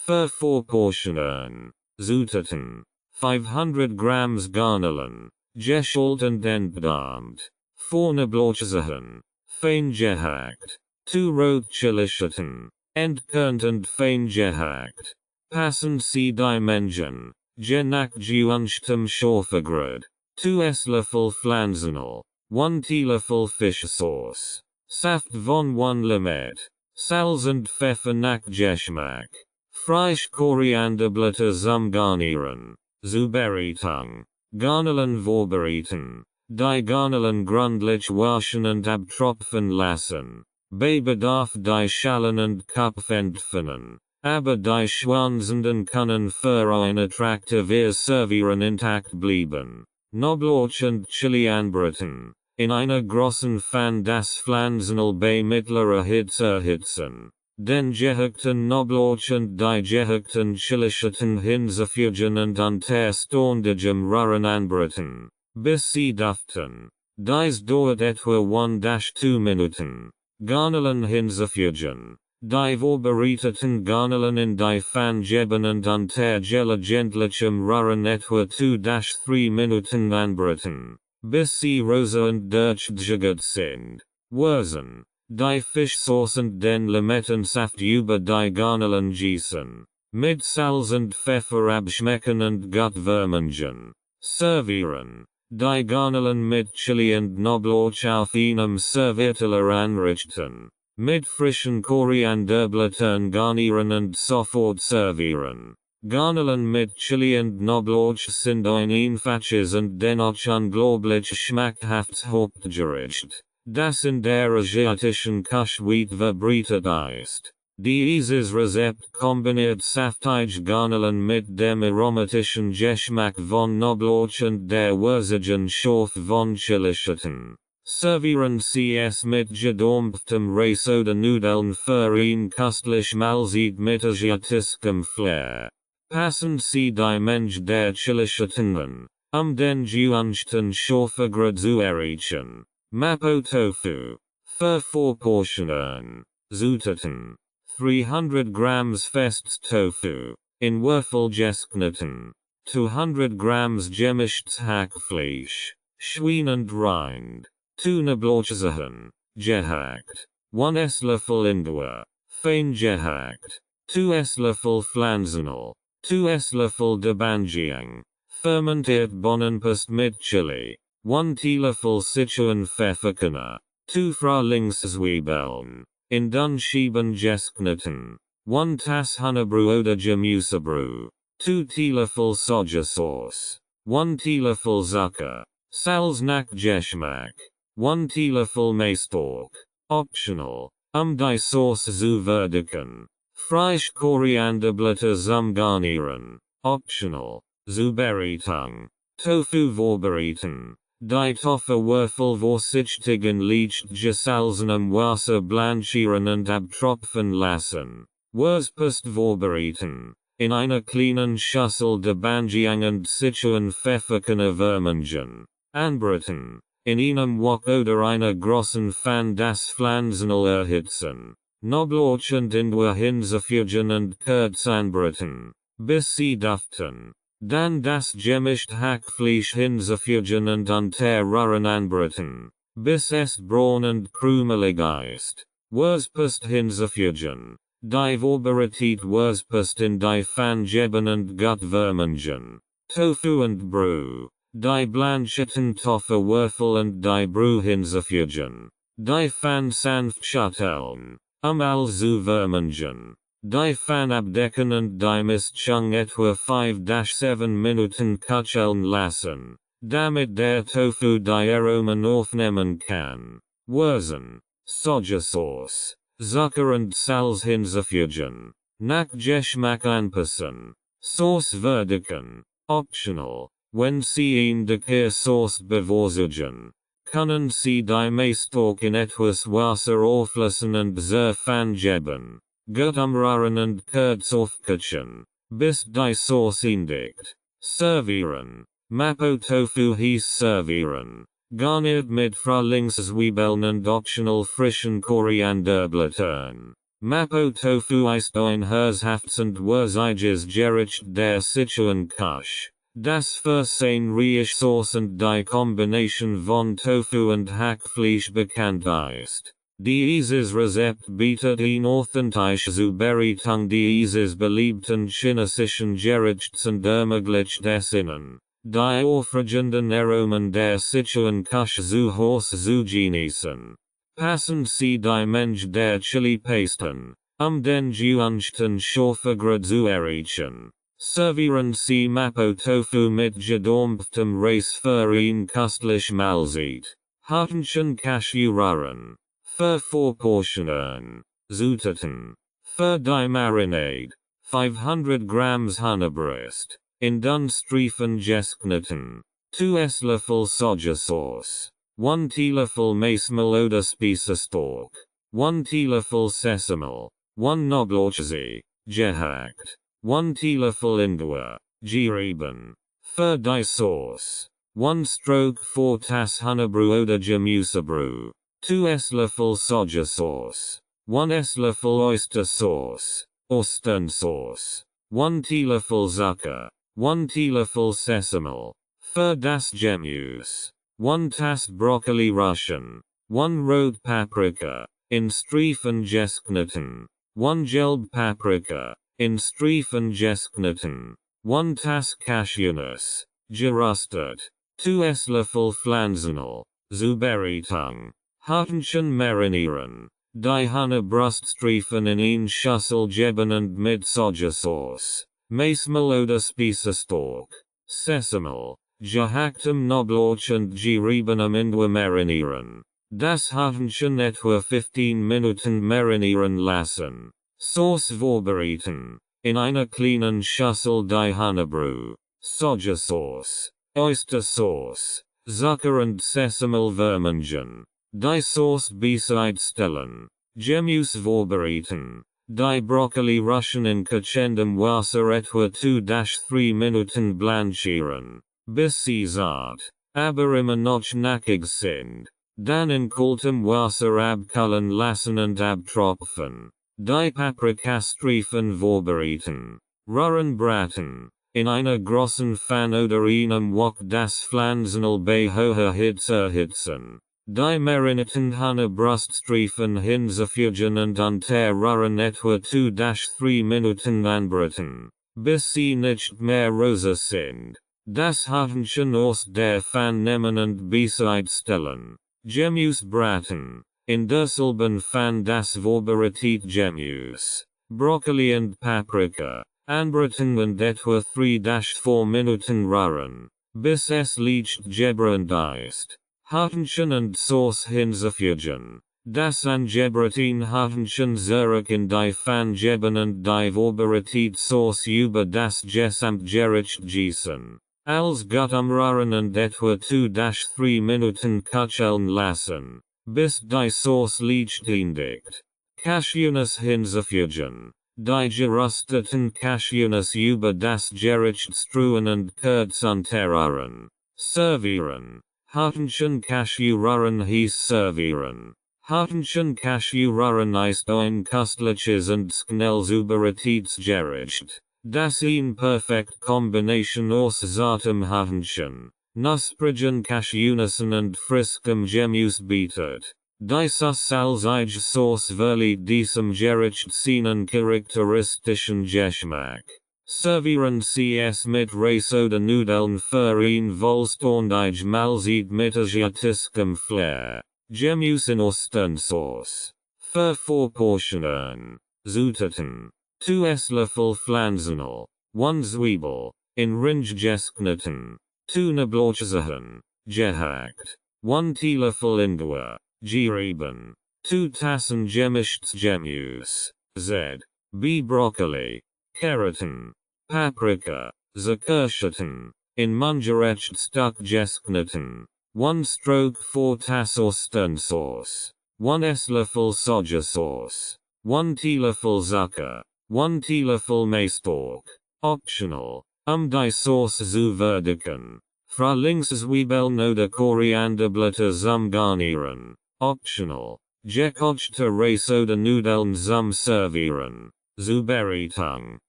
Für Vorportionen. Zutaten. 500 grams garnelen, geschalt und entdarmt. Vorne Blauchsachen, fein gehackt. 2 Rotchilischen, entkernt und fein gehackt. Passend sie Dimension, genack geunchtem Schorfegrad. 2 Esslöffel Pflanzenöl, 1 Teelöffel Fischsauce. Saft von 1 Limette. Salz und Pfeffer nach Geschmack. Frisch Korianderblätter zum Garnieren. Zubereitung. Garnelen vorbereiten. Die Garnelen gründlich waschen und abtropfen lassen. Bei Bedarf die Schalen und Kopf entfernen. Aber die Schwanzenden können für ein attraktives Servieren intakt bleiben. Knoblauch und Chili anbraten. In einer großen Pfanne das Pflanzenöl bei mittlerer Hitze erhitzen. Den gehackten Knoblauch und die gehackten Chilischoten hinzufügen und unter ständigem Rühren anbraten, bis sie duften. Dies dauert etwa 1-2 Minuten. Garnelen hinzufügen. Die vorbereiteten Garnelen in die Pfanne geben und unter gelegentlichem Rühren etwa 2-3 Minuten anbraten, bis sie rosa und durchgejagt sind. Würzen. Die Fischsauce und den Limettensaft über die Garnelen gießen. Mit Salz und Pfeffer abschmecken und gut vermengen. Servieren. Die Garnelen mit Chili und Knoblauch auf einem Servierteller anrichten. Mit frischen Korianderblättern garnieren und sofort servieren. Garnelen mit Chili und Knoblauch sind ein einfaches und dennoch unglaublich schmackhaftes Hauptgericht, das in der asiatischen Küche weit verbreitet ist. Dieses Rezept kombiniert saftige Garnelen mit dem aromatischen Geschmack von Knoblauch und der würzigen Schorfe von Chilischoten. Servieren Sie es mit gedampftem Reis oder Nudeln für ein köstlich Mahlzeit mit asiatischem Flair. Passen Sie die Menge der Chilischoten an, den geunchten Schorfegrad zu erreichen. Mapo Tofu. Für 4 Portionen. Zutaten. 300 grams festes Tofu, in Würfel geschnitten. 200 grams gemischtes Hackfleisch, Schwein und Rind. 2 Knoblauchzehen, gehackt. 1 Esslöffel Ingwer, fein gehackt. 2 Esslöffel Pflanzenöl. 2 Esslöffel Debanjiang, fermentiert Bohnenpaste mit Chili. 1 Teelöffel Sichuan-Pfefferkerne. 2 Frühlingszwiebeln, in dünn Scheiben geschnitten. 1 Tass Honeybrü oder Gemüsebrü. 2 Teelöffel Sojasauce. 1 Teelöffel Zucker. Salz nach Geschmack. 1 Teelöffel Maistalk. Optional. Die Sauce zu würdigen. Frisch Korianderblätter zum Garnieren. Optional. Zubereitung. Tofu vorbereiten. Die Tofu-Würfel vorsichtig leicht gesalzenem Wasser blanchieren und abtropfen lassen. Wurstpaste vorbereiten. In einer kleinen Schüssel Debanjiang und Sichuan-Pfefferkerne vermengen. Anbraten. In einem Wok oder einer großen Pfanne das Pflanzenöl erhitzen. Knoblauch und Ingwer hinzufügen und kurz anbraten, bis sie duften. Dann das gemischte Hackfleisch hinzufügen und unter Rühren anbraten, bis es braun und krümelig ist. Wurstpaste hinzufügen. Die vorbereitete Wurstpaste in die Pfanne geben und gut vermengen. Tofu und Brü. Die blancheten Tofu-Würfel und die Brü hinzufügen. Die Pfanne sanft schütteln, all zu vermengen. Die Pfanne abdecken und die Mischung etwa 5-7 Minuten köcheln lassen, damit der Tofu die Aromen aufnehmen kann. Würzen. Sojasauce. Zucker und Salz hinzufügen. Nach Geschmack anpassen. Sauce würdigen. Optional. Wenn Sie in der Sauce bevorzugen, können Sie die Maistalk in etwas Wasser auflassen und zur Pfanne geben. Gut umrühren und kurz aufkochen, bis die Sauce indickt. Servieren. Mapo Tofu hieß servieren. Garniert mit Frühlingszwiebeln und optional frischen Korianderblättern. Mapo Tofu ist ein herzhaftes und würziges Gericht der Sichuan Küche. Das Versehen und die Kombination von Tofu und Hackfleisch bekannt ist. Dieses Rezept bietet ein authentisch zu Beratung dieses beliebten chinesischen Gerichts und ermöglicht es Ihnen, die aufregenden Aromen der Sichuan Küche zu Hause zu genießen. Passen Sie die Menge der Chili-Pasten, den gewünschten Schärfegrad zu erreichen. Servieren Sie Mapo Tofu mit gedampftem Reis für ein köstlich Mahlzeit. Hartischen Cashew-Röhren. Für 4 Portionen. Zutaten. Für die Marinade. 500 Grams Hühnerbrust. In Dunstreifen geschnitten. 2 Esslöffel Sojasauce. 1 Teelöffel Maismehl oder Spießestork. 1 Teelöffel Sesame. 1 Knoblauchzeh. Gehackt. 1 Teelöffel Ingwer. Gerieben. Für die Sauce. 1 Stroke 4 Tass Hühnerbrühe oder Gemüsebrühe. 2 Esslöffel Sojasauce. 1 Esslöffel Oyster Sauce. Sauce. 1 Teelöffel Zucker. 1 Teelöffel Sesame. Für das Gemüse. 1 Tass Broccoli Russian. 1 Rote Paprika. In Streifen geschnitten. 1 gelbe Paprika. In Streifen geschnitten. 1 Tass Cashewnuss. Geröstet. 2 Esslöffel Pflanzenöl. Zur Beratung. Hartischen marinieren. Die Hühnerbruststreifen in ein Schüssel geben und mit Sojasauce. Maismehl oder Spießestork. Sesame. Gehacktem Knoblauch und geriebenem Ingwer marinieren. Das Hartischen etwa 15 Minuten marinieren lassen. Sauce vorbereiten. In einer kleinen Schüssel die Hühnerbrühe. Sojasauce. Oystersauce. Zucker und Sesamel vermengen. Die Sauce bereitstellen. Gemüse vorbereiten. Die Broccoli Russian in kochendem Wasser etwa 2-3 Minuten blanchieren. Bis sie zart, aber immer noch nackig sind. Dann in kaltem Wasser abkühlen lassen und abtropfen. Die Paprikastreifen vorbereiten. Rühren braten. In einer großen Pfanne oder einem Wok das Pflanzenöl bei hoher Hitze erhitzen. Die marinierten Hühnerbruststreifen hinzufügen und unter Rühren etwa 2-3 Minuten anbraten. Bis sie nicht mehr rosa sind. Das Hartchen aus der Pfanne nehmen und bereitstellen. Gemüse braten. In derselben Pfanne das vorbereitete Gemüse. Broccoli und Paprika. Anbraten und etwa 3-4 Minuten rühren. Bis es leicht gebrannt ist. Hartchen und Sauce hinzufügen. Das angebratene Hartchen zurück in die Pfanne geben und die vorbereitete Sauce über das Gesamtgericht gießen. Als gut umrühren und etwa 2-3 Minuten köcheln lassen. Bis die Sauce leicht endigt. Cashewnuss hinzufügen. Die gerösteten Cashewnuss über das Gericht streuen und kurz unterrühren. Servieren. Hartchen Cashew-Röhren hieß servieren. Hartchen Cashew-Röhren ist ein köstliches und schnell zubereitetes Gericht. Das eine perfekte Kombination aus zartem Hartchen, knusprigen Cashewnüssen und frischem Gemüse bietet. Die salzige Sauce verleiht diesem Gericht seinen charakteristischen Geschmack. Servieren Sie es mit Reis oder Nudeln für ein wohlständig Mahlzeit mit asiatischem Flair. Gemüse in Ostensauce. Für 4 Portionen. Zutaten. 2 Esslöffel Pflanzenöl. 1 Zwiebel. In Ringe geschnitten. 2 Knoblauchzehen. Gehackt. 1 Teelöffel Ingwer. Gerieben. 2 Tassen gemischtes Gemüse. Z. B. Broccoli. Karotten. Paprika. Zuckerschnitten. In Mungerecht Stück geschnitten. 1 Stroke 4 Tass Ostensauce. 1 Esslöffel Sojasauce. 1 Teelöffel Zucker. 1 Teelöffel Maistork. Optional. Die Sauce zu würdigen. Frühlingszwiebeln oder Korianderblätter zum Garnieren. Optional. Gekochte Reis oder Nudeln zum Servieren. Zur Beratung.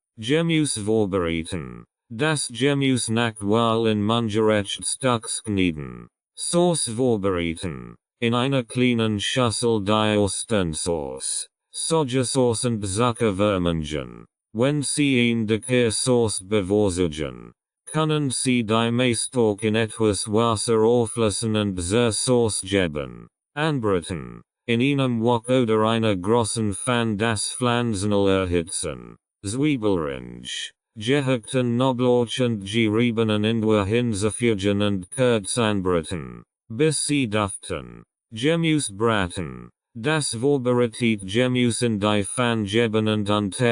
Gemüse vorbereiten. das Gemüse nach Wahlen mungerecht Stück schneiden. Sauce vorbereiten. In einer kleinen Schüssel die Ostensauce, Sojasauce und Zucker vermengen. Wenn Sie in der Sauce bevorzugen, können Sie die meist auch in etwas Wasser auflösen und zur Sauce geben. Anbraten. In einem Wok oder einer großen Pfanne das Pflanzenöl erhitzen. Zwiebelringe. Gehackten Knoblauch und geriebenen Ingwer hinzufügen und kurz anbraten, bis sie duften. Gemüse braten. Das vorbereitete Gemüse in die Pfanne geben und unter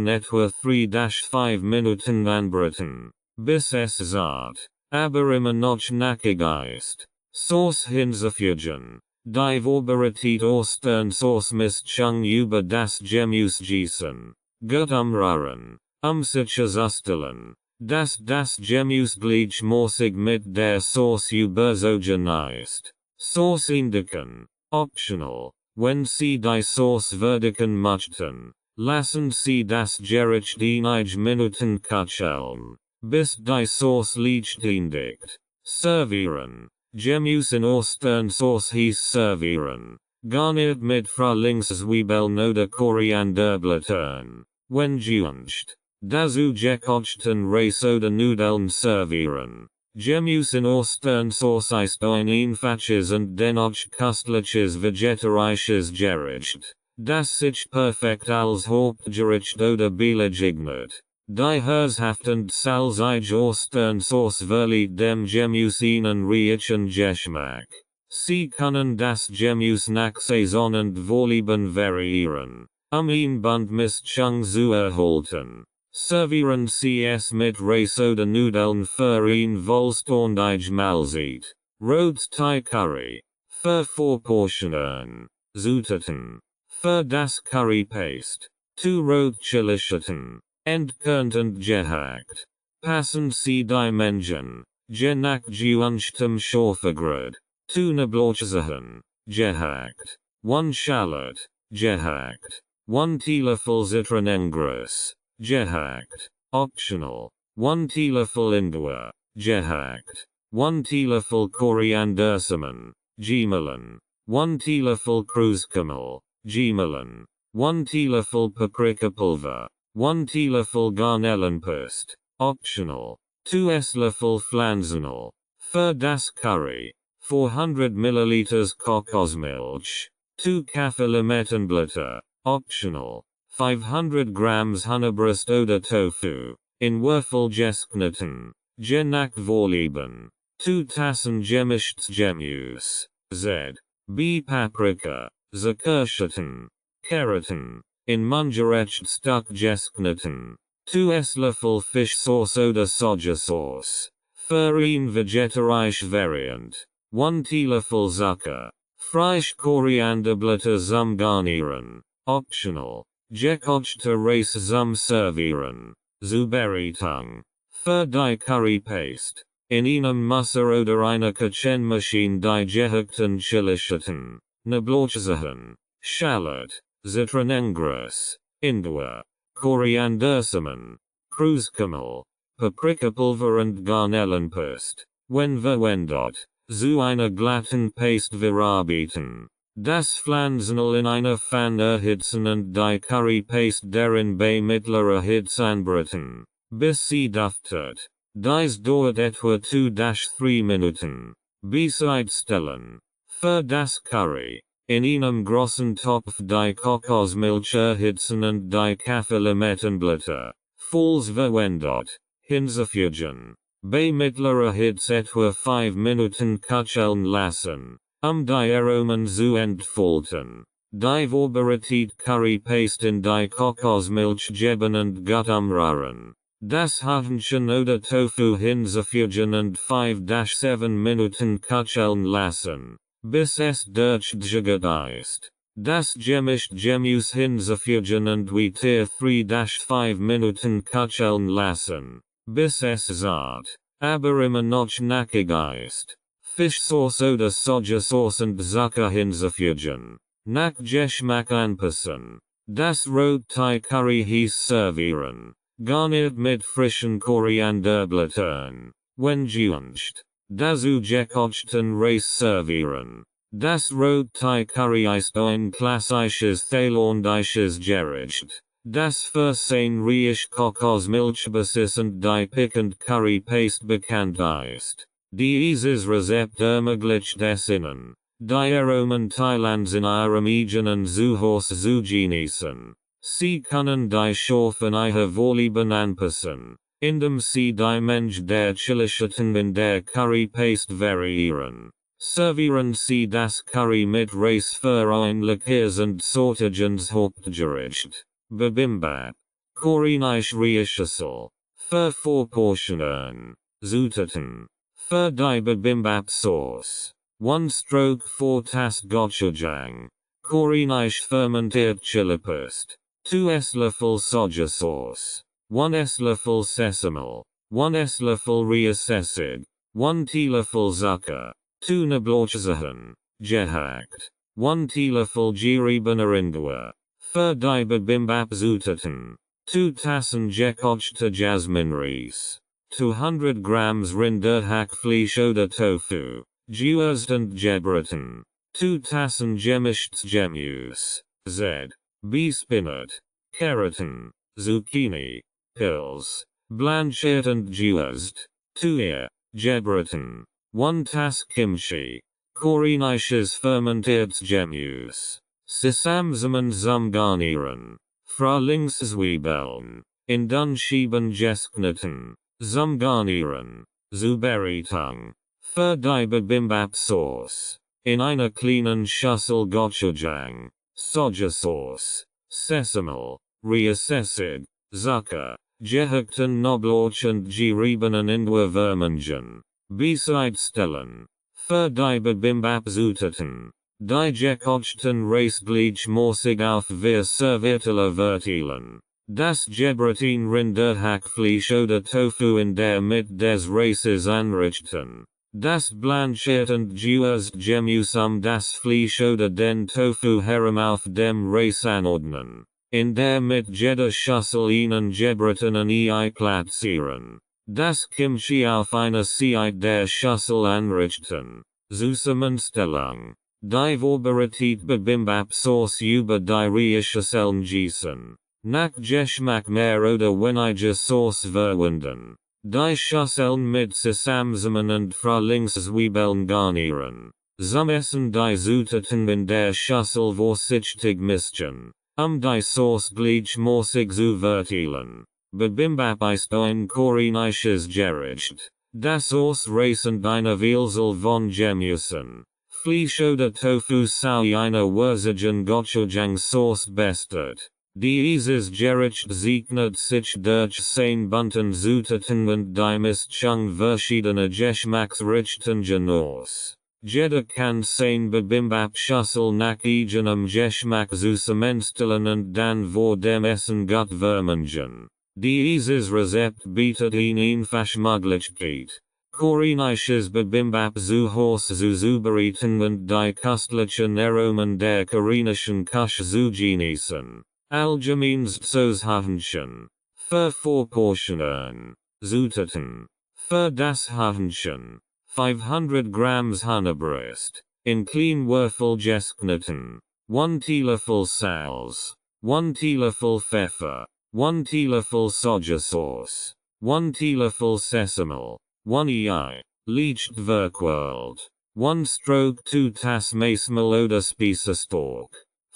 etwa 3-5 Minuten anbraten, bis es zart, aber immer noch nackig ist. Sauce hinzufügen. Die vorbereitete Ostensauce Mischung über das Gemüse gießen. Gut umrühren. Sich zustellen, dass das Gemüse gleichmäßig mit der Sauce überzogen ist. Sauce indiken. Optional. Wenn Sie die Sauce würdigen möchten, lassen Sie das Gericht einige Minuten köcheln, bis die Sauce leicht indikt. Servieren. Gemüse in Ostensauce hieß servieren. Garniert mit Frühlingszwiebeln oder Korianderblättern. Wenn gewünscht. Dazu gekochten Reis oder Nudeln servieren. Gemüse in Ostensauce ist ein einfaches und dennoch köstliches vegetarisches Gericht, das sich perfekt als Hauptgericht oder belegnet. Die herzhaft salzige Ostensauce verleiht dem Gemüse einen reichen Geschmack. Sie können das Gemüse nach Saison und Vorlieben variieren, ihn Mischung zu erhalten. Servieren Sie es mit Reis oder Nudeln für ein wohlständig Mahlzeit. Rot Thai Curry. Für Vorportionen. Zutaten. Für das Curry Paste. 2 Rot Chilischoten. Entkernt und gehackt. Passen Sie die Mengen. Je nach gewünschtem Schärfegrad. 2 Knoblauchzehen. Gehackt. 1 Shallot. Gehackt. 1 Teelöffel Zitronengras. Gehackt. Optional. 1 Teelöffel Ingwer. Gehackt. 1 Teelöffel Koriandersamen. Gemahlen. 1 Teelöffel Kreuzkümmel. Gemahlen. 1 Teelöffel Paprikapulver. 1 Teelöffel Garnelenpaste. Optional. 2 Esslöffel Pflanzenöl. Für das Curry. 400 ml Kokosmilch. 2 Kaffeelimettenblätter. Optional. 500 grams Hühnerbrust oder Tofu, in Würfel geschnitten, je nach Vorlieben. 2 Tassen gemischtes Gemüse, z.B. Paprika, Zuckerschütten, Karotten, in mungerecht Stück geschnitten. 2 Esslöffel Fischsauce oder Sojasauce, für ein vegetarische Variant. 1 Teelöffel Zucker, Frische Korianderblätter zum Garnieren, optional. Gekochte Reis zum Servieren. Zubereitung. Für die Curry Paste. In einem Messer oder einer Küchenmaschine die gehackten Chilischoten, Knoblauchzehen, Shallot, Zitronengras, Ingwer, Koriandersamen, Kreuzkümmel, Paprikapulver und Garnelenpaste. Wenn verwendet, zu einer glatten Paste verarbeiten. Das Pflanzenöl in einer Pfanne erhitzen und die Curry Paste darin bei mittlerer Hitze anbraten, bis sie duftet. Dies dauert etwa 2-3 Minuten. Bereitstellen. Für das Curry. In einem großen Topf die Kokosmilch erhitzen und die Kaffeelimettenblätter, falls verwendet, hinzufügen. Bei mittlerer Hitze etwa 5 Minuten köcheln lassen. Die Aromen zu entfalten. Die vorbereitete Curry Paste in die Kokosmilch geben und gut umrühren. Das Hähnchen oder Tofu hinzufügen und 5-7 Minuten köcheln lassen, bis es durchgegart ist. Das gemischte Gemüse hinzufügen und weiter 3-5 Minuten köcheln lassen, bis es zart, aber immer noch nackig ist. Fischsauce oder Sojasauce und Zucker hinzufügen. Nach Geschmack anpassen. Das Rot Thai Curry hieß servieren. garniert mit frischen Korianderblättern. Wenn gewünscht, dazu gekochten Reis servieren. Das Rotthai-Curry ist ein klassisches thailändisches Gericht, das für sein reich Kokosmilchbasis und die pikant Curry Paste bekannt ist. Dieses Rezept ermöglicht es Ihnen, die Aromen Thailands in Ihrem eigenen Zuhause zu genießen. Sie können die Schärfe Ihrer Vorlieben anpassen, indem Sie die Menge der Chilischatten in der Curry Paste variieren. Servieren Sie das Curry mit Reis für ein leckeres und sortiges Hauptgericht. Bibimbap. Koreanisch Reisschüssel. Für 4 Portionen. Zutaten. Für die Bibimbap Sauce. 1 Stroke 4 Tass Gochujang. Koreanisch fermentiert Chilipaste. 2 Esslöffel Soja Sauce. 1 Esslöffel Sesame. 1 Esslöffel Reisessig. 1 Teelöffel Zucker. 2 Knoblauchzehen. Gehackt. 1 Teelöffel geriebener Ingwer. Für die Bibimbap Zutaten. 2 Tassen gekochte Jasminreis. 200 Grams Rinderhackfleisch oder Tofu. Gewürzt und gebraten. 2 Tassen gemischtes Gemüse. Z. B. Spinat. Keratin. Zucchini. Pills. Blanchiert und gewürzt. 2 Ear. Gebraten. 1 Tass Kimchi. Koreanisches fermentiertes Gemüse. Sesamsamen zum Garnieren. Frühlingszwiebeln. In Dunscheiben geschnitten. Zum Garnieren. Zu Beratung. Für die Bibimbap Sauce. In einer kleinen Schüssel Gochujang. Sojasauce. Sesame. Reisessig. Zucker. Gehackten Knoblauch und geriebenen Ingwer vermengen. Bereitstellen. Für die Bibimbap Zutaten. Die gekochten Reis gleichmäßig auf vier Servierteller verteilen. Das gebraten Rinderhackfleisch oder Tofu in der Mitte des Reises anrichten. Das blanchiert und gewürzt Gemüse das Fleisch oder den Tofu herum auf dem Reis anordnen. In der Mitte jeder Schüssel einen gebratenen Ei platzieren. Das Kimchi auf einer Seite der Schüssel anrichten. Zusammenstellung. Die vorbereitete Bibimbap Sauce über die Reisschüsseln gießen. Nach Geschmack mehr oder weniger Sauce verwenden. Die Schüsseln mit Sesamsamen und Frühlingszwiebeln garnieren. Zum Essen die Zutaten in der Schüssel vorsichtig mischen, die Sauce gleichmäßig zu verteilen. Bibimbap ist ein koreanisches Gericht, das aus Reis und einer Vielzahl von Gemüsen, Fleisch oder Tofu zu einer würzigen Gochujang-Sauce besteht. Dieses Gericht zeichnet sich durch sein bunten Zutaten und die Mischung verschiedener Geschmacksrichtungen aus. Jeder kann sein Bibimbap-Schüssel nach eigenem Geschmack zusammenstellen und dann vor dem Essen gut vermengen. Dieses Rezept bietet eine einfache Möglichkeit, koreanisches Bibimbap zu Hause zu zubereiten und die köstlichen Aromen der koreanischen Küche zu genießen. Allgemeinst Hähnchen. Für 4 Portionen. Zutaten. Für das Hähnchen. 500 Grams Hühnerbrust. In Kleinwürfel geschnitten. 1 Teelöffel Salz. 1 Teelöffel Pfeffer. 1 Teelöffel Sojasauce. 1 Teelöffel Sesame. 1 Ei. Leicht verquirlt. 1 Stroke 2 Tass Maismehl oder Speisestalk.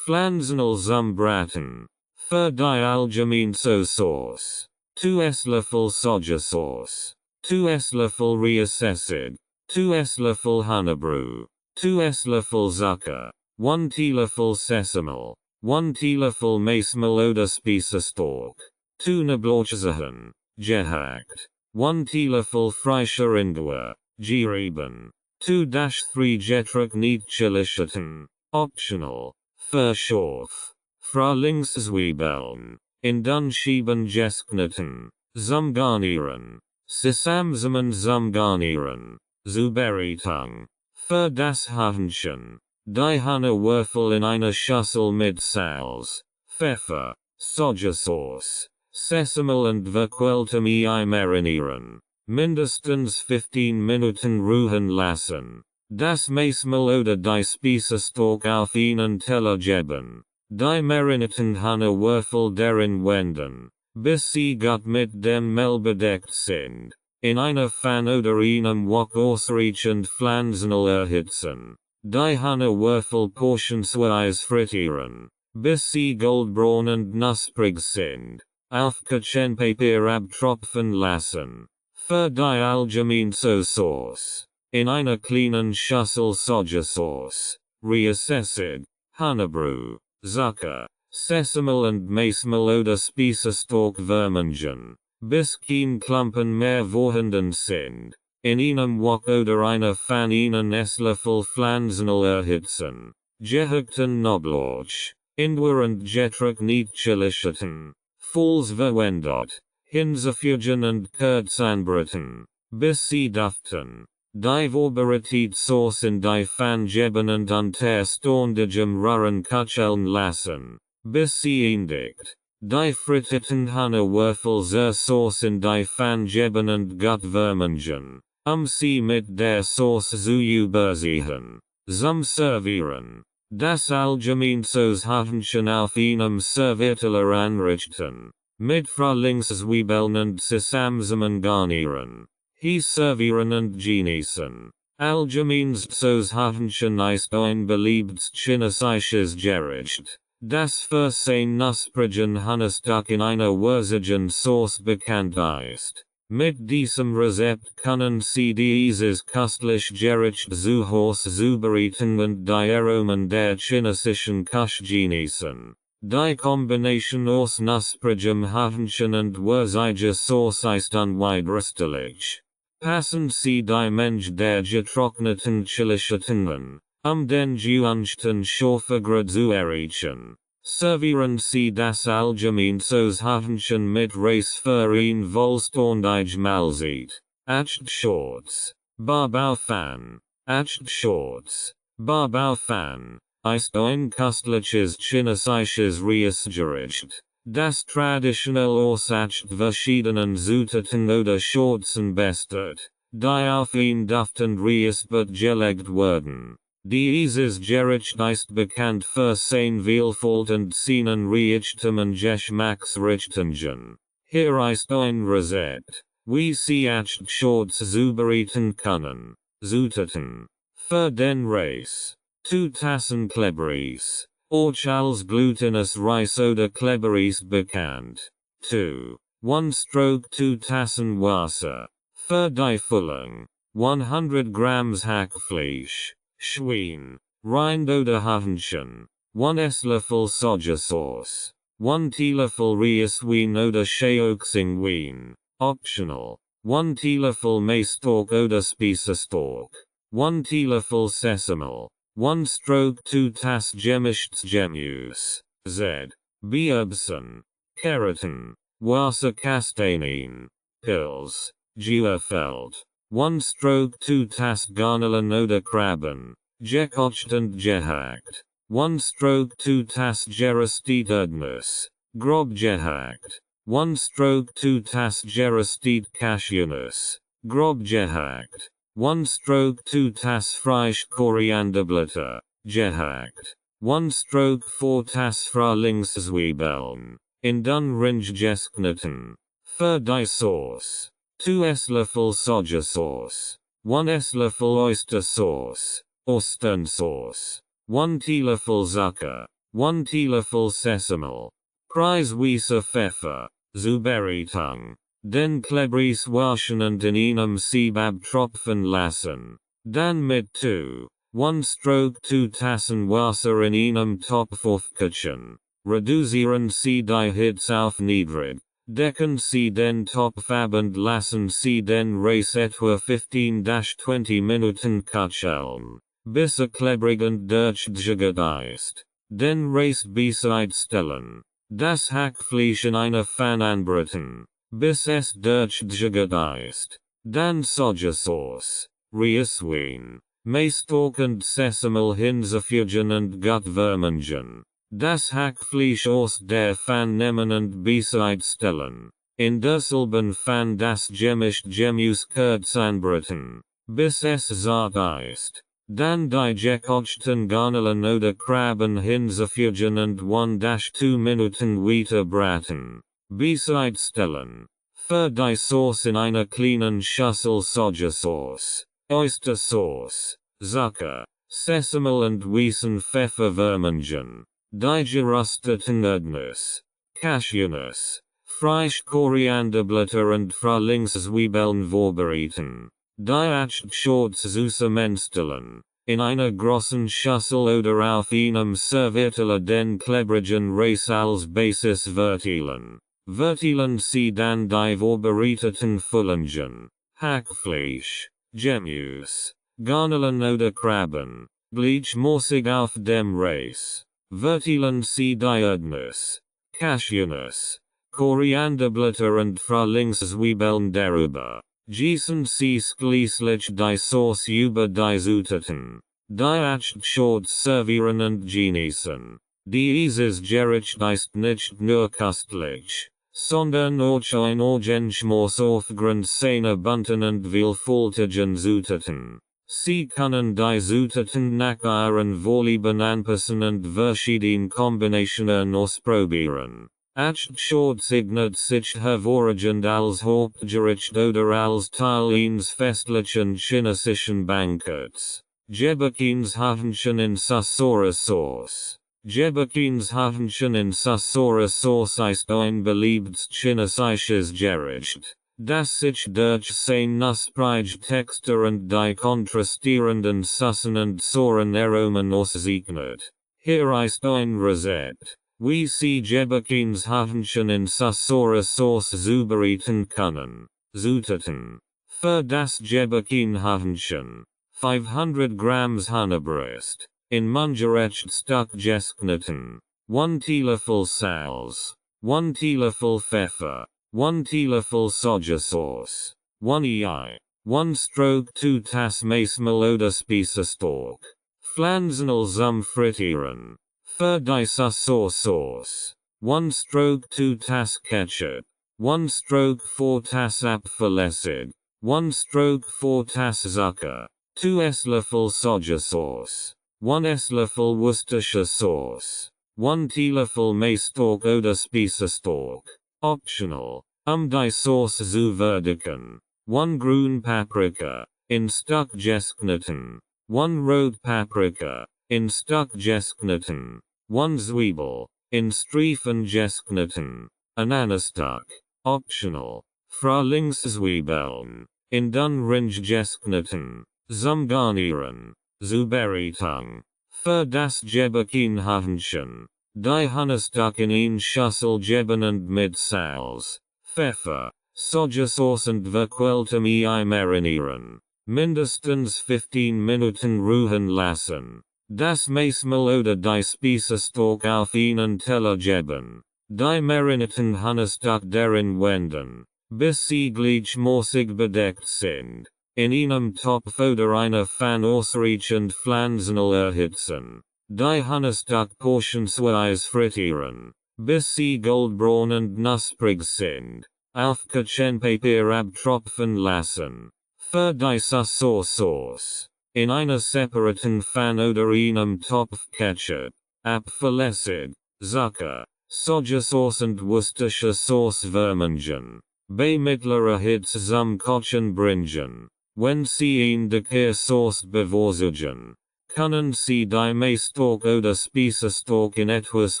Pflanzenöl zum Braten. Für die allgemeine Sauce. 2 Esslöffel Sojasauce. 2 Esslöffel Reisessig. 2 Esslöffel Hühnerbrühe. 2 Esslöffel Zucker. 1 Teelöffel Sesame. 1 Teelöffel Maismehl oder Speisestalk. 2 Knoblauchzehen. Gehackt. 1 Teelöffel frischer Ingwer. Gerieben. 2-3 getrocknete Chilischatten. Optional. Für Schärfe. Frühlingszwiebeln. In Dunscheiben geschnitten. Zum Garnieren. Sesamsamen zum Garnieren. Zu Beratung. Für das Hähnchen. Die Hühnerwürfel in einer Schüssel mit Salz, Pfeffer, Sojasauce, Sesamal und verquältem I marinieren. Mindestens 15 Minuten ruhen lassen. Das Maßmal oder die Spießestalk auf ihnen Teller geben. Die Mariniten Hanne Würfel darin wenden, bis sie gut mit dem Mehl bedeckt sind. In einer Pfann oder einem Wok ausreichend Pflanzenöl erhitzen. Die Hanne Würfel portionsweise frittieren, bis sie goldbraun und knusprig sind. Auf Küchenpapier abtropfen lassen. Für die Algeminso-Sauce. In einer kleinen Schüssel Sojasauce. Reassessig. Hannebrühe. Zucker. Sesamal und Maßmal oder Spießestalk vermengen. Bis kein Klumpen mehr vorhanden sind. In einem Wok oder einer Pfanne einen Esslöffel Pflanzenöl erhitzen. Gehückten Knoblauch. Indwärend Getränk nicht chilischeten. Falls verwendet. Hinzufügen und kurz anbraten. Bis sie duften. Die vorbereitete Sauce in die Pfanne geben und unter ständigem Rühren köcheln lassen. Bis sie endigt. Die frittierten Hanne-Würfel zur Sauce in die Pfanne geben und gut vermengen. Sie mit der Sauce zu überziehen. Zum Servieren. Das Algeminsos Hühnchen auf einem Servierteller anrichten. Mit Frühlingszwiebeln und Sesamsamen garnieren. Servieren und genießen. Algeminsos Hühnchen ist ein beliebtes chinesisches Gericht. Das für sein knusprigen Hühnerstück in einer würzigen Sauce bekannt ist. Mit diesem Rezept können Sie dieses köstlich Gericht zu Hause zubereiten und die Aromen der chinesischen Küche genießen. Die Kombination aus knusprigem Hühnchen und würziger Sauce ist unwiderstehlich. Passen Sie die Menge der getrockneten Chilischoten, den gewünschten Schärfegrad zu erreichen. Servieren Sie das Algeminsos Hühnchen mit Reis für ein wohlständig Mahlzeit. Acht Shorts. Barbaufan. Acht Shorts. Barbaufan. Ist ein köstliches chinesisches Reisgericht. Das traditionell aus acht verschiedenen Zutaten oder Schürzen besteht, die auf ein duftend Reisbrot gelegt werden. Dieses Gericht ist bekannt für sein Vielfalt und seinen reichtumen Geschmacksrichtungen. Hier ist ein Rezept, wie Sie acht Shorts zubereiten können. Zutaten. Für den Reis. 2 Tassen Klebereis. Auch als glutinous Reis oder Klebereis bekannt. 2. 1 Stroke 2 Tassen Wasser. Für die Füllung. 100 Grams Hackfleisch. Schwein. Rind oder Hühnchen. 1 Esslöffel Sojasauce. 1 Teelöffel Reiswein oder Shaoxingwein. Optional. 1 Teelöffel Maistalk oder Spießestalk. 1 Teelöffel Sesamal. 1 Stroke 2 Tass gemischtes Gemüse. Z. Bierbsen. Keratin. Wasserkastanien. Pilz. Gewerfeld. 1 Stroke 2 Tass Garnelen oder Krabben. Gekocht und gehackt. 1 Stroke 2 Tass geröstet Erdnuss. Grob gehackt. 1 Stroke 2 Tass geröstet Cashewnuss. Grob gehackt. 1 Stroke 2 Tass Freisch Korianderblätter. Gehackt. 1 Stroke 4 Tass Frühlingszwiebeln. In dun Ringe geschnitten. Für die Sauce. 2 Esslöffel Sojasauce. 1 Esslöffel Oystersauce. Osternsauce. 1 Teelöffel Zucker. 1 Teelöffel Sesamal. Kreisweise Pfeffer. Zubereitung. Den Klebereis waschen und in einem Sieb abtropfen lassen. Dann mit 1 Stroke 2 Tassen Wasser in einem Topf aufkochen. Reduzieren Sie die Hitze auf niedrig. Decken Sie den Topf ab und lassen Sie den Reis etwa 15-20 Minuten köcheln. Bis klebrig und durchsichtig ist. Den Reis beiseite stellen. Das Hackfleisch in einer Pfanne anbraten. Bis es durchsichtig ist. Dann Sojasauce. Reiswein. Maistalk und Sesamal hinzufügen und gut vermengen. Das Hackfleisch aus der Fan nehmen und beside stellen. In derselben Fan das gemischt Gemüse kurz anbraten, bis es zart ist. Dann die gekochten Garnelen oder Krabben hinzufügen und 1-2 Minuten weiter braten. Beside stellen. Für die Sauce in einer kleinen Schüssel Sojasauce, Oystersauce, Zucker, Sesame und weißen Pfeffer vermengen. Die gerösteten Erdnuss, Cashewnuss, Frisch Korianderblätter und Frühlingszwiebeln vorbereiten. Die Achtschots zusammenstellen. In einer großen Schüssel oder auf einem Servierteller den klebrigen Reis als Basis verteilen. Verteilen Sie dann die vorbereiteten Füllungen, Hackfleisch, Gemüse, Garnelen oder Krabben, gleichmäßig auf dem Reis. Verteilen Sie die Erdnuss, Cashewnuss, Korianderblätter und Frühlingszwiebeln darüber. Gießen Sie schließlich die Sauce über die Zutaten. Die Achtschots servieren und genießen. Dieses Gericht ist nicht nur köstlich, sondern auch ein Orgenschmaus aufgrund seiner bunten und vielfältigen Zutaten. Sie können die Zutaten nach Ihren Vorlieben anpassen und verschiedene Kombinationen ausprobieren. Achtschots eignet sich hervorragend als Hauptgericht oder als Teil eines festlichen chinesischen Banketts. Gebäckines Hähnchen in Sauce Sauce. Gebäckines Hähnchen in Sauce ist ein beliebtes chinesisches Gericht, das sich durch sein knusprige Textur und die kontrastierenden süßen und sauren Aromen auszeichnet. Hier ist ein Rezept, wie Sie Gebäckines Hähnchen in Sauce Sauce zubereiten können. Zutaten. Für das Gebäckine Hähnchen. 500 Grams Hahnebrust. In Mungerecht Stück geschnitten. 1 Teelöffel Salz. 1 Teelöffel Pfeffer. 1 Teelöffel Sojasauce. 1 Ei. 1 Stroke 2 Tass Maismehl oder Spießestalk. Pflanzenöl zum Frittieren. Für die Sauce. 1 Stroke 2 Tass Ketchup. 1 Stroke 4 Tass Apfelessig. 1 Stroke 4 Tass Zucker. 2 Esslöffel Sojasauce. 1 Esslöffel Worcestershire Sauce. 1 Teelöffel Maistalk oder Spießestalk. Optional. Die Sauce zu würdigen. 1 Grün Paprika. In Stück geschnitten. 1 Rot Paprika. In Stück geschnitten. 1 Zwiebel. In Streifen geschnitten. Ananasstück. Optional. Frühlingszwiebeln. In dünn Ringe geschnitten. Zum Garnieren. Zubereitung. Für das Gebäckine Hähnchen. Die Hühnerstück in ein Schüssel geben und mit Salz, Pfeffer, Sojasauce und verquältem Ei marinieren. Mindestens 15 Minuten ruhen lassen. Das Maismehl oder die Spießestalk auf einen Teller geben. Die marinierten Hühnerstück darin wenden, bis sie gleichmäßig bedeckt sind. In einem Topf oder einer Pfanne ausreichend Pflanzenöl erhitzen. Die Hühnerstück portionsweise frittieren, bis sie goldbraun und knusprig sind. Auf Küchenpapier abtropfen lassen. Für die Sauce. In einer separaten Pfanne oder einem Topf Ketchup, Apfelessig, Zucker, Sojasauce und Worcestershire Sauce vermengen. Bei mittlerer Hitze zum Kochen bringen. Wenn Sie in der Sauce bevorzugen, können Sie die Maistalk oder Spießestalk in etwas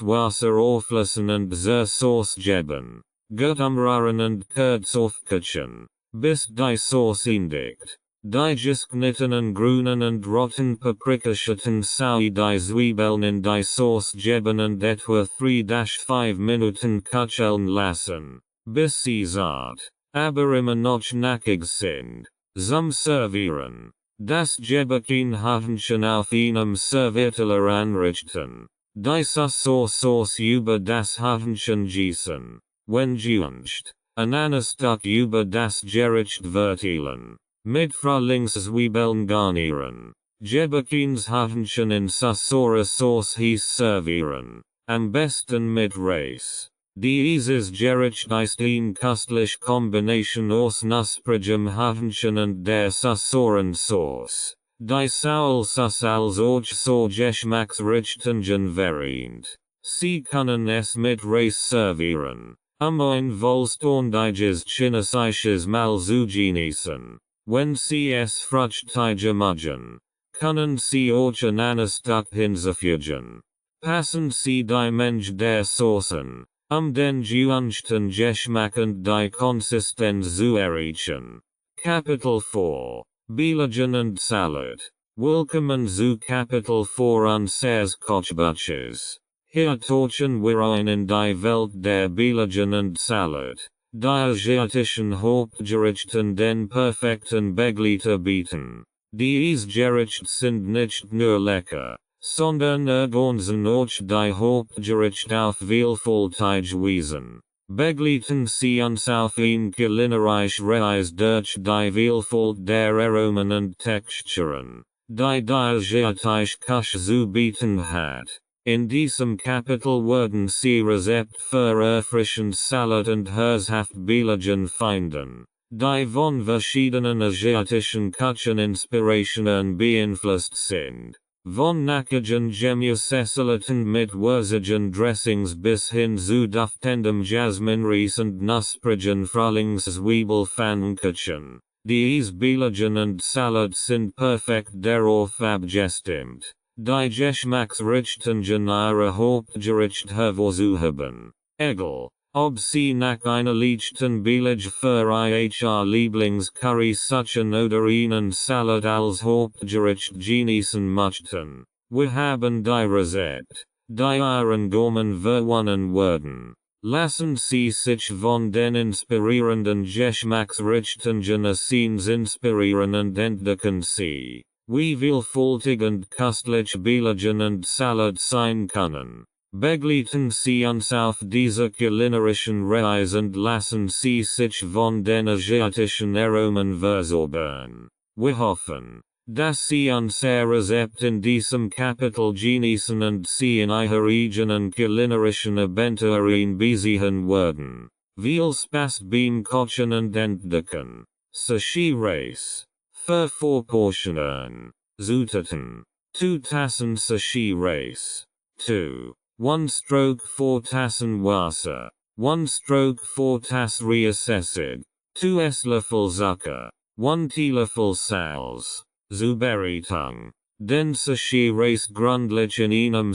Wasser auflassen und zur Sauce geben. Gut umrühren und kurz aufkochen, bis die Sauce indickt. Die geschnittenen grünen und roten Paprikaschoten sowie die Zwiebeln in die Sauce geben und etwa 3-5 Minuten köcheln lassen, bis sie zart, aber immer noch knackig sind. Zum Servieren. Das Gebäckine Hähnchen auf einem Servierteller anrichten. Die Sauce über das Hähnchen gießen. Wenn gewünscht, Ananasstück über das Gericht verteilen. Mit Frühlingszwiebeln garnieren. Gebäckines Hähnchen in Sauce servieren. am besten mit Reis. Dieses Gericht ist ein köstlich Kombination aus knusprigem Hähnchen und der Sauce. Die Sauce als auch so Geschmacksrichtungen variiert. Sie können es mit Reis servieren, ein wohlständiges chinesisches Mahl zu genießen. Wenn Sie es fruchtig mögen, können Sie auch Ananasstück hinzufügen. Passen Sie die Menge der Soßen, den gewünschten Geschmack und die Konsistenz zu erreichen. Kapitel 4. Beilagen und Salat. Willkommen zu Kapitel 4 unseres Kochbuches. Hier tauchen wir ein in die Welt der Beilagen und Salat, die asiatischen Hauptgerichten den perfekten Begleiter bieten. Diese Gerichte sind nicht nur lecker, sondern ergänzen auch die Hauptgerichte auf vielfältige Weisen. Begleiten Sie uns auf ein kulinarische Reise durch die Vielfalt der Aromen und Texturen, die asiatische Küche zu bieten hat. In diesem Kapitel werden Sie Rezept für erfrischend Salat und herzhaft Beilagen finden, die von verschiedenen asiatischen Küchen Inspirationen beeinflusst sind. Von knackigen Gemüsesalaten mit würzigen Dressings bis hin zu duftendem Jasminreis und knusprigen Frühlingszwiebelpfannkuchen. Diese Beilagen und Salat sind perfekt darauf abgestimmt, die Geschmacksrichtungen ihrer Hauptgerichte hervorzuheben. Egal, ob Sie nach einer leichten Beilage für Ihr Lieblingscurry suchen oder einen Salat als Hauptgericht genießen möchten, wir haben die Rezept, die Ihren Gaumen verwöhnen werden. Lassen Sie sich von den inspirierenden Geschmacksrichtungen Essens inspirieren und entdecken Sie, wie vielfältig und köstlich Beilagen und Salat sein können. Begleiten Sie uns auf dieser kulinarischen Reise und lassen Sie sich von den asiatischen Aromen verzaubern. Wir hoffen, dass Sie unser Rezept in diesem Kapitel genießen und Sie in Ihrer eigenen kulinarischen Abenteuerin besiegen werden. Viel Spaß beim Kochen und Entdecken. Sushi Reis. Für Vorportionen. Zutaten. 2 Tassen Sushi Reis. 2. 1/4 Tassen Wasser. 1/4 Tass Reisessig. 2 Esslöffel Zucker. 1 Teelöffel Salz. Zur Beratung. Den Sushi Reis gründlich in einem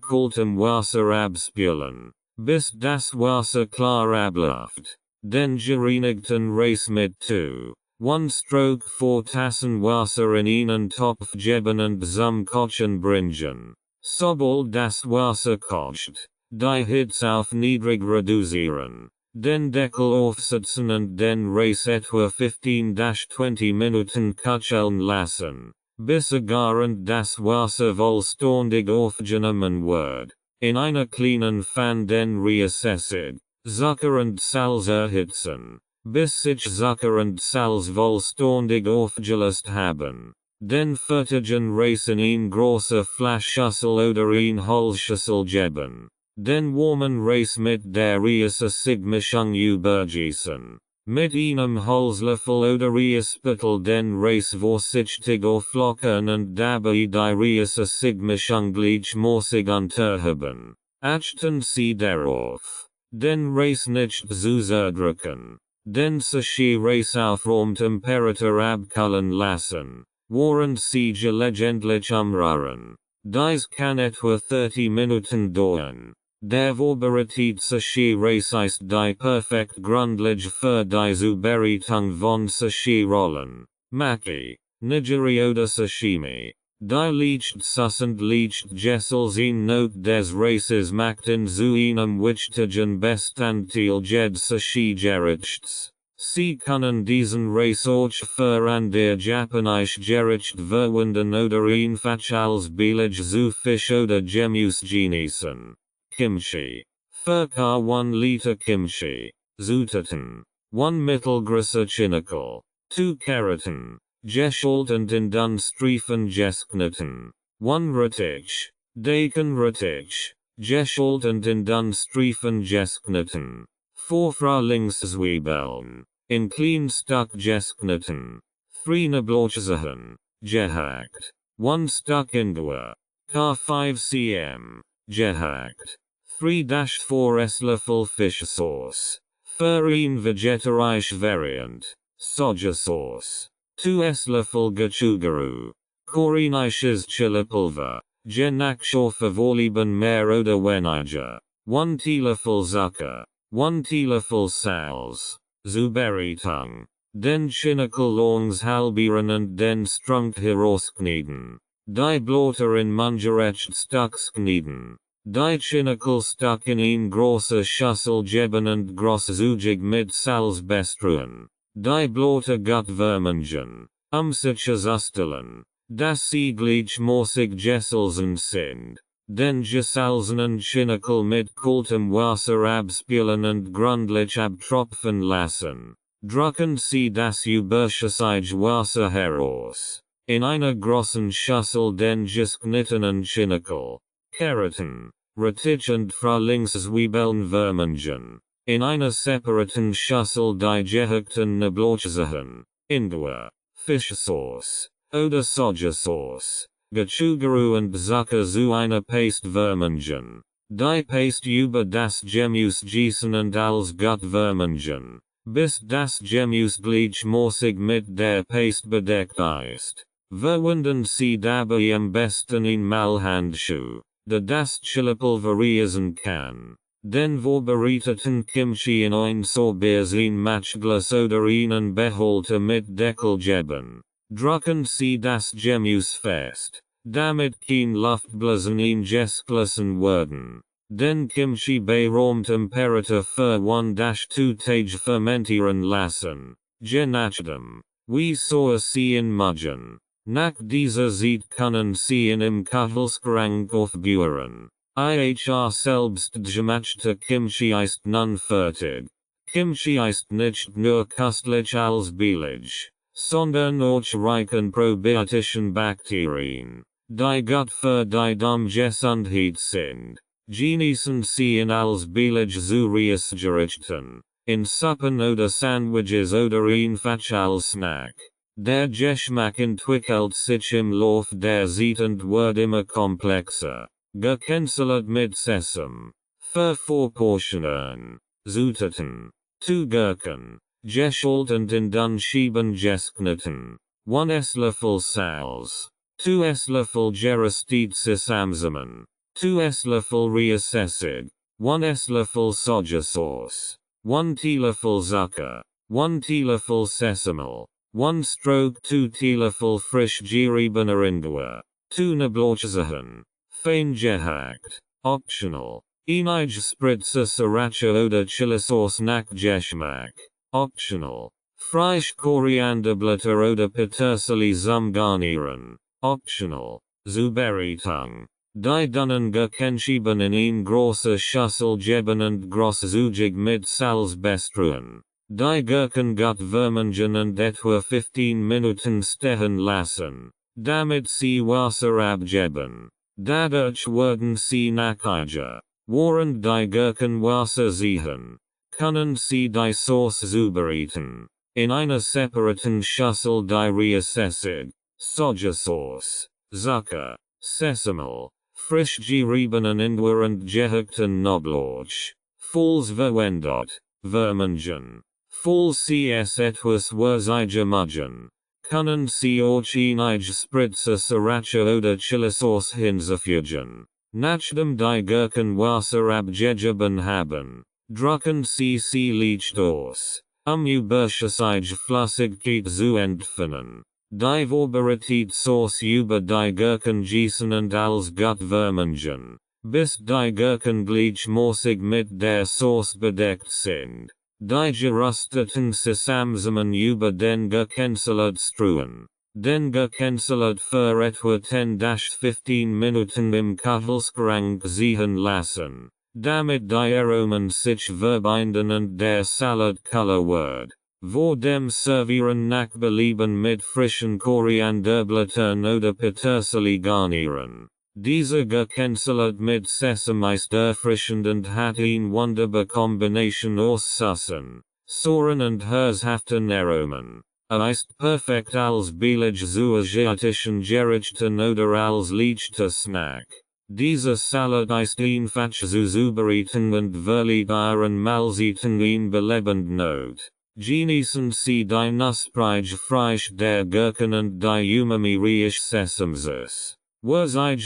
kaltem Wasser abspülen, bis das Wasser klar abläuft. Den gereinigten Reis mit 2. 1/4 Tassen Wasser in einen Topf geben und zum Kochen bringen. Sobald das Wasser kocht, die Hitze auf niedrig reduzieren, den Deckel aufsetzen und den Reis etwa 15-20 Minuten köcheln lassen, bis gar und das Wasser vollständig aufgenommen wird. In einer kleinen Pfanne den Reisessig, Zucker und Salz erhitzen, bis sich Zucker und Salz vollständig aufgelöst haben. Den fertigen Reis in ein große Fleischschüssel oder ein Hohlschüssel geben. Den warmen Reis mit der Reisessig-Mischung übergießen. Mit einem Holzlöffel oder Reisspittel den Reis vorsichtig auflockern und dabei die Reisessig-Mischung gleichmäßig unterheben. Achten Sie darauf, den Reis nicht zu zerdrücken. Den Sushi Reis auf Raumtemperatur abkühlen lassen, während Sie gelegentlich umrühren. Dies kann etwa 30 Minuten dauern. Der vorbereitete Sushi Reis ist die perfekt Grundlage für die Zubereitung von Sushi-Rollen, Maki, Nigiri oder Sashimi. Die Lichtsus und Lichtgessels in Not des Reises machten zu einem wichtigen Bestandteil des Sushi-Gerichts. Sie können diesen Reis auch für an der Japanisch Gericht verwenden oder einfach als Beilage zu Fisch oder Gemüse genießen. Kimchi. Circa 1 Liter Kimchi. Zutaten. 1 mittelgroßer Chinikel. 2 Karotten. Geschält und in dünn Streifen geschnitten. 1 Rettich. Daken Rettich. gescholten in den Striefen gesknitten. 4 Frühlingszwiebeln, in klein Stück gesknitten. 3 Knoblauchzehen, gehackt. 1 Stück Ingwer, ca 5 cm, gehackt. 3-4 Esslöffel Fish Sauce. Für ein vegetarische Variant, Soja Sauce. 2 Esslöffel Gochujang, koreanisches Chilipulver, je nach Vorlieben mehr oder weniger. 1 Teelöffel Zucker, 1 Teelöffel Salz, Zubereitung. Den Schinkel longs halbieren und den Strunk herauskneten. Die Blätter in mundgerecht Stücks kneten. Die Schinkel Stück in ein große Schüssel geben und großzügig mit Salz bestruen. Die Blätter gut vermengen, sich zustellen, dass sie gleichmäßig gesalzen sind. Den gesalzenen Schinkel mit kaltem Wasser abspülen und gründlich abtropfen lassen. Drücken Sie das überschüssige Wasser heraus. In einer großen Schüssel den geschnittenen Schinkel, Karotten, Rettich und Frühlingszwiebeln vermengen. In einer separaten Schüssel die gehackten Knoblauchzehen, Ingwer, Fischsauce, oder Sojasauce, Gochujang und Zucker zu einer Paste vermengen. Die Paste über das Gemüse gießen und als gut vermengen, bis das Gemüse gleichmäßig mit der Paste bedeckt ist. Verwenden Sie dabei am besten ein Malhandschuh, der das Chilipulverisieren kann. Den vorbereiteten Kimchi in ein sauberes Matchglas oder einen Behälter mit Deckel geben. Drücken Sie das Gemüse fest, damit kein Luftblasen in gelassen werden. Den Kimchi bei Raumtemperatur für 1-2 Tage fermentieren lassen. Je nachdem, wie sauer Sie ihn mögen. Nach dieser Zeit können Sie ihn im Kühlschrank aufbewahren. Ihr selbst gemachte Kimchi ist nun fertig. Kimchi ist nicht nur köstlich als billig, sondern auch reich an probiotischen Bakterien, die gut für die Darmgesundheit sind. Genießen Sie ihn als billig zu gerichten, in Suppen oder Sandwiches oder einfach als Snack. Der Geschmack entwickelt sich im Lauf der Zeit und wird immer komplexer. Gecancelt mit Sesam. Für Vorportionen. Zutaten. 2 Gurken. Gescholten in den Scheiben geschnitten. 1 Esslöffel Salz. 2 Esslöffel geröstetes Sesamsamen. 2 Esslöffel Reisessig. 1 Esslöffel Sojasauce. 1 Teelöffel Zucker. 1 Teelöffel Sesamöl. 1 Stroke 2 Teelöffel frisch geriebener Ingwer. 2 Knoblauchzehen. Fein gehackt. Optional. Einige Spritze Sriracha oder Chilisauce nach Geschmack. Optional. Frisch Korianderblätter oder Petersilie zum Garnieren. Optional. Zubereitung. Die dünnen Gurkenscheiben in ein große Schüssel geben und großzügig mit Salz bestruen. Die Gurken gut vermengen und etwa 15 Minuten stehen lassen, damit sie Wasser abgeben. Dadurch werden sie nachhaltiger. Während die Gurken Wasser ziehen, können sie die Sauce zubereiten. In einer separaten Schüssel die Reisessig, Sojasauce, Zucker, Sesamöl, frisch geriebenen Ingwer und gehackten Knoblauch. Falls verwendet, vermengen. Falls sie es etwas würziger mögen, können Sie auch einige Spritze Sriracha oder Chilisauce hinzufügen. Nachdem die Gurken Wasser abgegeben haben, drücken Sie leicht aus, überschüssige Flüssigkeit zu entfernen. Die vorbereitete Sauce über die Gurken gießen und als gut vermengen, bis die Gurken gleichmäßig mit der Sauce bedeckt sind. Die gerösteten Sesamsamen über den gecancelt streuen. Den gecancelt für etwa 10-15 Minuten im Kühlschrank ziehen lassen, damit die Aromen sich verbinden und der Salat color wird. Vor dem Servieren nach Belieben mit frischen Korianderblättern oder Petersilie garnieren. Diese gecancelt mit Sesame erfrischend und hat ihn wunderbar Kombination aussussen. Soren und herzhaften Aromen. Ist perfekt als Beilage zu asiatischen Gerichten oder als leichter Snack. Dieser Salat ist einfach zu zubereiten und verliert ihren Malseiten in belebend Not. Genießen Sie die Knusprige Fleisch der Gurken und die umami-reich Sesamsauce. Was ich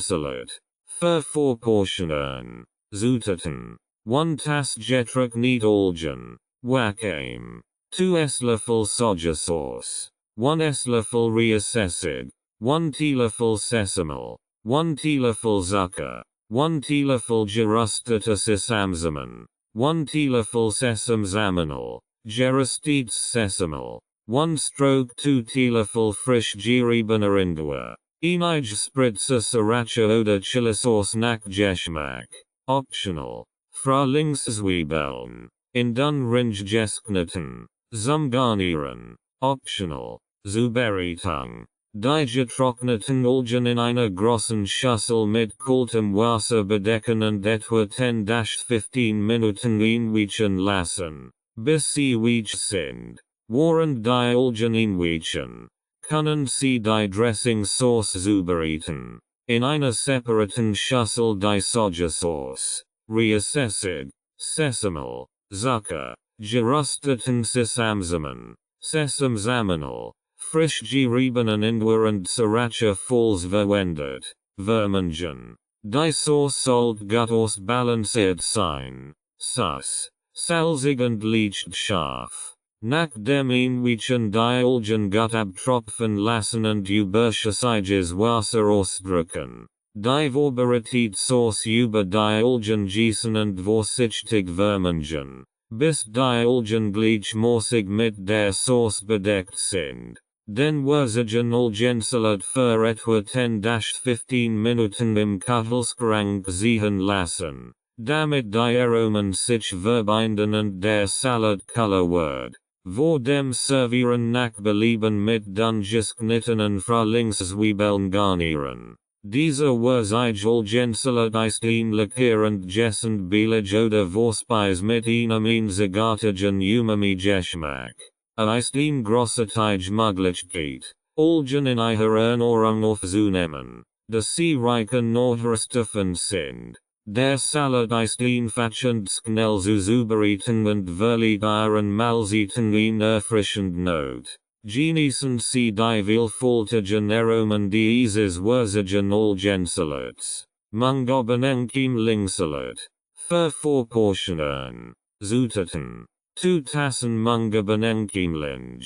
Salat. Für Vorportionen. Zutaten. 1 Tass Getränk nicht Olgen. Wackeim. 2 Esslöffel Sojasauce. 1 Esslöffel Reassessig. 1 Teelöffel Sesamel. 1 Teelöffel Zucker. 1 Teelöffel geröstetes Sesamsamen. 1 Teelöffel Sesamsamonal. Geröstetes Sesamel. 1 Stroke 2 Teelöffel frisch geriebener Ingwer. Einige Spritzer Sriracha oder Chilisauce nach Geschmack. Optional. Frühlingszwiebeln. In Dunringe geskneten. Zum Garnieren. Optional. Zubereitung. Die getrockneten Algen in einer großen Schüssel mit kaltem Wasser bedecken und etwa 10-15 Minuten einweichen lassen, bis sie weich sind. Während die Algen einweichen, können Sie die Dressing-Sauce zubereiten. In einer separaten Schüssel die Sojasauce, Reassessig, Sesamel, Zucker, gerösteten Sesamsamen, Sesamsamonal, frisch geriebenen Ingwer und Sriracha falls verwendet, vermengen. Die Sauce sollte gut ausbalanciert sein, salzig und leicht scharf. Nach dem Einweichen die Algen gut abtropfen lassen und überschüssiges Wasser ausdrücken. Die vorbereitete Sauce über die Algen gießen und vorsichtig vermengen, bis die Algen gleichmäßig mit der Sauce bedeckt sind. Den würzigen Algensalat für etwa 10-15 Minuten im Kühlschrank ziehen lassen, damit die Aromen sich verbinden und der Salat Color wird. Vor dem Servieren nach Belieben mit dünn geschnittenen Frühlingszwiebeln garnieren. Dieser würzige Algensalat ist ähnlicher und gessend billig oder Vorspeise mit einem einzigartigen Umami-Geschmack. Ist ein großartige Möglichkeit, Algen in ihrer Ernährung aufzunehmen, da sie reich an Nährstoffen sind. Der Salat ist einfach und schnell zu zubereiten und verliert ihren Mahlzeiten in erfrischend Not. Genießen Sie die vielfältigen Aromen dieses würzigen Algensalats. Mungobenenchimlingsalat. Für Vorportionen. Zutaten. 2 Tassen Mungobenenchimling.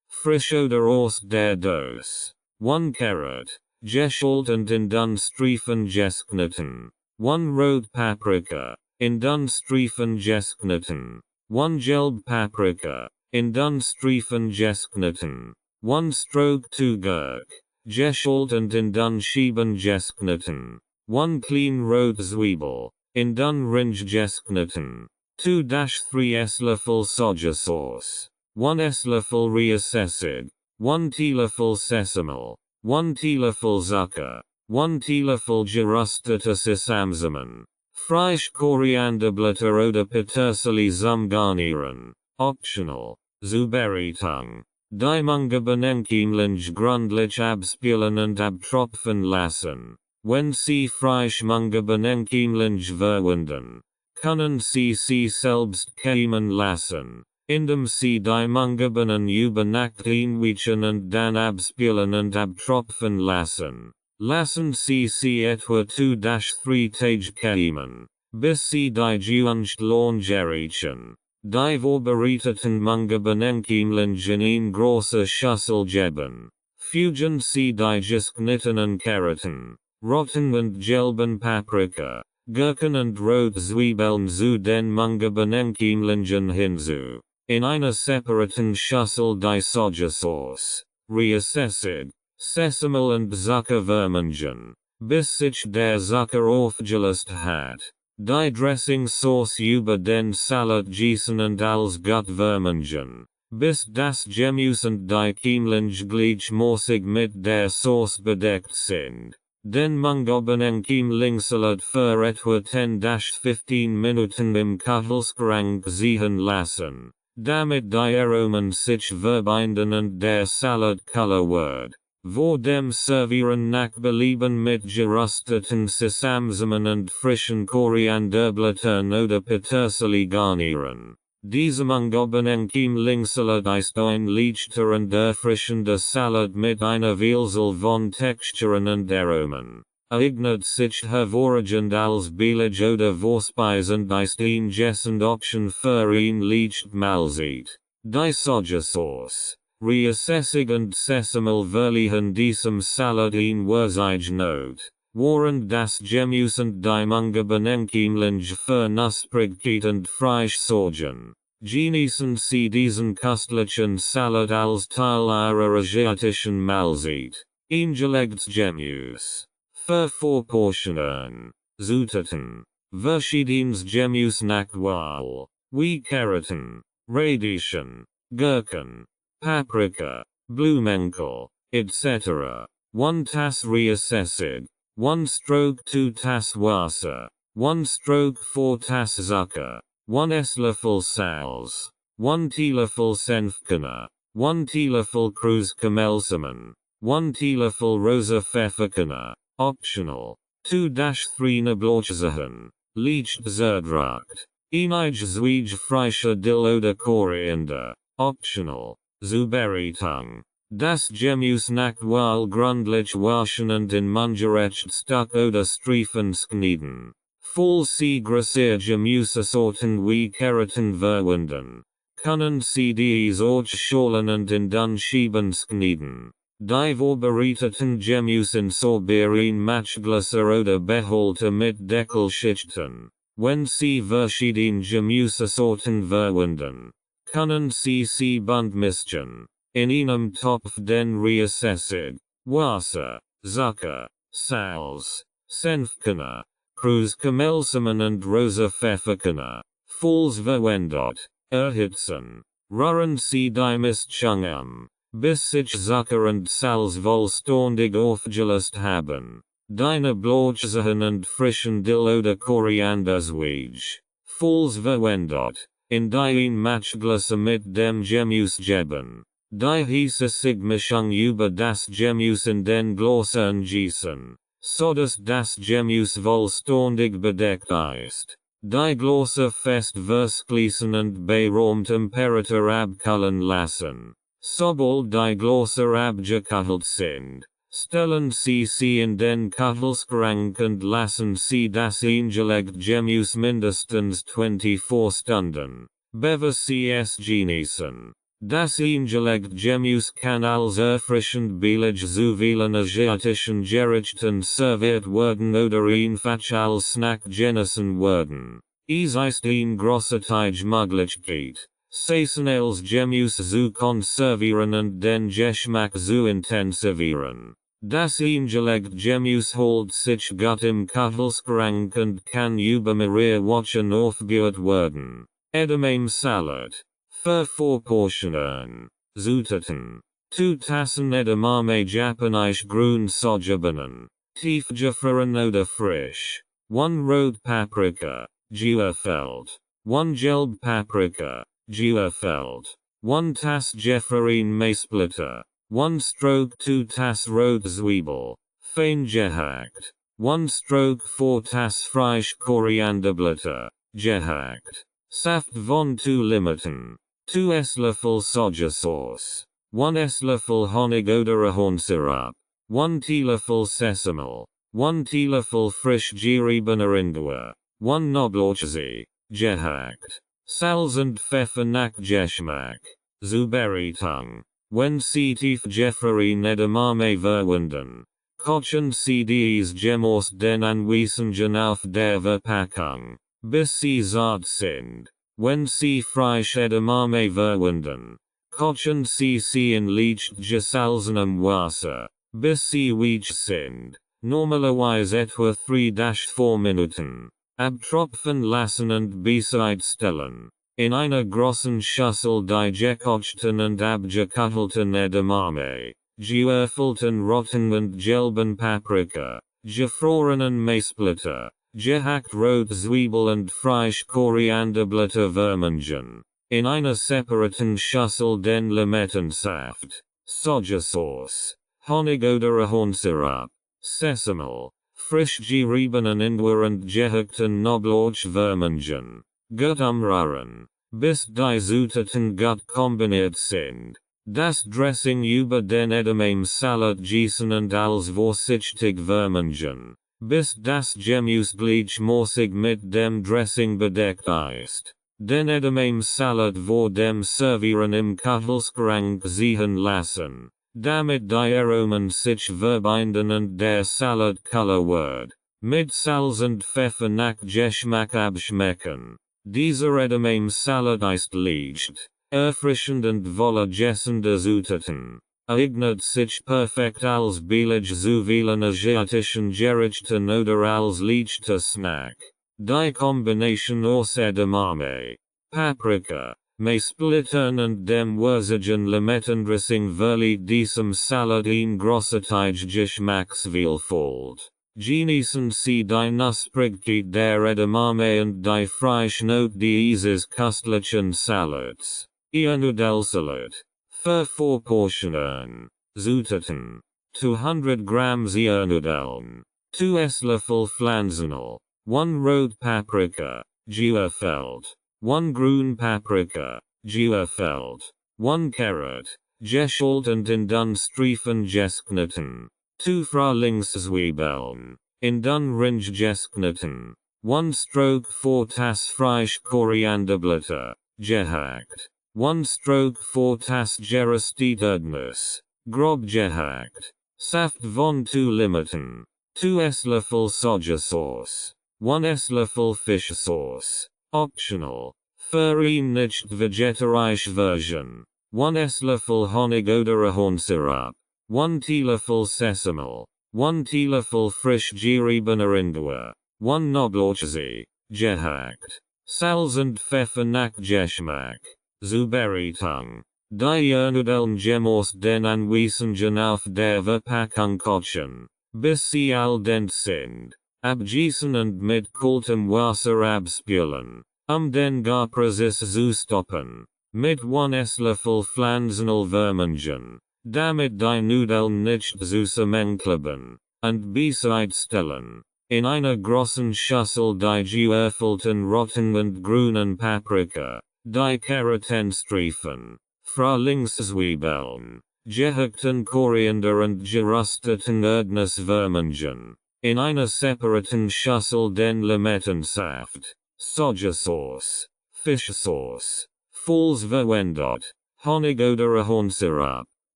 Frisch oder aus der Dose. 1 Carrot. Geschält und in dünn Streifen geschnitten. 1 Rot Paprika. In dünn Streifen geschnitten. 1 Gelb Paprika. In dünn Streifen geschnitten. 1 Stroke 2 Gurk. Geschält und in dünn Scheiben geschnitten. 1 Clean Rot Zwiebel. In dünn Ringe geschnitten. 2-3 Esslöffel Sojasauce. 1 Esslöffel Reassessig. 1 Teelöffel Sesamel. 1 Teelöffel Zucker. 1 Teelöffel geröstetes Sesamsamen. Frisch Korianderblätter oder Petersilie zum Garnieren. Optional. Zubereitung. Die Mungobenenchimling gründlich abspülen und abtropfen lassen. Wenn Sie frisch Mungobenenchimling verwenden, können Sie selbst keimen lassen, indem Sie die Mungobenen über Nacht einweichen und dann abspülen und abtropfen lassen. Lassen Sie etwa 2-3 Tage keimen, bis Sie die gewünschte Länge erreichen. Die vorbereiteten Mungobenenchimling in eine große Schüssel geben. Fügen Sie die geschnittenen Karotten, roten und gelben Paprika, Gurken und Rotzwiebeln zu den Mungobenenchimlingen hinzu. In einer separaten Schüssel die Sojasauce, Reassessig, Sesamel und Zucker vermengen, bis sich der Zucker aufgelöst hat. Die Dressing-Sauce über den Salat gießen und als gut vermengen, bis das Gemüse und die Chimling gleichmäßig mit der Sauce bedeckt sind. Den Mungobenenkim Linksalad für etwa 10-15 Minuten im Kühlschrank ziehen lassen, damit die Aromen sich verbinden und der Salad color wird. Vor dem Servieren nach Belieben mit gerösteten Sesamsamen und frischen Korianderblättern oder Petersilie garnieren. Diese Mungobenenkim Linksalad ist ein leichter und erfrischender Salad mit einer Vielzahl von Texturen und Aromen. Eignet sich hervorragend als Beilage oder Vorspeise und ist ein gessend Option für ein leicht Mahlzeit. Die Sojasauce. Reassessig und Sesamel verliehen diesem Salad ein wurzige Note, während das Gemüse und die Mungobenenkim für Knusprigkeit und frisch sorgen. Genießen Sie diesen köstlichen Salad als Teil Ihrer asiatischen Mahlzeit. Eingelegtes Gemüse. Für Vorportionen. Zutaten. Verschiedenes Gemüse nach Wahl. Wie Karotten, Radieschen, Gurken, Paprika, Blumenkohl, etc. 1 Tass reassessig. 1 stroke 2 Tass Wasser. 1 stroke 4 Tass Zucker. 1 Esslöffel Salz. 1 Teelöffel Senfkörner. 1 Teelöffel Kreuzkümmelssamen. 1 Teelöffel rosa Pfefferkörner. Optional. 2-3 Knoblauchzehen. Leicht zerdrückt. Einige Zweige frischer Dill oder Koriander. Optional. Zubereitung. Das Gemüse nach Wahl gründlich waschen und in mundgerecht Stück oder Streifen schneiden. Voll Sie größere Gemüsesorten wie Karotten verwenden. Können Sie dies scholen und in dann Scheiben schneiden. Die vorbereiteten Gemüse in Sorberin Matchgläser oder Behälter mit Deckelschichten. Wenn Sie verschiedene Gemüsesorten verwenden, können Sie bunt mischen. In einem Topf den reassessig. Wasser, Zucker, Salz, Senfkörner, Kreuzkümmelssamen und rosa Pfefferkörner. Falls verwendet. Erhitzen. Rühren Sie die Mischung bis sich Zucker und Salz vollständig aufgelöst haben. Deine Knoblauchzehen und frischen Dill oder Korianderzweig. Falls verwendet. In die Matchgläser mit dem Gemüse geben. Die heiße Mischung über das Gemüse in den Gläsern gießen, sodass das Gemüse vollständig bedeckt ist. Die Gläser fest verschließen und bei Raumtemperatur abkühlen lassen. Sobald die Gläser abgekühlt sind, stellen Sie sie in den Kühlschrank und lassen Sie das eingelegte Gemüse mindestens 24 Stunden, bevor Sie es genießen. Das eingelegte Gemüse kann als erfrischend Beilage zu vielen asiatischen Gerichten serviert werden oder einfach als Snack genossen werden. Es ist eine großartige Möglichkeit, saisonales Gemüse zu konservieren und den Geschmack zu intensivieren. Das eingelegte Gemüse hält sich gut im Kühlschrank und kann über mehrere Wochen aufgeführt werden. Edamame Salad. Für Vorportionen. Zutaten. 2 Tassen Edamame Japanisch grün Sojabohnen. Tiefgefroren oder frisch. 1 Rot Paprika. Geöffelt. 1 Gelb Paprika. Geöffelt. 1 Tass gefrorene Maisblätter. 1 stroke 2 Tass Rot Zwiebel. Fein gehackt. 1 stroke 4 Tass frisch Korianderblätter. Gehackt. Saft von 2 Limetten. 2 Esslöffel Sojasauce. 1 Esslöffel Honig oder Ahornsirup. 1 Teelöffel Sesamel. 1 Teelöffel frisch geriebener Ingwer. 1 Knoblauchzehen. Gehackt. Salz und Pfeffer nach Geschmack. Zubereitung. Wenn Sie tiefgefrorene Edamame verwenden, kochen Sie dies Gemüse den Anweisungen auf der Verpackung, bis sie zart sind. Wenn Sie frisch Edamame verwenden, kochen Sie sie in leicht gesalzenem Wasser, bis sie weich sind, normalerweise etwa 3-4 Minuten. Abtropfen lassen und bereitstellen. In einer großen Schüssel die gekochten und abgekühlten Edamame, geöffelten roten und gelben Paprika, gefrorenen Maisblätter, gehackt rot Zwiebel und frisch Korianderblätter vermengen. In einer separaten Schüssel den Limettensaft, Sojasauce, Honig oder Ahornsirup, Sesame, frisch geriebenen Ingwer und gehackten Knoblauch vermengen. Gut umrühren, bis die Zutaten gut kombiniert sind. Das Dressing über den Edamame-Salat gießen und als vorsichtig vermengen, bis das Gemüse gleichmäßig mit dem Dressing bedeckt ist. Den Edamame-Salat vor dem Servieren im Kühlschrank ziehen lassen, damit die Aromen sich verbinden und der Salat color wird. Mit Salz und Pfeffer nach Geschmack abschmecken. Dieser Edamame-Salat ist leicht, erfrischend und voller gessender Zutaten. Eignet sich perfekt als billig zu vielen asiatischen Gerichten oder als leichter Snack. Die Kombination aus Edamame, Paprika, Maisblättern und dem würzigen Limettendressing verleiht diesem Salat eine großartige Geschmacksvielfalt. Genießen Sie die Knusprigkeit der Edamame und die Freischnote dieses köstlichen Salats. Ihr Nudelsalat. Für Vorportionen. Zutaten. 200 Grams ihr Nudeln. 2 Esslöffel Pflanzenöl. 1 Rot Paprika, gefällt. 1 Grün Paprika, gefällt. 1 Carrot, geschält und in dünn Streifen geschnitten. 2 Frühlingszwiebeln, in dünn Ring geschnitten. 1 Stroke 4 Tass frisch Korianderblätter, gehackt. 1 Stroke 4 Tass geröstetes, grob gehackt. Saft von 2 Limetten. 2 Esslöffel Sojasauce. 1 Esslöffel Fischsauce. Optional. Für ihn nicht vegetarische Version. 1 Esslöffel Honig oder Ahornsirup. 1 Teelöffel Sesame. 1 Teelöffel frisch geriebener Ingwer. 1 Knoblauchzeh, gehackt. Salz und Pfeffer nach Geschmack. Zubereitung. Die Nudeln gemäß den Anweisungen auf der Verpackung kochen, bis sie al dente sind. Abgießen und mit kaltem Wasser abspülen, den Garprozess zu stoppen. Mit 1 Esslöffel Pflanzenöl vermengen, damit die Nudeln nicht zusammenkleben, und bereitstellen. In einer großen Schüssel die geöffelten roten und grünen Paprika, die Karotenstreifen, Frühlingszwiebeln, gehackten Koriander und gerösteten Erdnuss vermengen. In einer separaten Schüssel den Limettensaft, Sojasauce, Fischsauce, Falls verwendet, Honig oder Ahornsirup,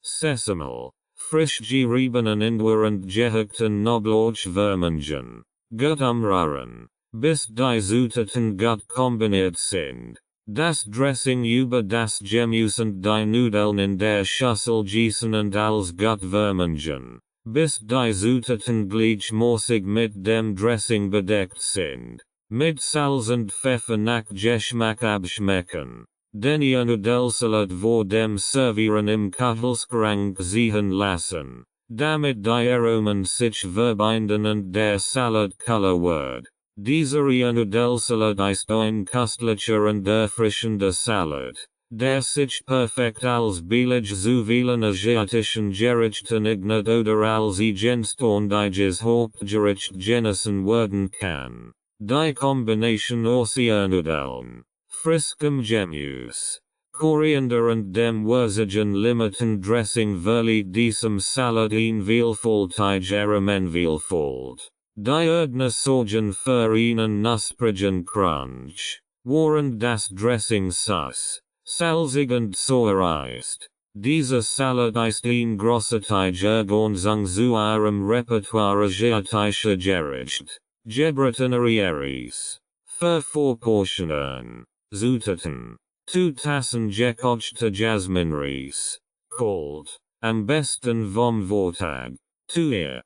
Sesame, frisch geriebenen Ingwer und gehackten Knoblauch vermengen. Gut umrühren, bis die Zutaten gut kombiniert sind. Das Dressing über das Gemüse und die Nudeln in der Schüssel gießen und als gut vermengen, bis die Zutaten gleichmäßig mit dem Dressing bedeckt sind. Mit Salz und Pfeffer nach Geschmack abschmecken. Den ihr Nudelsalat vor dem Servieren im Kühlschrank ziehen lassen, damit die Aromen sich verbinden und der Salat color wird. Dieser ihr Nudelsalat ist ein köstlicher und erfrischender Salat, der sich perfekt als billig zu vielen asiatischen Gerichten eignet oder als eigenständiges Hauptgericht genießen werden kann. Die Kombination aus ihr Nudeln, frischem Gemüse, Koriander und dem würzigen Limettendressing verleiht diesem Salat eine vielfältige Aromenvielfalt. Die Erdnuss sorgen für einen knusprigen Crunch, während das Dressing süß, salzig und sauer ist. Dieser Salat ist ein großartige Ergänzung zu ihrem Repertoire asiatischer Gericht. Gebratinières. Für Vorportionen. Zutaten. 2 Tassen gekochte Jasminreis. Kalt. Am besten vom Vortag. 2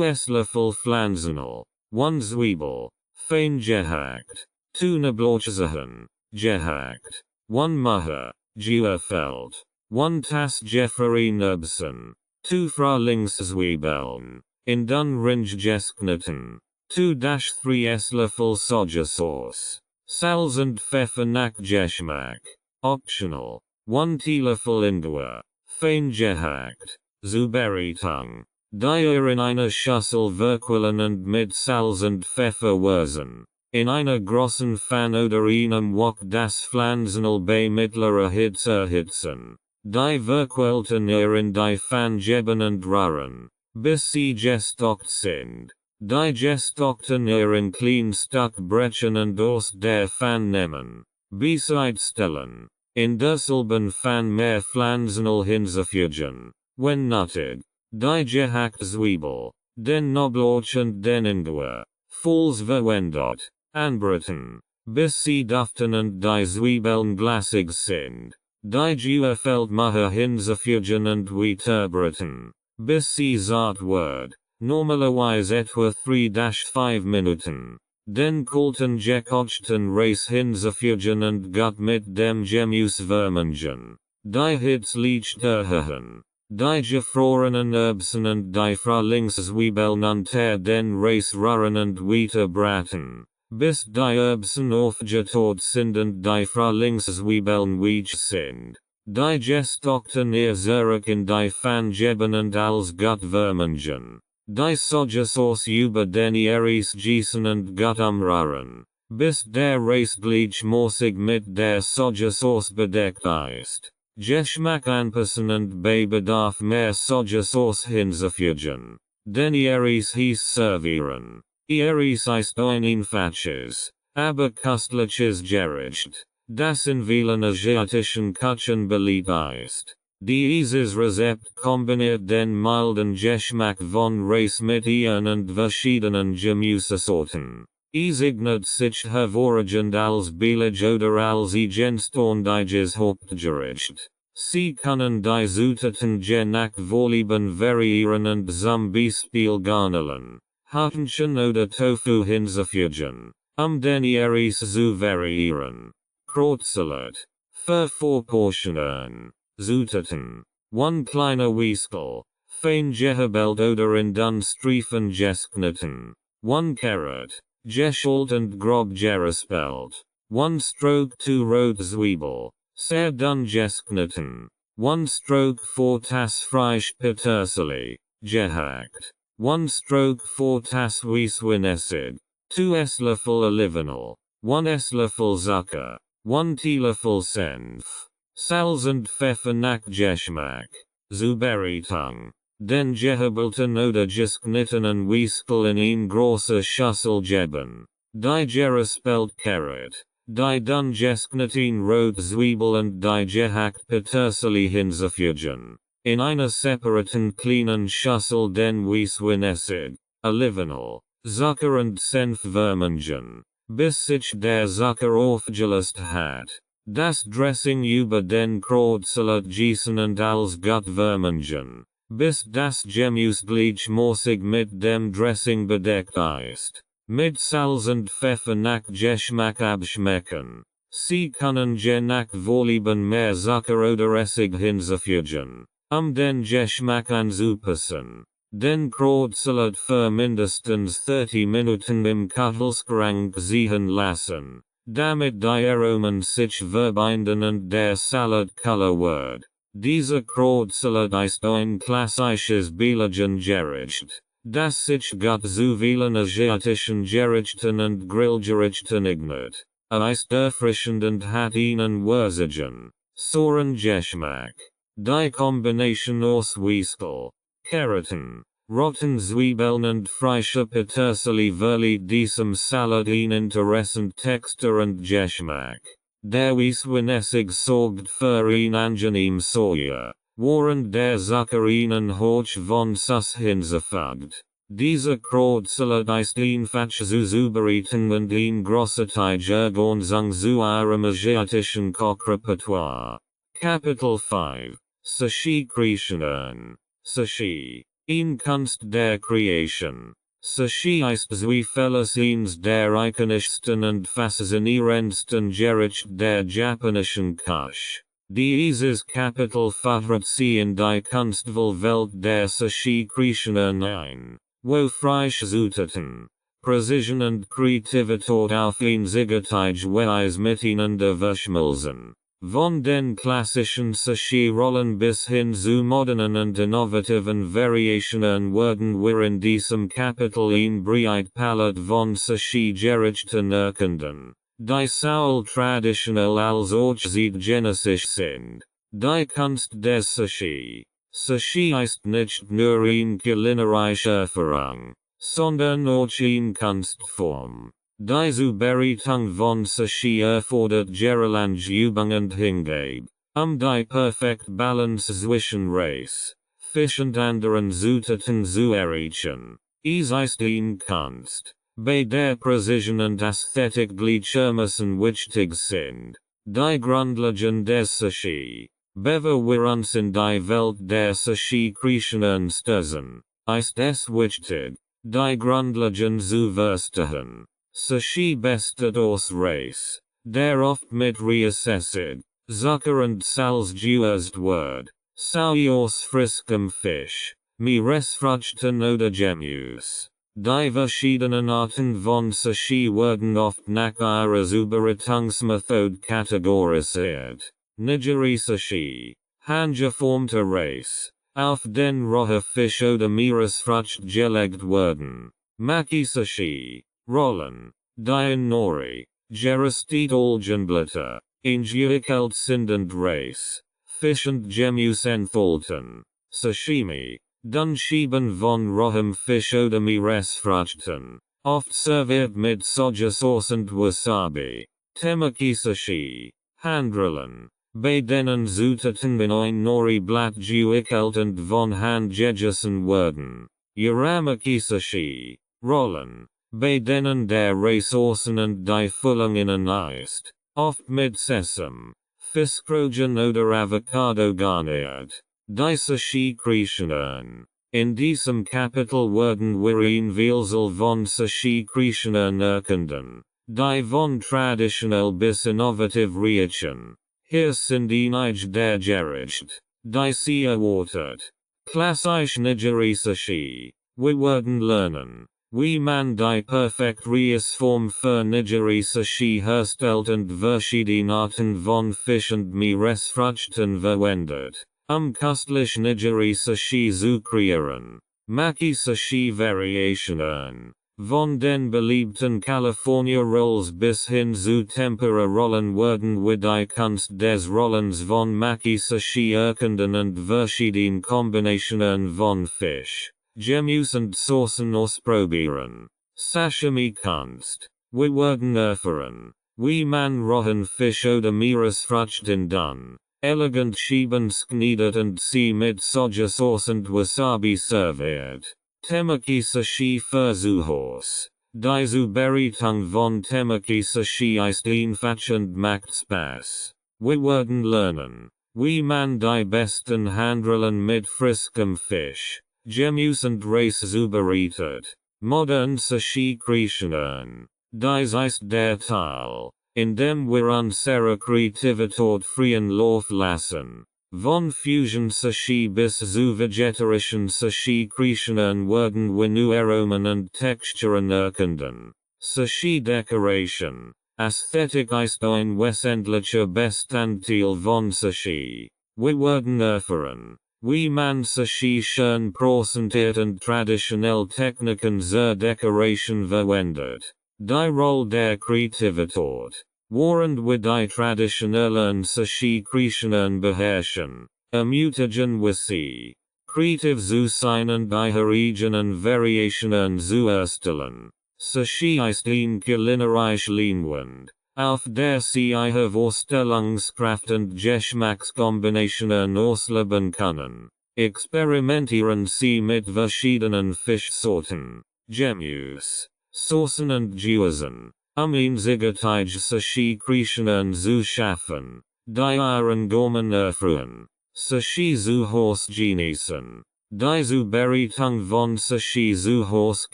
Esslöffel Pflanzenöl. 1 Zwiebel. Fein gehackt. 2 Knoblauchzehen. Gehackt. 1 Mutter. Gefällt. 1 Tass Gefrierten Erbsen. 2 Frühlingszwiebeln. in Dunringesknitten. 2-3 Esslöffel Sojasource. Salz und Pfeffer nach Geschmack. Optional. 1 Teelöffel Ingwer. Fein gehackt. Zubereitung. Die in einer Schüssel verquillen und mit Salz und Pfeffer würzen. In einer großen Pfanne oder einem Wok das Pflanzenöl bei mittlerer Hitze erhitzen. Die verquellten in die Pfanne geben und rühren, bis sie gestockt sind. Die gestockten in klein Stück brechen und aus der Pfanne nehmen. Bereitstellen. In derselben Pfanne mehr Pflanzenöl hinzufügen. Wenn nötig. Die gehackte Zwiebel, den Knoblauch und den Ingwer, volls verwendet, anbraten, bis sie duften und die Zwiebeln glasig sind. Die Gefülltmacher hinzufügen und weiterbraten, bis sie zart wird, normalerweise etwa 3-5 Minuten. Den kalten gekochten Reis hinzufügen und gut mit dem Gemüse vermengen. Die Hitze leicht erhöhen. Die gefrorenen Erbsen und die Frühlingszwiebeln unter den Reis rühren und weiterbraten, bis die Erbsen aufgetaut sind und die Frühlingszwiebeln weich sind. Die gestockten zurück in die Pfanne geben und als gut vermengen. Die Sojasauce über den Reis gießen und gut umrühren, bis der Reis gleichmäßig mit der Sojasauce bedeckt ist. Geschmack anpassen und bei Bedarf mehr Sojasauce hinzufügen. Den Reis hieß servieren. Reis ist ein Einfaches, aber köstliches Gericht, das in vielen asiatischen Küchen beliebt ist. Dieses Rezept kombiniert den milden Geschmack von Reis mit ihren und verschiedenen Gemüsesorten. Es eignet sich hervorragend als billig oder als eigenständiges Hauptgericht. Sie können die Zutaten je nach Vorlieben variieren und zum Beispiel Garnelen, Hähnchen oder Tofu hinzufügen, den Reis zu variieren. Krautsalat. Für Vorportionen. Zutaten. 1 kleiner Whiskal, fein gehobelt oder in dünn Streifen geschnitten. 1 Carrot, geschält und grob geraspelt. 1 Stroke 2 rote Zwiebel, sehr dünn geschnitten. 1 Stroke 4 Tass frisch Petersilie, gehackt. 1 Stroke 4 Tass Weißweinessig. 2 Esslöffel Olivenöl. 1 Esslöffel Zucker. 1 Teelöffel Senf. Salz und Pfeffer nach Geschmack. Zubereitung. Den gehobelten oder geschnittenen Whiskal in eine große Schüssel geben. Die geraspelt Carrot. Die dünn geschnittene rote Zwiebel und die gehackte Petersilie hinzufügen. In einer separaten kleinen Schüssel den Weißweinessig, Olivenöl, Zucker und Senf vermengen, bis sich der Zucker aufgelöst hat. Das Dressing über den Krautsalat gießen und als gut vermengen, bis das Gemüse gleichmäßig mit dem Dressing bedeckt ist. Mit Salz und Pfeffer nach Geschmack abschmecken. Sie können je nach Vorlieben mehr Zucker oder Essig hinzufügen, den Geschmack anzupassen. Den Krautsalat für mindestens 30 Minuten im Kühlschrank ziehen lassen, damit die Aromen sich verbinden und der Salat Color wird. Dieser Krautsalat ist ein klassisches Billigen-Gericht, das sich gut zu vielen asiatischen Gerichten und Grillgerichten eignet. Ist erfrischend und hat einen würzigen, sauren Geschmack. Die Kombination aus Whiskal, Karotten, roten Zwiebeln und frischer Petersilie verleiht diesem Salat einen interessant Textur und Geschmack. Der Weißweinessig sorgt für ein angenehm Säure, während der Zucker einen Hauch von Süß hinzufügt. Dieser Krautsalat ist einfach zu zubereiten und ein großer Teil Ergänzung zu eurem asiatischen Kochrepertoire. Kapitel 5. Sushi Kreationen. Sushi. Ein Kunst der Kreation. Sushi ist zweifellos eines der ikonischsten und faszinierendsten Gerichte der japanischen Küche. Dieses Kapitel führt sie in die Kunstwelt der Sushi Kreationen ein. wo frisch zutaten, Precision und Kreativität auf einzigartige Weise miteinander verschmelzen. Von den klassischen Sushi-Rollen bis hin zu modernen und innovativen Variationen werden wir in diesem Kapitel ein breit Palette von Sushi-Gerichten erkunden, die sowohl traditionell als auch zeitgenössisch sind. Die Kunst des Sushi. Sushi ist nicht nur eine kulinarische Erfahrung, sondern auch eine Kunstform. Die Zubereitung von Sushi erfordert jahrelang Übung und Hingabe, die perfekte Balance zwischen Reis, Fisch und anderen Zutaten zu erreichen. Es ist eine Kunst, bei der Precision und Ästhetik gleichermaßen wichtig sind. Die Grundlagen des Sushi. Bevor wir uns in die Welt der Sushi-Kreationen stürzen, ist es wichtig, die Grundlagen zu verstehen. Sushi besteht aus Reis, der oft mit Reisessig, Zucker und Salz gewürzt wird, sowie aus frischem Fisch, Meeresfrüchten oder Gemüse. Die verschiedenen Arten von Sushi werden oft nach ihrer Zubereitungsmethode kategorisiert. Nigiri Sushi, handgeformter Reis, auf den roher Fisch oder Meeresfrüchte gelegt werden. Maki Sushi, Rollen, die in Nori, geröstet Algenblätter, eingewickelt sind und Reis, Fisch und Gemüse enthalten. Sashimi, Dunschieben von rohem Fisch oder Meeresfrüchten, oft serviert mit Sojasauce und Wasabi. Temaki Sushi, Handrollen, bei denen Zutaten in ein Nori-Blatt gewickelt und von Hand gegessen werden. Yaramaki Sushi, Rollen, bei denen der Reis außen und die Füllung innen ist, oft mit Sesam, Fiskrogen oder Avocado garniert. Die Sushi-Kreationen. In diesem Kapitel werden wir ein Vielzahl von Sushi-Kreationen erkunden, die von traditionell bis innovativ reichen. Hier sind einige der Gerichte, die sie erwartet. Klassisch Nigiri Sushi. Wir werden lernen, wie man die perfekte Reisform für Nigiri Sushi herstellt und verschiedene Arten von Fisch und Meeresfrüchten verwendet, köstlich Nigiri Sushi zu kreieren. Maki Sushi Variationen. Von den beliebten California Rolls bis hin zu Tempura Rollen werden wir die Kunst des Rollens von Maki Sushi erkunden und verschiedene Kombinationen von Fisch, Gemüse und Saucen ausprobieren. Sashimi Kunst. Wir werden erfahren, wie man rohen Fisch oder Meeresfrüchten dann elegant schieben schneidet und sie mit Sojasauce und Wasabi serviert. Temaki Sushi Versuchos. Die Zubereitung von Temaki Sushi ist einfach und macht Spaß. Wir werden lernen, wie man die besten Handrollen mit frischem Fisch, Gemüse und Reis zubereitet. Modern Sushi Kreationen. Dies ist der Teil, in dem wir unsere Kreativität freien Lauf lassen. Von Fusion Sushi bis zu vegetarischen Sushi Kreationen werden wir nu Aromen und Texturen erkunden. Sushi Decoration. Ästhetik ist ein wesentlicher Bestandteil von Sushi. Wir werden erfahren, wie man Sushi schön präsentiert und traditionell Techniken zur Decoration verwendet. Die Rolle der Kreativität. Während wir die traditionellen Sushi-Kreationen beherrschen, ermutigen wir sie, kreativ zu sein und ihre eigenen Variationen zu erstellen. Sushi ist ein kulinarische Leinwand, auf der sie ihre Vorstellungskraft und Geschmackskombinationen ausleben können. Experimentieren sie mit verschiedenen Fischsorten, Gemüse, Saucen und Gewürzen, einzigartige Sushi-Kreationen zu schaffen, die ihren Gaumen erfreuen. Sushi zu Hause genießen. Die Zubereitung von Sushi zu Hause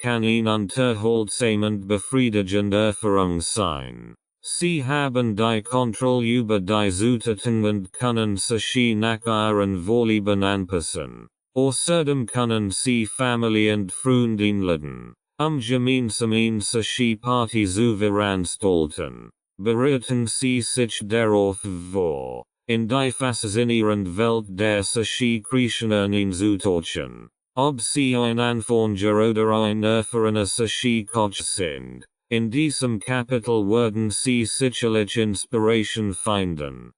kann eine unterhaltsame und befriedigende Erfahrung sein. Sie haben die Kontrolle über die Zutaten und können Sushi nach ihren Vorlieben anpassen. Außerdem können Sie Familie und Freundinnen gemeinsam in Sashi Party zu veranstalten. Bereiten Sie sich darauf vor, in die faszinierende Welt der Sashi Kriechenen einzutauchen. Ob Sie ein Anfänger oder ein erfahrener Sashi Koch sind. In diesem Kapitel werden Sie sicherlich Inspiration finden,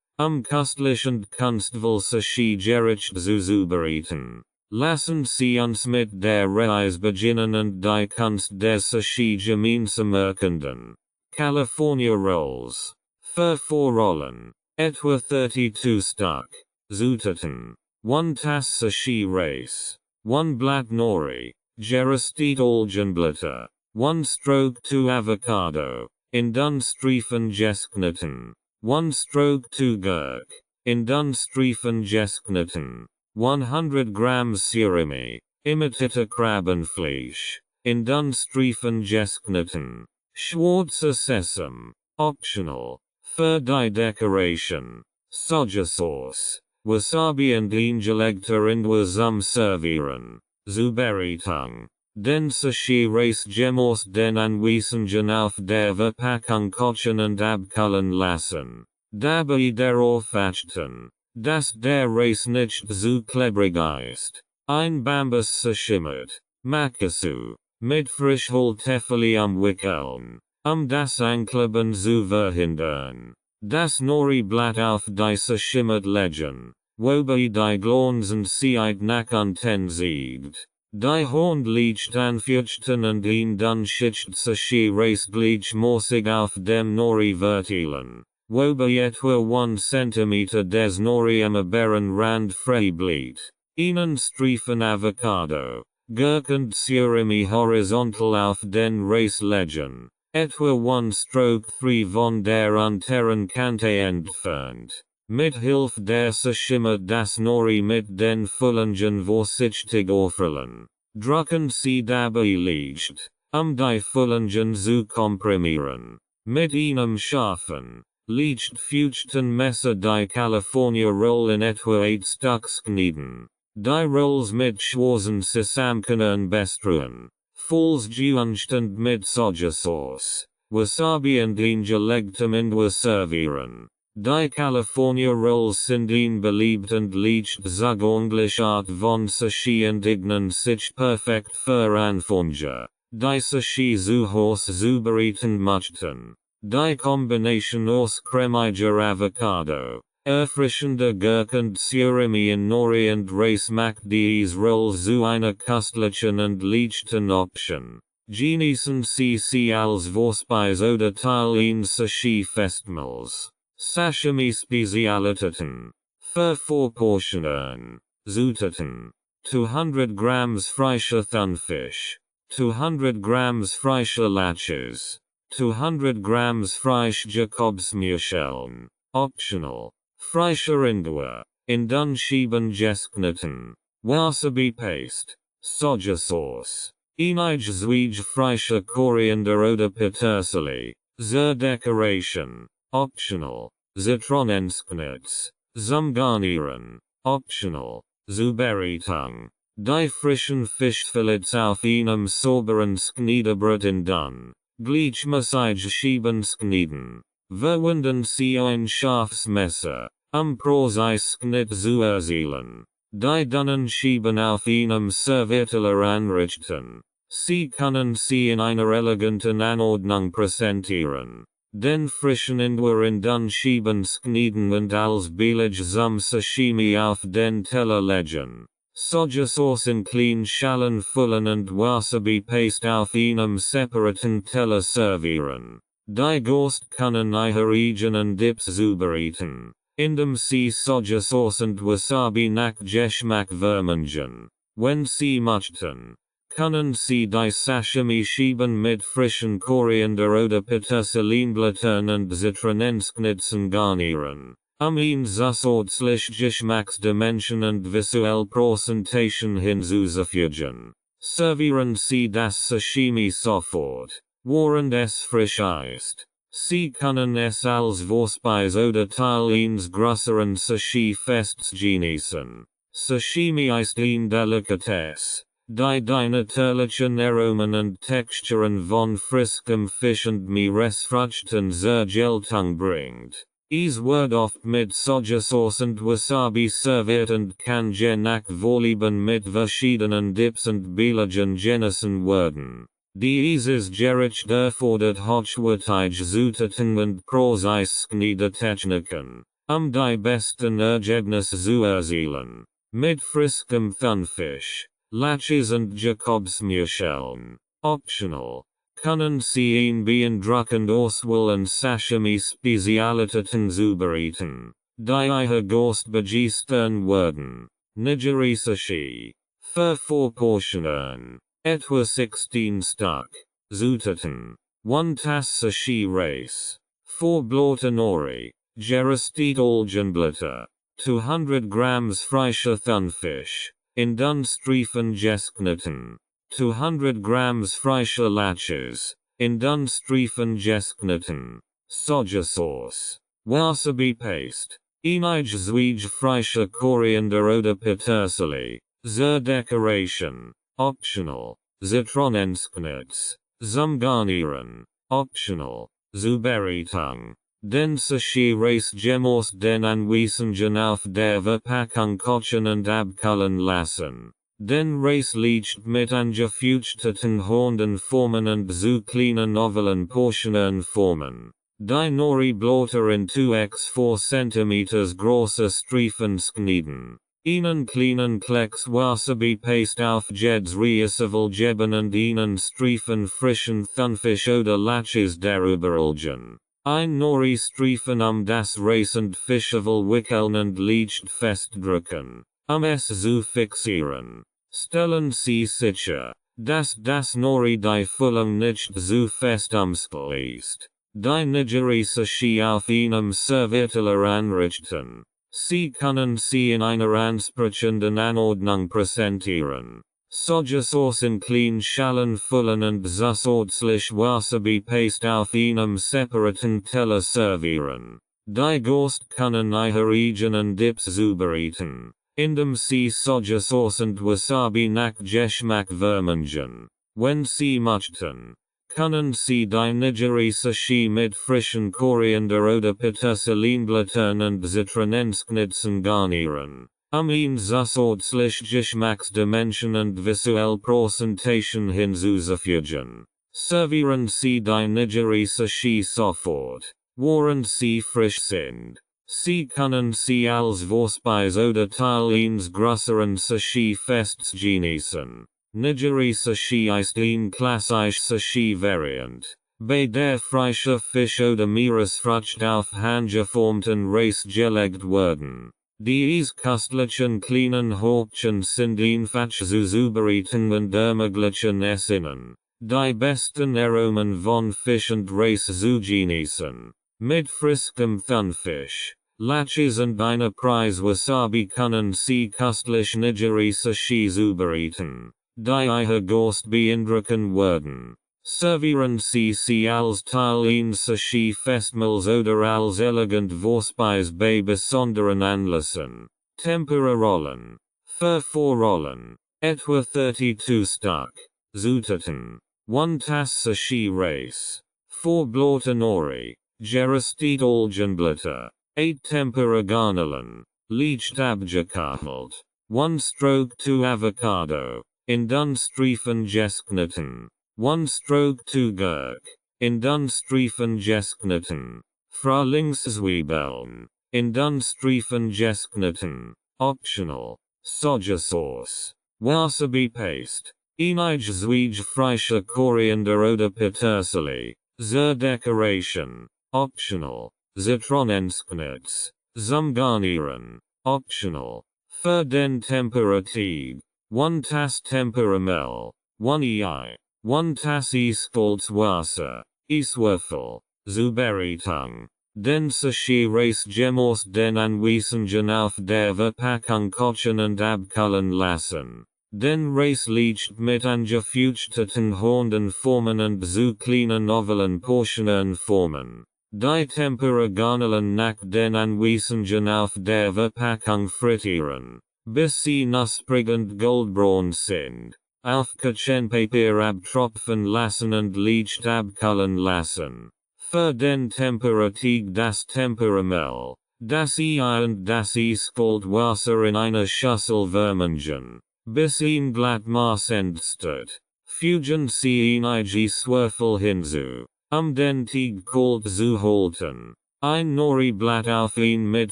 köstlich und kunstvoll Sashi gericht zuzubereiten. Lassen Sie uns mit der Reise beginnen und die Kunst des Sashi gemeinsam erkunden. California Rolls. Für Vorrollen. Etwa 32 Stück. Zutaten. 1 Tasse Sashi Reis. 1 Blatt Nori. Geröstet Algenblätter. 1 Stroke to Avocado. In Dunstreifen geschnitten. 1 Stroke to Gurk. In Dunstreifen geschnitten. 100 Grams Surimi. Imitierter Krabbenfleisch. In Dunstreifen geschnitten. Schwarzer Sesam. Optional. Für die Decoration. Sojasauce. Wasabi und eingelegter Ingwer zum Servieren. Zubereitung. Den Sashi Reis Gemos den Anweisungen auf der Verpackung kochen und abkühlen lassen. Dabei darauf achten, dass der Reis nicht zu klebrig ist. Ein Bambus Sashimit. Makasu. Mit Frischholztefeli umwickeln. Das Ankleben zu verhindern. Das Nori-Blatt auf die Sashimit legen. Wobei die Glonsen Zeit nach unten siegt. Die Horn liegt anfeuchten und ihn dann schicht Sashi Reis gleichmäßig auf dem Nori verteilen. Wobei etwa 1 cm des Nori am oberen Rand frei bleibt. Ihnen Streifen Avocado. Gurk und Surimi horizontal auf den Reis legen. Etwa 1 Stroke 3 von der unteren Kante entfernt. Mit Hilfe der Sashimit das Nori mit den Füllungen vorsichtig auffüllen. Drücken Sie dabei leicht, die Füllungen zu komprimieren. Mit einem scharfen, leicht feuchten Messer die California Roll in etwa 8 Stücks schneiden. Die Rolls mit schwarzen Sesamkörnern bestruen. Falls geuncht mit Sojasauce, Wasabi und eingelegtem Ingwer servieren. Die California Rolls sind ein beliebt und leicht zugängliche Art von Sashi und eignen sich perfekt für Anfänger, die Sashi zu Hause zubereiten möchten. Die Kombination aus cremiger Avocado, erfrischender Gurk und Surimi in Nori und Reis macht dies Rolls zu einer köstlichen und leichten Option. Genießen Sie als Vorspeise oder Teil eines Sashi Festmahls. Sashimi Spezialitäten. Für Vorportionen. Zutaten. 200 Grams frischer Thunfisch. 200 Grams frischer Lachs. 200 Grams frisch Jakobsmuscheln. Optional. Frischer Ingwer. In Dunschieben geschnitten. Wasabi Paste. Sojasauce. Einige Zweige frischer Koriander oder Petersilie. Zur Decoration. Optional. Zitronensknitz. Zum Garnieren. Optional. Zubereitung. Die frischen Fischfillets auf einem sauberen Schneidebrett in Dun. Gleichmäßig schieben schneiden. Verwenden Sie ein scharfes Messer, präzise Schnitt zu erzielen. Die dünnen Schieben auf einem Servierteller anrichten. Sie können sie in einer eleganten Anordnung präsentieren. Den frischen Ingwer in dünn Schieben schneiden und als Beilage zum Sashimi auf den Teller legen. Sojasauce in kleinen Schalen füllen und Wasabi Paste auf einem separaten Teller servieren. Die Gast können eigene Dips zubereiten, indem sie Sojasauce und Wasabi nach Geschmack vermengen. Wenn Sie möchten, können Sie die Sashimi schieben mit frischen Koriander oder Petersilienblättern und Zitronensknitzen garnieren. Ihn zusätzlich Geschmacksdimension und visuelle Präsentation hinzuzufügen. Servieren Sie das Sashimi sofort, während es frisch ist. Sie können es als Vorspeise oder Teil eines größeren Sashi-Fests genießen. Sashimi ist eine Delikatesse, die die natürlichen Aromen und Texturen von friskem Fisch und Meeresfrüchten zur Geltung bringt. Es wird oft mit Sojasauce und Wasabi serviert und kann je nach Vorlieben mit verschiedenen Dips und Beilagen genossen werden. Dieses Gericht erfordert hochwertige Zutaten und präzise Techniken, die besten Ergebnisse zu erzielen. Mit friskem Thunfisch, Lachs und Jakobsmuscheln. Optional. Können Sie ihn beeindruckend auswählen Sashimi-Spezialitäten zubereiten, die Ihr Gast begeistern werden. Nigiri Sashi. Für 4 Portionen. Etwa 16 Stück. Zutaten. 1 Tasse Sashi Reis. 4 Blatte Nori. Geröstet Algenblätter. 200 Grams frischer Thunfisch. In Dunstreifen geschnitten. 200 Grams frischer Lachs, in Dunstreifen geschnitten. Sojasauce. Wasabi Paste. Einige Zweige frischer Koriander oder Petersilie. Zur Decoration. Optional. Zitronensknitz. Zum Garnieren. Optional. Zur Beratung. Den Sashi Reis Gemos den Anweisungen auf der Verpackung kochen und abkühlen lassen. Den Reis liegt mit angefeuchteten Hornden formen und zu kleinen ovalen Portionen formen. Die Nori Blätter in 2x4 cm große Streifen schneiden. Einen kleinen Klecks Wasabi Paste auf Jeds Reissevel geben und einen Streifen frischen Thunfisch oder Lachs darüberlegen. Ein Nori Streifen das Reis und Fischevel wickeln und leicht festdrücken. Es zu fixieren. Stellen Sie sicher, dass das Nori die Füllung nicht zu fest umschließt. Die Nigiri Sashi auf einem Servierteller anrichten. Sie können sie in einer ansprechenden Anordnung präsentieren. Sojasauce in kleinen Schalen füllen und zusätzlich Wasabi Paste auf einem separaten Teller servieren. Die Gast können ihre eigenen Dips zubereiten, indem sie Sojasauce und Wasabi nach Geschmack vermengen. Wenn Sie möchten, können Sie die Nigiri Sashi mit frischen Koriander oder Petersilienblättern und Zitronensknitzen garnieren. Ihn zusätzlich Geschmacksdimension und visuelle Präsentation hinzuzufügen. Servieren Sie die Nigiri Sashi sofort, während sie frisch sind. Sie können sie als Vorspeise oder Teil eines größeren Sashi Fests genießen. Nigiri Sashi ist ein klassisches Sashi-Variant, bei der frischer Fisch oder Meeresfrüchte auf handgeformten Reis gelegt werden. Diese köstlichen kleinen Häubchen sind einfach zu zubereiten und ermöglichen es Ihnen, die besten Aromen von Fisch und Reis zu genießen. Mit friskem Thunfisch, Lachs und einer Prise Wasabi können Sie köstlich Nigiri Sashi zubereiten, die Ihr Gast beeindrucken werden. Servieren Sie als Teil eines Sashi Festmahls oder als elegant Vorspeise bei besonderen Anlässen. Tempura-Rollen. Für 4 Rollen, etwa 32 Stück. Zutaten. 1 Tasse Sashi Reis. 4 Blatte Nori. Geröstet Algenblätter. 8 Tempura Garnelen. Leicht abgekühlt. 1 Stroke 2 Avocado. In Dunstreifen geschnitten. 1 Stroke 2 Gurk. In Dunstreifen geschnitten. Frühlingszwiebeln. In Dunstreifen geschnitten. Optional. Sojasauce. Wasabi Paste. Einige Zweige frischer Koriander oder Petersilie. Zur Decoration. Optional. Zitronensknitz. Zum Garnieren. Optional. Für den Tempura-Teig. 1 Tasse Tempura Mehl. 1 Ei. 1 Tasse Salzwasser. Eswürfel. Zur Beratung. Den Sashi Reis Gemos den Anweisungen auf der Verpackung kochen und abkühlen lassen. Den Reis liegt mit angefeuchteten Hornden formen und zu kleinen ovalen Portionen formen. Die Tempura Garnelen nach den Anweisungen auf der Verpackung frittieren. bis sie nusprig und goldbraun sind. Aufgechen abtropfen lassen und leicht abkühlen lassen. Für den Temperativ das Temperamell, das I und das Eiskalt Wasser in einer Schüssel vermengen, bis ihn glatt entsteht. Fügen Sie einige Swürfel hinzu, den Teig kalt zu halten. Ein Nori-Blatt auf ihn mit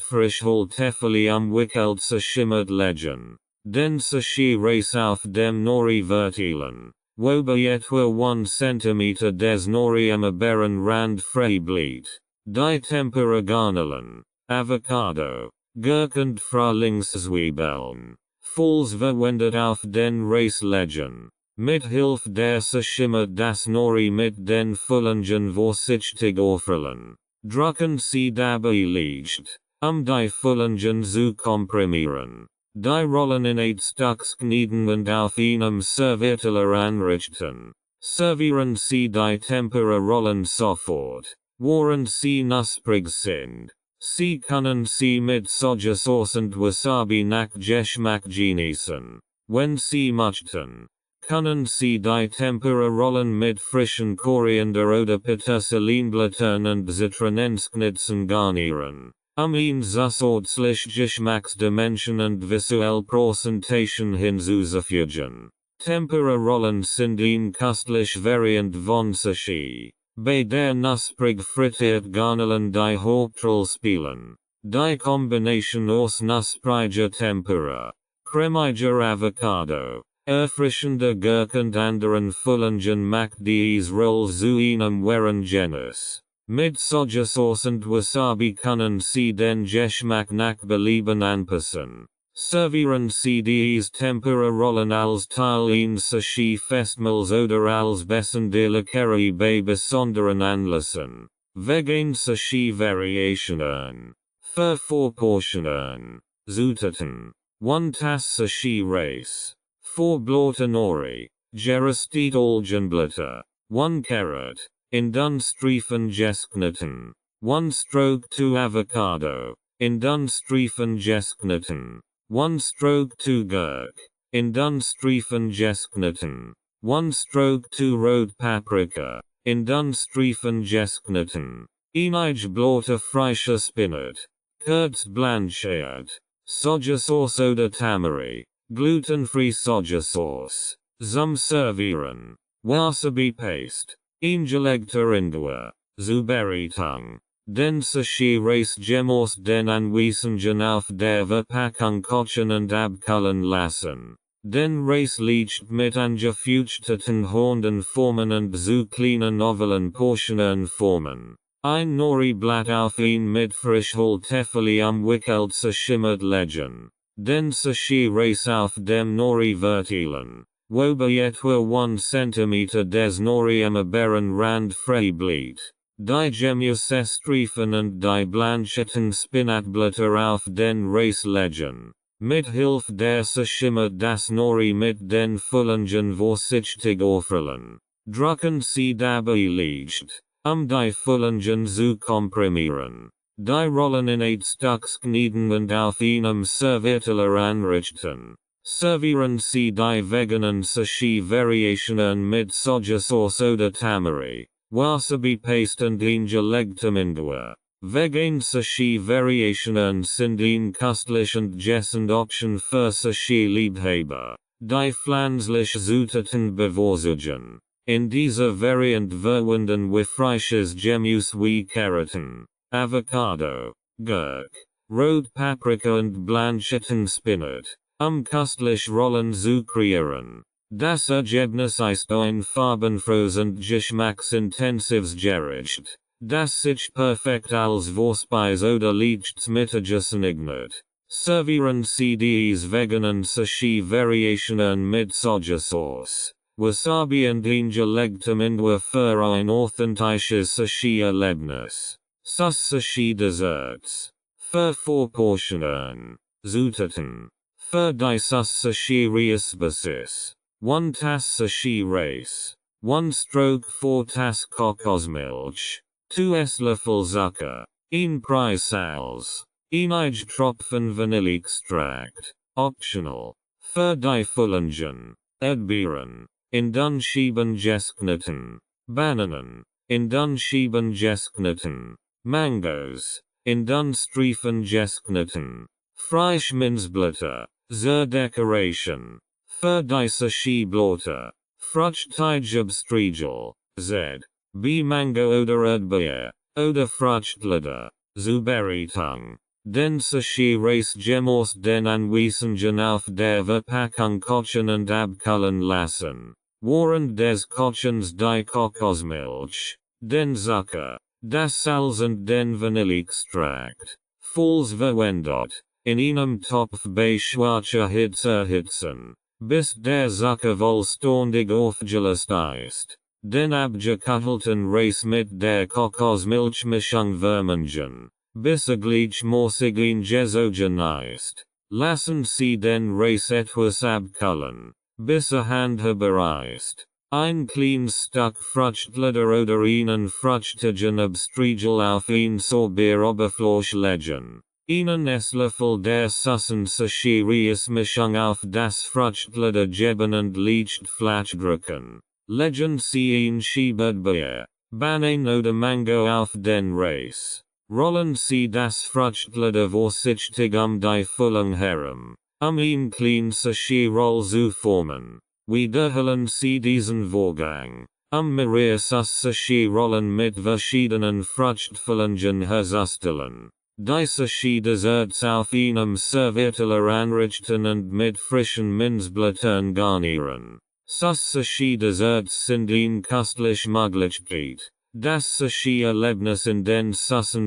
Frischholtefeli umwickelt schimmert legen. Den Sashi race auf dem Nori verteilen, wobei etwa 1 cm des Nori am oberen Rand frei bleibt. Die Tempera garnelen, Avocado, Gurken Frühlingszwiebeln, falls verwendet auf den Reis legen. Mit Hilfe der Schimmert das Nori mit den Füllungen vorsichtig aufrollen. Drucken Sie dabei leicht, die Füllungen zu komprimieren. Die Rollen in 8 Stücks knieden und auf einem Servierteller anrichten. Servieren Sie die Tempera-Rollen sofort, während sie nusprig sind. Sie können sie mit Sojasauce und Wasabi nach Geschmack genießen. Wenn Sie möchten, können Sie die Tempera-Rollen mit frischen Koriander oder Petersilinblättern und Zitronensknitzen garnieren. Ihn zusätzlich Geschmacksdimension und visuelle Präsentation hinzuzufügen. Tempera-Rollen sind ein köstlich Variant von Sushi, bei der nusprig frittiert Garnelen die Hauptrolle spielen. Die Kombination aus nuspriger Tempera, cremiger Avocado, erfrischender Gurke und anderen Füllungen macht diese Rolle zu einem wahren Genuss. Mit Sojasauce und Wasabi können Sie den Geschmack nach Belieben anpassen. Servieren Sie diese Tempera-Rollen als Teil eines Sushi-Festmahls oder als Bessendeleckerie bei besonderen Anlässen. Vegan Sushi-Variationen. Für Vorportionen. Zutaten. 1 Tasse Sushi-Reis. 4 Blatte Nori. Geröstet Algenblätter. 1 Carrot. In Dunstreifen gesknitten. 1 stroke 2 Avocado. In Dunstreifen gesknitten. 1 stroke 2 Gurk. In Dunstreifen gesknitten. 1 stroke 2 Rote Paprika. In Dunstreifen gesknitten. Einige Blatte frischer Spinat. Kurz blanchiert. Sojasauce oder Tamari. Glutenfree Sojasauce. Zum Servieren. Wasabi Paste. Eingelegter Ingwer, Zubereitung. Den Sushi-Reis Gemos den Anweisungen auf der Verpackung kochen und abkühlen lassen. Den Reis liegt mit angefeuchteten Hornden formen und zu kleinen ovalen Portionen formen. Ein Nori-Blatt auf ihn mit Frischholtefeli umwickelt schimmert legen. Den Sushi-Reis auf dem Nori verteilen. Wobei etwa 1 cm des Nori am oberen Rand frei bleibt. Die Gemüsestreifen und die blancheten Spinatblätter auf den Reis legen. Mit Hilfe der Schimmert das Nori mit den Füllungen vorsichtig aufrollen. Drucken Sie dabei leicht, die Füllungen zu komprimieren. Die Rollen in 8 Stücks knieden und auf einem Servierteller anrichten. Servieren Sie die veganen Sushi-Variationen mit Sojasauce oder Tamari, Wasabi Paste und eingelegtem Ingwer. Vegan Sushi-Variationen sind ein köstlich und gessend Option für Sushi-Liebhaber, die pflanzliche Zutaten bevorzugen. In dieser Variant verwenden wir frisches Gemüse wie Karotten, Avocado, Gurk, Rote Paprika und blancheten Spinat. Köstlich Rollen zu kreieren. Das Ergebnis ist ein farbenfrohes und geschmacksintensives Gericht, das sich perfekt als Vorspeise oder Lichtmittagessen eignet. Servieren Sie diese veganen Sushi-Variationen mit Sojasauce, Wasabi und eingelegtem Ingwer für ein authentisches Sushi-Erlebnis. Sushi-Desserts. Für Vorportionen. Zutaten. Für die Sushi-Reis-Basis. 1 Tasse Sushi-Reis. 1 stroke 4 Tasse Kokosmilch. 2 Esslöffel Zucker. 1 Prise Salz. Einige Tropfen Vanilleextrakt. Optional. Für die Fulingen. Erdbeeren. In Dunschieben gesknitten. Bananen. In Dunschieben gesknitten. Mangoes. In Dunstreifen gesknitten. Freischminzblätter. Zur Dekoration. Für die Sashiblote. Fruchtigebstriegel. Z. B. Mango oder Erdbeer. Oder Fruchtleder. Zu Beratung. Den Sashi Race Gemos den Anwesungen auf der Verpackung kochen und abkühlen lassen. Während des Kochens die Kokosmilch. Den Zucker. Das Salz und den Vanilleextrakt. Falls verwendet. In einem Topf bei schwarzer Hitze erhitzen. Bis der Zucker vollständig aufgelöst ist. Den abgekühlten Reis mit der Kokosmilchmischung vermengen. Bis gleichmäßig eingesogen ist. Lassen Sie den Reis etwas abkühlen. Bis handhabbar ist. Ein kleines Stück Fruchtleder oder einen fruchtigen Abstriegel auf ein sauber Oberfläche legen. Einen Esslöffel der süßen Sashirius-Mischung auf das Fruchtleder geben und leicht flach drücken. Legen Sie ein Schieberdbeer, Banan oder Mango auf den Reis. Rollen Sie das Fruchtleder vorsichtig die Füllung herum. Ein klein Sashi-Roll zu formen. Wiederholen Sie diesen Vorgang. Mehrere Sashi-Rollen mit verschiedenen Fruchtfüllungen herzustellen. Die Sashi-Desserts auf einem Servierteller anrichten und mit frischen Minzblättern garnieren. Sashi-Desserts sind eine köstliche Möglichkeit, das Sashi-Erlebnis in den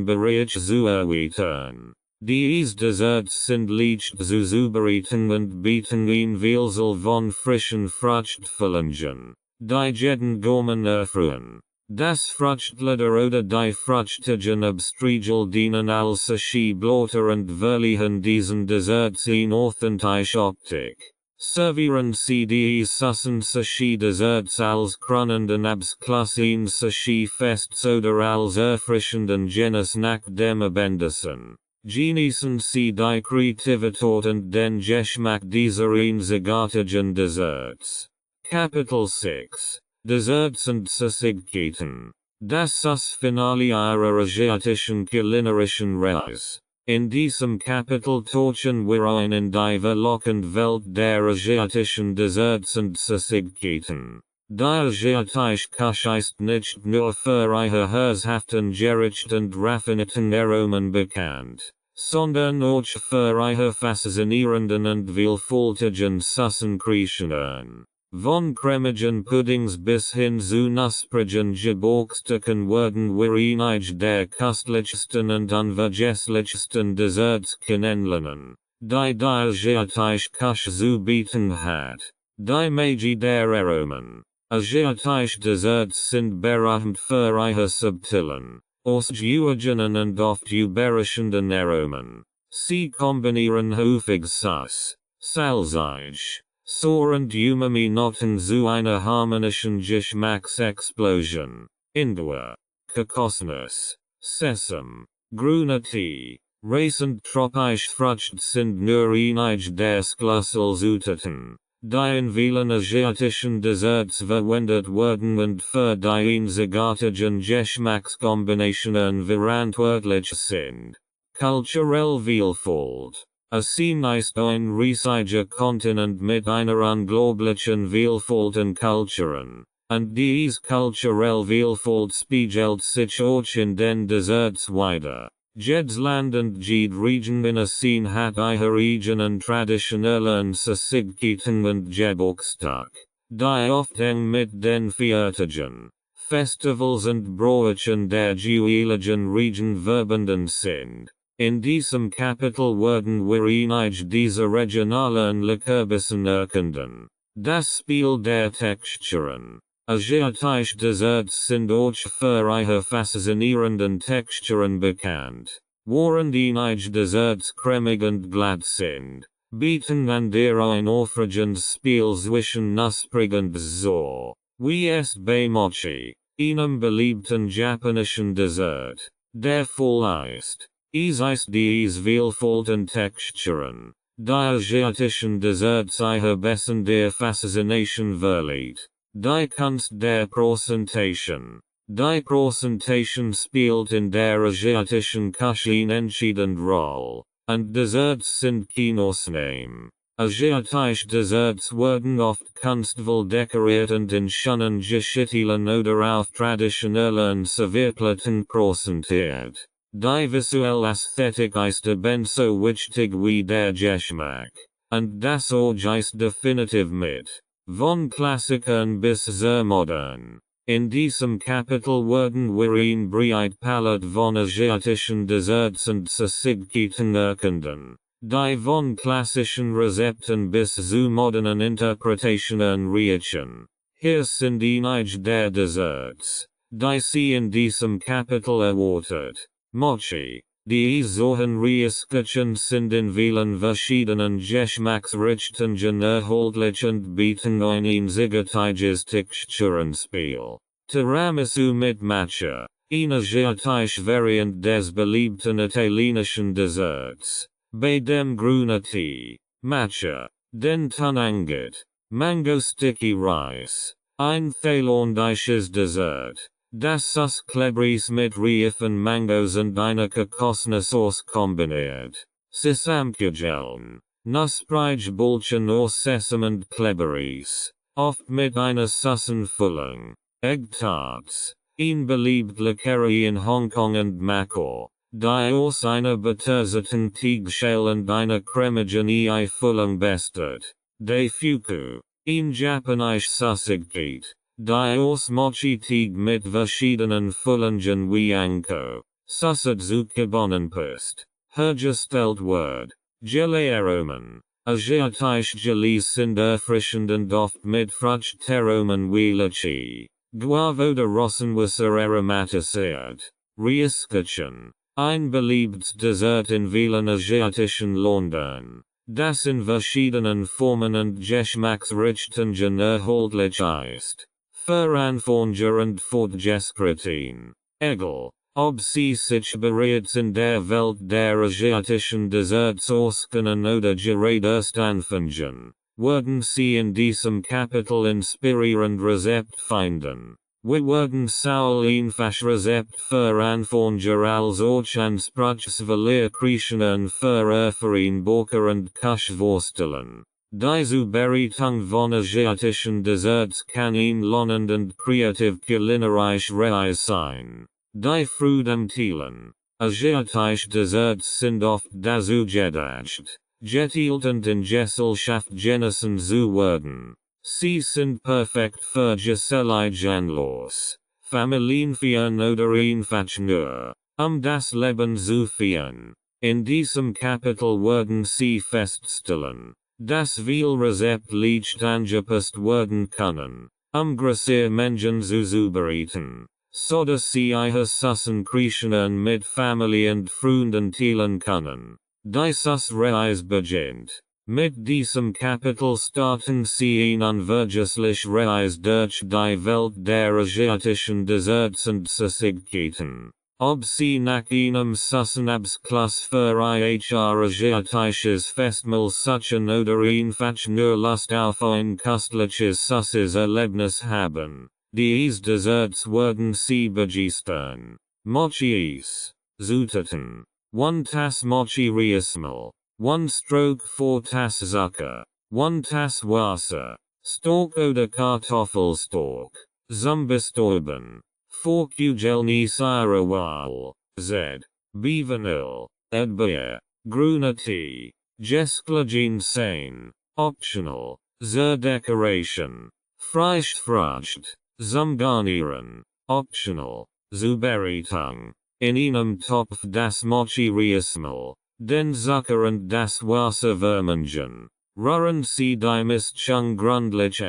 Bereich zu erweitern. Diese Desserts sind leicht zu zubereiten und bieten ein Vielzahl von frischen Fruchtfüllungen, die jeden Gaumen erfreuen. Das Fruchtleder oder die fruchtigen Abstriegel dienen als Sashi-Blätter und verleihen diesen Desserts eine authentische Optik. Servieren Sie die süßen Sashi-Desserts als krönenden Abschluss eines Sashi-Fests oder als erfrischenden Genuss nach dem Abendessen. Genießen Sie die Kreativität und den Geschmack dieser einzigartigen Desserts. Kapitel 6. Desserts und Süßigkeiten. Das Finale ihrer asiatischen kulinarischen Reise. In diesem Kapitel tauchen wir ein in die verlockende Welt der asiatischen Desserts und Süßigkeiten. Die asiatische Küche ist nicht nur für ihre herzhaften Gerichte und raffinierten Aromen bekannt, sondern auch für ihre faszinierenden und vielfältigen süßen Kreationen. Von cremigen Puddings bis hin zu knusprigen Gebäckstücken werden wir einige der köstlichsten und unvergesslichsten Desserts kennenlernen, die asiatische Küche zu bieten hat. Die Magie der Aromen. Asiatische Desserts sind berühmt für ihre subtilen, ausgewogenen und oft überraschenden Aromen. Sie kombinieren häufig süß, salzig, sauer und umami Noten zu einer harmonischen Geschmacksexplosion. Ingwer, Kokosnuss, Sesam, grüner Tee, Reis und tropische Früchte sind nur einige der Schlüsselzutaten, die in vielen asiatischen Desserts verwendet werden und für die einzigartigen Geschmackskombinationen verantwortlich sind. Kulturelle Vielfalt. Asien ist ein riesiger Kontinent mit einer unglaublichen Vielfalt an Kulturen, und diese kulturelle Vielfalt spiegelt sich auch in den Desserts wider. Jedes Land und jede Region in Asien hat ihre eigenen traditionellen Süßigkeiten und Gebäckstücke, die oft eng mit den Feiertagen, Festivals und Bräuchen der jeweiligen Region verbunden sind. In diesem Kapitel werden wir einige dieser regionalen Leckerbissen erkunden. Das Spiel der Texturen. Asiatische Desserts sind auch für ihre faszinierenden Texturen bekannt. Während einige Desserts cremig und glatt sind, bieten andere ein aufregendes Spiel zwischen knusprig und sauer. Wie es bei Mochi, einem beliebten japanischen Dessert, der Fall ist. Es ist diese Vielfalt an Texturen, Die asiatischen Desserts bessen der Faszination verliet. Die Kunst der Präsentation. Die Präsentation spielt in der asiatischen Küche entscheidend Rolle. Und Desserts sind keine Ausnahme. Asiatische Desserts werden oft kunstvoll dekoriert und in schönen Geschichten oder auf traditionellen Servierplatten präsentiert. Die visuelle Ästhetik ist ebenso wichtig wie der Geschmack. Und das Auge ist definitiv mit. Von Klassikern bis sehr modern. In diesem Kapitel werden wir ein breit Palette von asiatischen Desserts und Süßigkeiten erkunden. Die von klassischen Rezepten bis zu modernen Interpretationen reichen. Hier sind einige der Desserts, die sie in diesem Kapitel erwartet. Mochi. Die solchen Reisküchen sind in vielen verschiedenen Geschmacksrichtungen erhältlich und bieten ein einzigartiges Texturenspiel. Tiramisu mit Matcha. Ein asiatische Variant des beliebten italienischen Desserts. Bei dem grüner Tee. Matcha. Den Tunangat. Mango Sticky Rice. Ein thailändisches Dessert. Das aus Klebris mit reifen Mangos und einer Kokosnuss kombiniert. Sesamkugeln. Knusprige Bulchen aus Sesam und Klebris. Oft mit einer süßen Füllung. Eggtarts. Ein beliebt Leckerie in Hongkong und Macau. Die aus einer beterzerten Teigschale und einer cremigen Ei-Füllung besteht. De Fuku. Ein Japanisch Süßigkeit. Die aus Mochi-Teig mit verschiedenen Füllungen wie Anko, Süßigkeitsbonenpust, hergestellt wird. Gelee-Aromen. Asiatische Gelees sind erfrischend und oft mit Fruchtaromen wie Lychee, Guava oder Rosenwasser aromatisiert. Reisküchen. Ein beliebtes Dessert in vielen asiatischen Ländern, das in verschiedenen Formen und Geschmacksrichtungen erhältlich ist. Für Anfänger und Fortgeschrittene. Egal, ob sie sich bereits in der Welt der asiatischen Desserts auskennen oder gerade erst anfangen, werden sie in diesem Kapitel inspirierend Rezept finden. Wir werden sowohl einfache Rezept für Anfänger als auch anspruchsvolle Kreationen für erfahrene Bäcker und Köche vorstellen. Die Zubereitung von asiatischen Desserts kann ein lohnend und kreativ kulinarisch Reise sein. Die Freudentheilen. Asiatische Desserts sind oft dazu gedacht, geteilt und in Gesellschaft genossen zu werden. Sie sind perfekt für gesellige Anlass, Familienfeiern oder einfach nur, das Leben zu feiern. In diesem Kapitel werden sie feststellen, dass viel Rezept leicht angepasst werden können, größere Mengen zu zubereiten, sodass sie ihre Süßen Kreationen mit Familie und Freunden teilen können. Dieses Reise beginnt. Mit diesem Kapitel starten sie ein unvergesslich Reise durch die Welt der asiatischen Desserts und Süßigkeiten. Ob sie nach einem süßen Abschluss für ihr asiatisches Festmahl suchen oder einfach nur Lust auf ein köstliches süßes Erlebnis haben. Diese Desserts werden sie begeistern. Mochis. Zutaten. 1 Tass Mochi Reismehl. 1 Stroke 4 Tass Zucker. 1 Tass Wasser. Stalk oder Kartoffelstalk. Zusammenbestäuben. 4 Kugeln Sirewal. Z. B. Vanille. Erdbeer. Grüner Tee. Gestlichen Sein. Optional. Zur Decoration. Frische Frucht. Zum Garnieren. Optional. Zubereitung. In einem Topf das Mochi Reismehl. Den Zucker und das Wasser vermengen. Rühren Sie die Mischung gründlich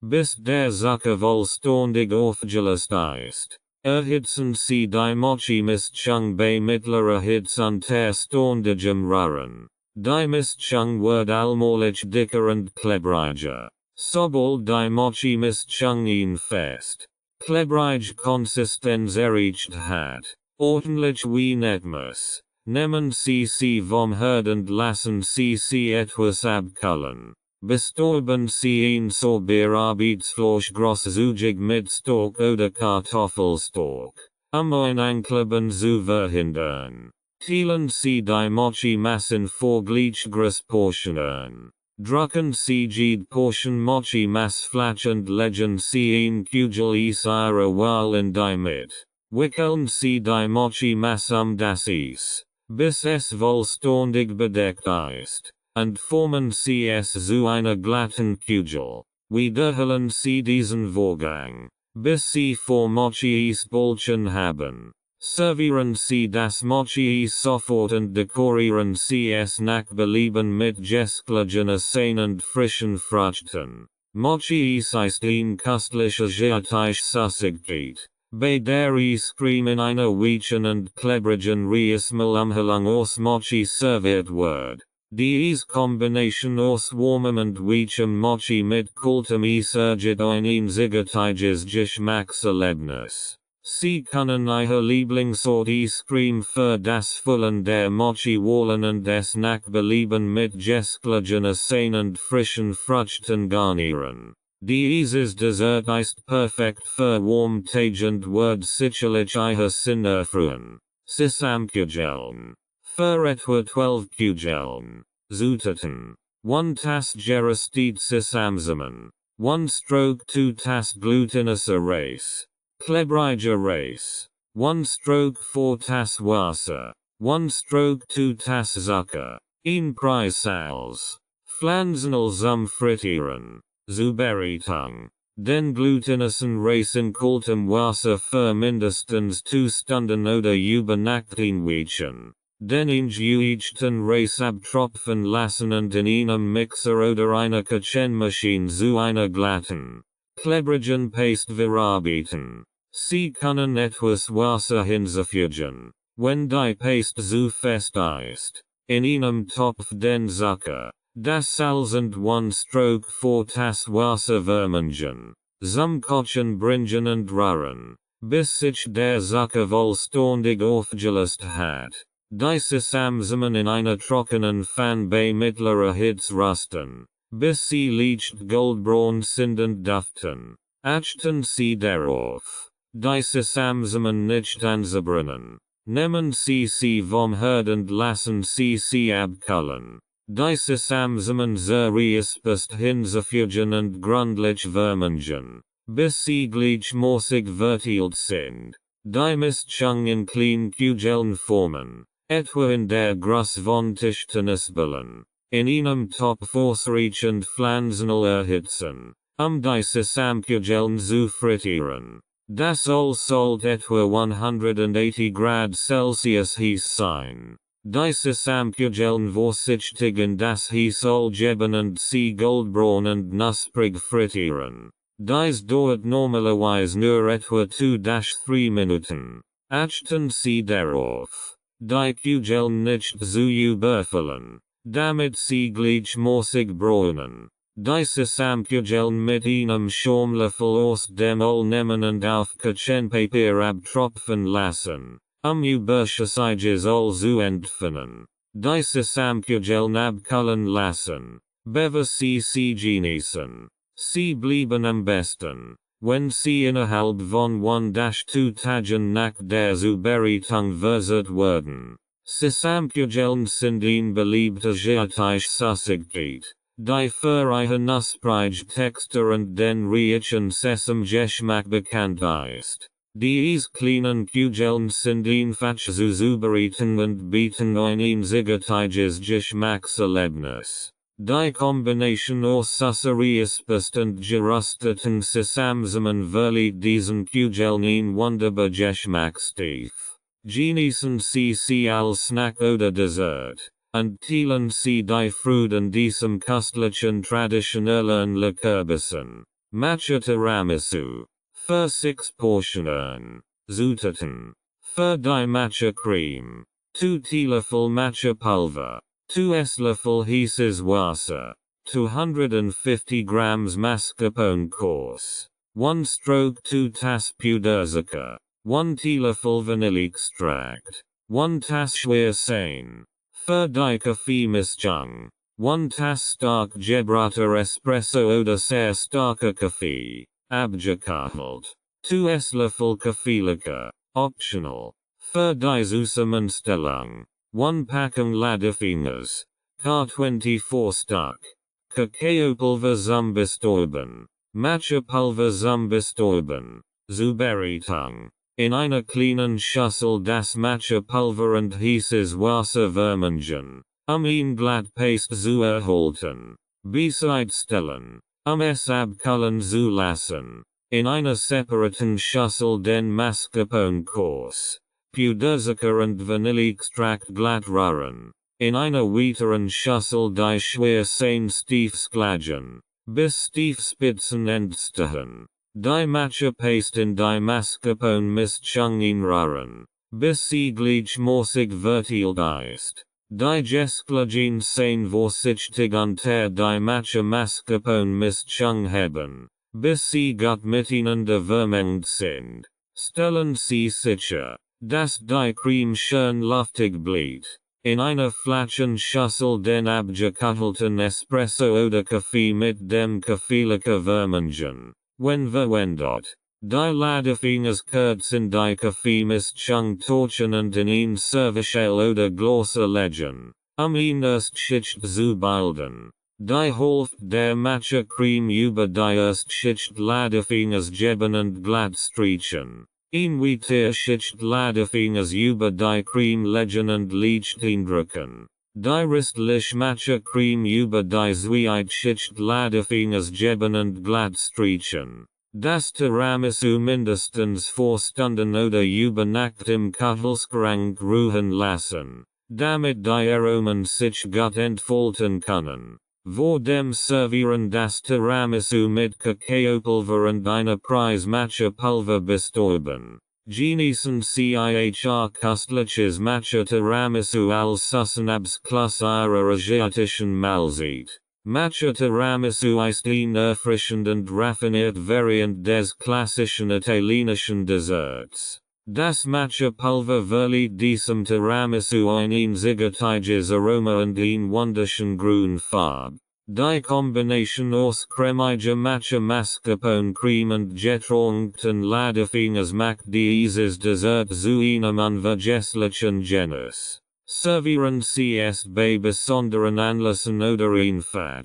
bis der Zucker vollständig aufgelöst ist. Erhitzen Sie die Mochi-Mischung bei mittlerer Hitze unter ständigem Rühren. Die Mischung wird allmählich dicker und klebriger. Sobald die Mochi-Mischung ein fest, klebrige Konsistenz erreicht hat, ordentlich wie Netmus, Nehmen cc vom Herd und lassen cc etwas abkühlen. Bestäuben sie ihn zur Bearbeitsfleisch großzügig mit Stock oder Kartoffelstock, ein Ankleben zu verhindern. Teilen sie die Mochi-Massen vor gleichgewichte Portionen. Drucken sie jede Portion Mochi-Masse flach und legen sie in Kugel ihrer Wahl in die Mitte. Wickeln sie die Mochi-Masse das Eis, bis es vollständig bedeckt ist, und formen sie es zu einer glatten Kugel. Wiederholen sie diesen Vorgang, bis sie vor Mochi-Eis Bällchen haben. Servieren sie das Mochi-Eis sofort und dekorieren sie es nach Belieben mit köstlichen Essen und frischen Früchten. Mochi-Eis ist ein köstlicher asiatische Süßigkeit, bei der Eiscreme in einer weichen und klebrigen Reismelange aus Mochi serviert wird. Die Eis-Kombination aus warmem und weichem Mochi mit kaltem Eis ergibt ein einzigartiges Geschmackserlebnis. Sie können Ihre Lieblingsort Eiscreme für das Füllen der Mochi wählen und es nach Belieben mit köstlichen Essen und frischen Früchten garnieren. Dieses Dessert ist perfekt für Warmtage und wird sicherlich Ihre Sinne erfreuen. Zusammenkugeln. Für etwa 12 Kugeln. Zutaten. 1 Tass geröstet zusammensemen. 1 Stroke 2 Tass glutinous Reis. Klebrige Reis. 1 Stroke 4 Tass Wasser. 1 Stroke 2 Tass Zucker. 1 Preis Salz. Pflanzenöl zum Frittieren. Zur Beratung. Den glutinösen Reis in kaltem Wasser für mindestens 2 Stunden oder über Nacht einweichen. Den eingewechten Reis abtropfen lassen und in einem Mixer oder einer Küchenmaschine zu einer glatten, klebrigen Paste verarbeiten. Sie können etwas Wasser hinzufügen, wenn die Paste zu fest ist. In einem Topf den Zucker, das Salz und 1 Stroke 4 Tass Wasser vermengen. Zum Kochen bringen und rühren, bis sich der Zucker vollständig aufgelöst hat. Die zusammensemen in einer trockenen Pfanne bei mittlerer Hitze rösten, bis sie leicht goldbraun sind und duften. Achten Sie darauf, die zusammensemen nicht anzubrennen. Nehmen Sie vom Herd und lassen Sie abkühlen. Die zusammensemen sehr bis hinzufügen und gründlich vermengen, bis sie gleichmäßig verteilt sind. Die Mischung in kleinen Kugeln formen, etwa in der Größe von Tischtennisballen. In einem Topf ausreichend Pflanzenöl erhitzen, die Zusammenkugeln zu frittieren. Das Öl sollte etwa 180 Grad Celsius heiß sein. Die Zusammenkugeln vorsichtig das Heißöl geben und sie goldbraun und knusprig frittieren. Dies dauert normalerweise nur etwa 2-3 Minuten. Achten Sie darauf, die Kugeln nicht zu überfüllen, damit sie gleichmäßig bräunen. Die Zusammenkugeln mit einem Schaumlöffel aus dem Öl nehmen und auf Küchenpapier abtropfen lassen, überschüssiges Öl zu entfernen. Die Zusammenkugeln abkühlen lassen, bevor sie genießen. Sie bleiben am besten, wenn sie innerhalb von 1-2 Tagen nach der Zubereitung versehrt werden. Zusammenkugeln sind ein beliebter asiatische Süßigkeit, die für ihre knusprige Textur und den reichen Sesamgeschmack bekannt ist. Die kleinen Kugeln sind einfach zu zubereiten und bieten ein einzigartiges Geschmackserlebnis. Die Kombination aus Süßereis und gerösteten Zusammensemen verleiht diesen Kugeln ein wunderbar Geschmackstief. Genießen Sie als Snack oder Dessert, und teilen Sie die Freude diesem köstlichen traditionellen Leckerbissen. Matcha Tiramisu. Für 6 Portionen. Zutaten. Für die Matcha Cream. 2 Teelöffel Matcha Pulver. 2 Esslöffel heißes Wasser. 250 Grams Mascarpone coarse. 1 Stroke 2 Tass Puderzucker. 1 Teelöffel Vanilleextract. 1 Tass schwer sein. Für die Kaffeemischung. 1 Tass stark gebrater Espresso oder sehr starker Kaffee. Abgekühlt. 2 Esslöffel Kaffeelöffel. Optional. Für die Zusammenstellung. 1 Packung Ladefingers. K24 Stück. Kakaopulver zum Bestäuben. Matchepulver zum Bestäuben. Zur Beratung. In einer kleinen Schüssel das Matchepulver und heißes Wasser vermengen. Ihn glatt paste zu erhalten. Bereitstellen. Es abkühlen zu lassen. In einer separaten Schüssel den Mascarpone-Kurs. Puderzucker und Vanilleextrakt glatt rühren. In einer weiteren Schüssel die schwer sein Stiefsklagen. Bis Stiefspitzen entstehen. Die Matcha-Paste in die Mascarpone-Mischung rühren. Bis sie gleichmäßig verteilt ist. Die Gesklagen sein vorsichtig unter die Matcha-Mascarpone-Mischung haben. Bis sie gut miteinander vermengt sind. Stellen Sie sicher, dass die Creme schön luftig bleibt. In einer flachen Schüssel den abgekühlten Espresso oder Kaffee mit dem Kaffeelöffel vermengen. Wenn verwendet. Die Ladefingers kurz in die Kaffeemischung torchen und in ein Servierschale oder Gläser legen. Ihn erst Schicht zu bilden. Die Hälfte der Matcha-Creme über die erst Schicht Ladefingers geben und glatt streichen. Weiter Schicht Ladefingers über die Creme legen und leicht eindrücken. Die restliche Matcha-Creme über die zweite Schicht Ladefingers geben und glatt streichen. Das Tiramisu mindestens 4 Stunden oder über Nacht im Kühlschrank ruhen lassen, damit die Aromen sich gut entfalten können. Vor dem Servieren das Tiramisu mit Kakaopulver und einer Prise Matcha-Pulver bestäuben. Genießen Sie köstliches Matcha-Tiramisu als Sussenabschluss ihrer asiatischen Mahlzeit. Matcha-Tiramisu ist ein erfrischend und raffiniert Variant des klassischen italienischen Desserts. Das Matcha-Pulver verleiht diesem Tiramisu ein einzigartiges Aroma und eine wunderschöne grüne Farbe. Die Kombination aus cremiger Matcha-Mascarpone-Creme und getrockneten Ladefingers macht dieses Dessert zu einem unvergesslichen Genuss. Servieren Sie es bei besonderen Anlässen oder einfach,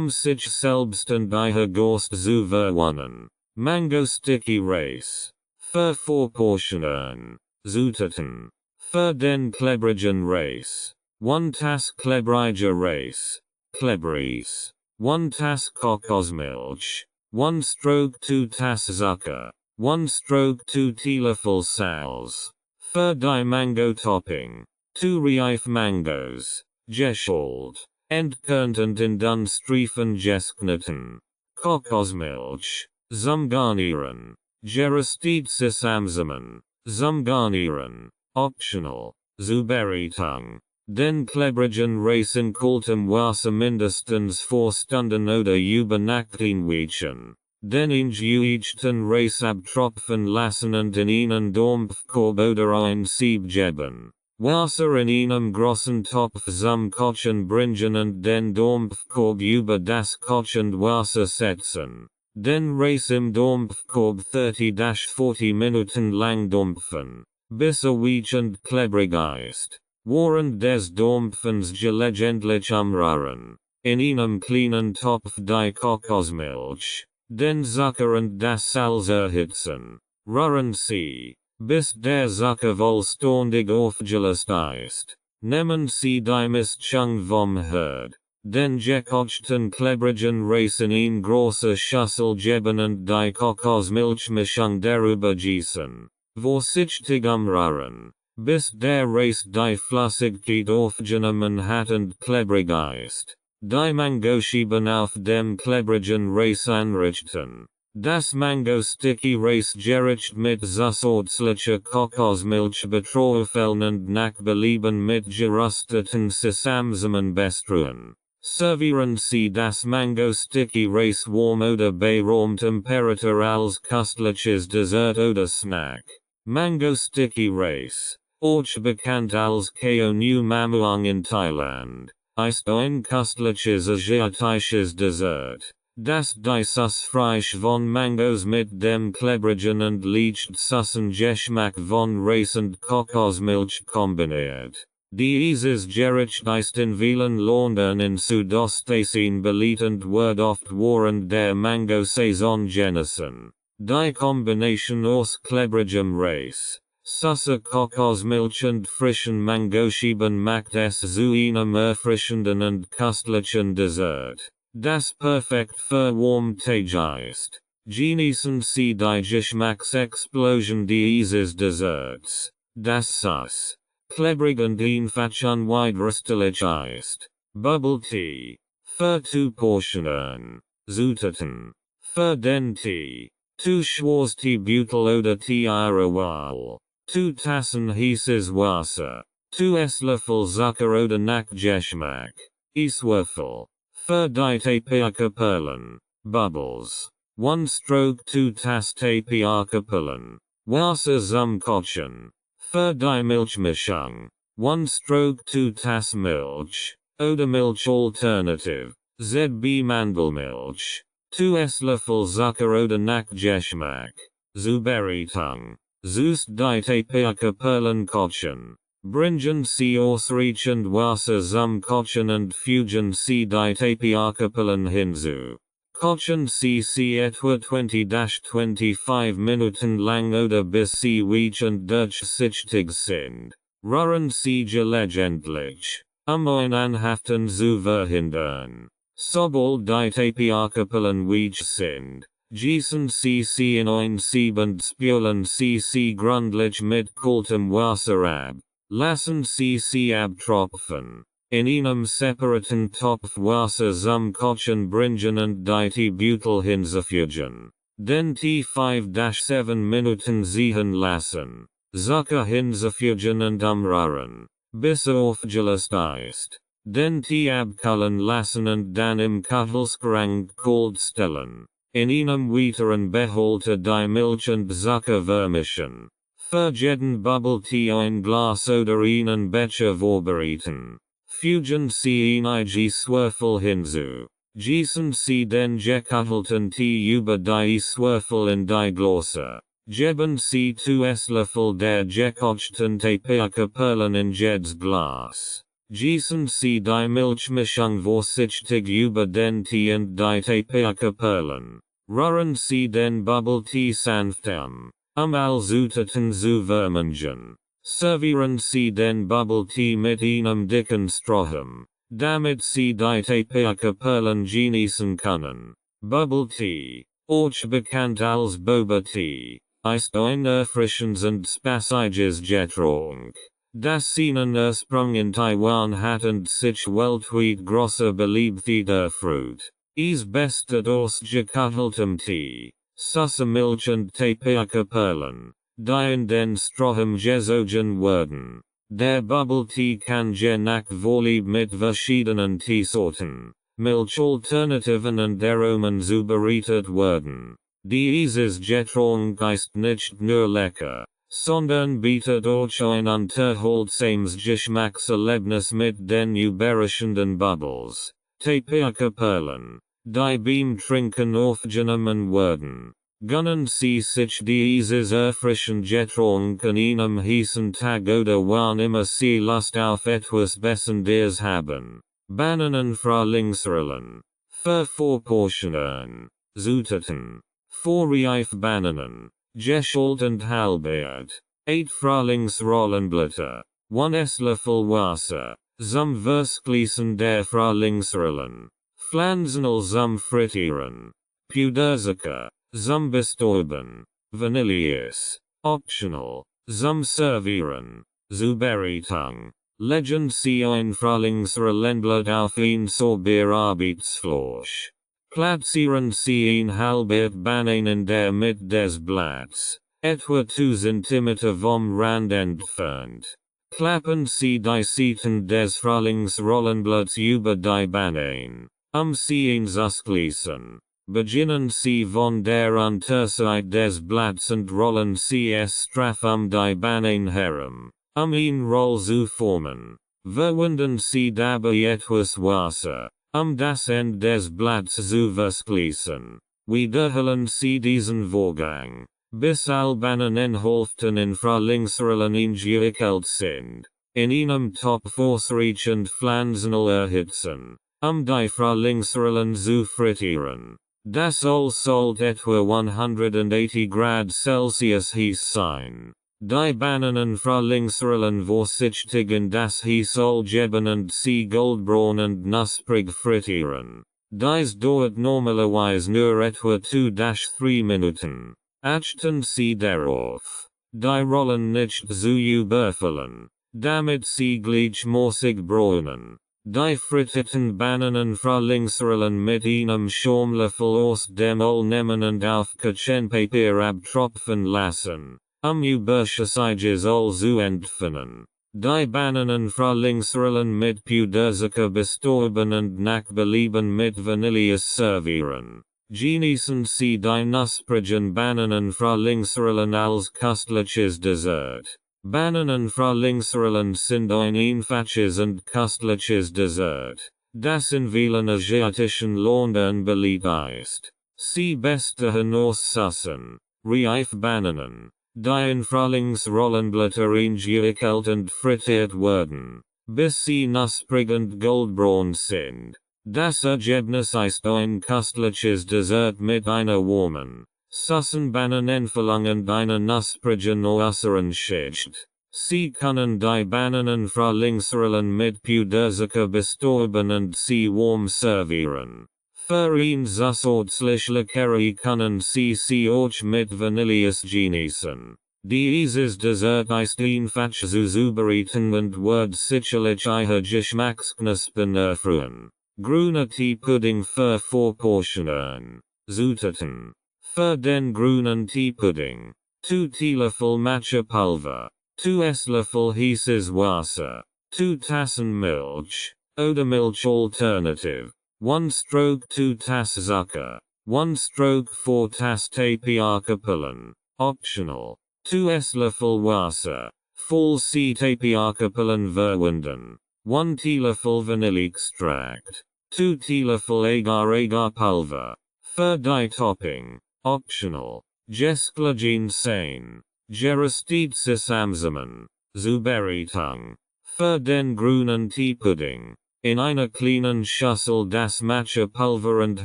sich selbst und Ihr Gast zu verwöhnen. Mango Sticky Rice. Für Vorportionen. Zutaten. Für den klebrigen Reis. 1 Tass klebriger Reis. Klebris. 1 Tass Kokosmilch. 1 Stroke 2 Tass Zucker. 1 Stroke 2 Teelöffel Salz. Für die Mango Topping. 2 Reif Mangos. Geschält. Entkernt und in Dunstreifen geschnitten. Kokosmilch. Zum Garnieren. Geröstet Sesamsamen. Zum Garnieren. Optional. Zur Beratung. Den klebrigen Reis in kaltem Wasser mindestens 4 Stunden oder über Nacht einweichen. Den eingewechten Reis abtropfen lassen und in einen Dampfkorb oder ein Sieb geben. Wasser in einem großen Topf zum Kochen bringen und den Dampfkorb über das kochende Wasser setzen. Den Reis im Dampfkorb 30-40 Minuten lang dampfen, bis weich und klebrig ist. Während des Dampfens gelegentlich umrühren. In einem kleinen Topf die Kokosmilch, den Zucker und das Salz erhitzen. Rühren Sie, bis der Zucker vollständig aufgelöst ist. Nehmen Sie die Mischung vom Herd. Den gekochten klebrigen Reis in eine große Schüssel geben und die Kokosmilchmischung darüber gießen. Vorsichtig umrühren, bis der Reis die Flüssigkeit aufgenommen hat und klebrig ist. Die Mangoscheiben auf dem klebrigen Reis anrichten. Das Mango Sticky Rice gericht mit zusätzlicher Kokosmilch beträufeln und nach Belieben mit gerösteten Sesamsamen bestreuen. Servieren Sie das Mango Sticky Rice warm oder bei Raumtemperatur als köstliches Dessert oder Snack. Mango Sticky Rice. Auch bekannt als Keo Nu Mamuang in Thailand, ist ein köstliches asiatisches Dessert, das dieses Fleisch von Mangos mit dem klebrigen und leicht süßen Geschmack von Reis und Kokosmilch kombiniert. Dieses Gericht ist in vielen Ländern in Südostasien beliebt und wird oft während der Mango-Saison genossen. Die Kombination aus klebrigem Reis, süßer Kokosmilch und frischen Mangoscheiben macht es zu einem erfrischenden und köstlichen Dessert, das perfekt für warme Tage ist. Genießen Sie die Geschmacksexplosion dieses Desserts, das süß, klebrig und einfach unwiderstehlich ist. Bubble Tea. Für 2 Portionen. Zutaten. Für den Tee. 2 Schwarztee Butyl oder Tee Arawal. 2 Tassen heißes Wasser. 2 Esslöffel Zucker oder Geschmack. Eswürfel. Für die Tapioca Perlen. Bubbles. 1 Stroke 2 Tass Tapioca Perlen. Wasser zum Kochen. Für die Milchmischung. 1 Stroke 2 Tass Milch. Oder Milch Alternative. ZB Mandelmilch. 2 Esslöffel Zucker oder Geschmack. Beratung. Zust die Tapioca Perlen kochen. Bringen Sie ausreichend Wasser zum Kochen und fügen Sie die Tapioca Perlen hinzu. Kochen Sie etwa 20-25 Minuten lang oder bis sie weich und durchsichtig sind. Rühren Sie gelegentlich, ein Anhaften zu verhindern. Sobald die Tapioca Perlen weich sind, gießen Sie in ein Sieb und spülen Sie gründlich mit kaltem Wasser ab. Lassen Sie abtropfen. In einem separaten Topf Wasser zum Kochen bringen und die Butyl hinzufügen. Den Tee 5-7 Minuten ziehen lassen. Zucker hinzufügen und umrühren, bis aufgelöst ist. Den Tee abkühlen lassen und dann im Kühlschrank kalt stellen. In einem weiteren Behälter die Milch und Zucker vermischen. Für jeden Bubble Tea ein Glas oder einen Becher vorbereiten. Fügen Sie einige Eswürfel hinzu. Gießen Sie den gekühlten Tee über die Eswürfel in die Gläser. Geben Sie 2 Esslöffel der gekochten Tapioca Perlen in jedes Glas. Gießen Sie die Milchmischung vorsichtig über den Tee und die Tapioca Perlen. Rühren Sie den Bubble Tea sanft all Zutaten zu vermengen. Servieren Sie den Bubble Tea mit einem dicken Strohhalm, damit Sie die Tapioca Perlen genießen können. Bubble Tea, auch bekannt als Boba Tea, ist ein erfrischendes und spaßiges Getränk, das seinen Ursprung in Taiwan hat und sich weltweit großer Beliebtheit erfreut. Es besteht aus gekühltem Tee, süßer Milch und Tapioca Perlen, die in den Strohhalm gesogen werden. Der Bubble Tea kann je nach Vorlieb mit verschiedenen Teesorten, Milchalternativen und Aromen zubereitet werden. Dieses Getränk ist nicht nur lecker, sondern bietet auch ein unterhaltsames Geschmackserlebnis mit den überraschenden Bubbles, Tapioca Perlen, die beim Trinken aufgenommen werden. Gönnen Sie sich dieses erfrischende Getränk an einem heißen Tag oder wann immer Sie Lust auf etwas Besonderes haben. Bananen Frühlingsrollen. Für 4 Portionen. Zutaten. 4 reife Bananen, geschält und halbiert. 8 Frühlingsrollenblätter. 1 Esslöffel Wasser. Zum Verschließen der Frühlingsrollen. Pflanzenöl zum Frittieren. Puderzucker. Zum Bestäuben. Vanilleeis. Optional. Zum Servieren. Zur Beratung. Legen Sie ein Frühlingsrollenblatt auf ein Sorbearbeitsfläche. Platzieren Sie ein halbiert Banan in der Mitte des Blatts, etwa 2 cm vom Rand entfernt. Klappen Sie die Seiten des Frühlingsrollenblatts über die Banan, Sie ihn zu schließen. Beginnen Sie von der Unterseite des Blatts und rollen Sie es straff die Banan herum. Ihn Roll zu formen. Verwenden Sie dabei etwas Wasser, das Ende des Blatts zu verschließen. Wiederholen Sie diesen Vorgang, bis Albanen Inhalten in Frühlingsrollen eingewickelt sind. In einem Topf ausreichend Pflanzenöl erhitzen, die Frühlingsrollen zu frittieren. Das Öl sollte etwa 180 Grad Celsius heiß sein. Die Bananen Frühlingsrollen vorsichtig das Heißöl geben und sie goldbraun und knusprig frittieren. Dies dauert normalerweise nur etwa 2-3 Minuten. Achten Sie darauf, die Rollen nicht zu überfüllen, damit sie gleichmäßig bräunen. Die frittierten Bananen Frühlingsrollen mit einem Schaumlöffel aus dem Öl nehmen und auf Küchenpapier abtropfen lassen, überschüssiges Öl zu entfernen. Die Bananen Frühlingsrollen mit Puderzucker bestäuben und nach Belieben mit Vanille servieren. Genießen Sie die knusprigen Bananen Frühlingsrollen als köstliches Dessert. Bananen Frühlingsrollen sind ein einfaches und köstliches Dessert, das in vielen asiatischen Ländern beliebt ist. Sie bestehen aus Süßen, reif Bananen, die in Frühlingsrollenblätter eingewickelt und frittiert werden, bis sie knusprig und goldbraun sind. Das Ergebnis ist ein köstliches Dessert mit einer warmen, süßen Bananenfüllung und einer knusprigen äußeren Schicht. Sie können die Bananen Frühlingsrollen mit Puderzucker bestäuben und sie warm servieren. Für ein zusätzlich Curry können Sie auch mit Vanilles genießen. Dieses Dessert ist einfach zuzubereiten und wird sicherlich Ihr Geschmacksknospen erfreuen. Grüner Teepudding für 4 Portionen. Zutaten. Für den grünen Teepudding: 2 Teelöffel Matcha-Pulver, 2 Esslöffel heißes Wasser, 2 Tassen Milch, oder Milch Alternative, 1 stroke 2 Tass Zucker, 1 stroke 4 Tass Tapioca-Pullen, optional, 2 Esslöffel Wasser, voll Sie Tapioca-Pullen verwenden, 1 Teelöffel Vanilleextrakt, 2 Teelöffel Agar-Agar-Pulver. Für die Topping, optional, Gestlichen sein, geröstet zusammen, Zubereitung. Für den grünen Teepudding: in einer kleinen Schüssel das Matcha-Pulver und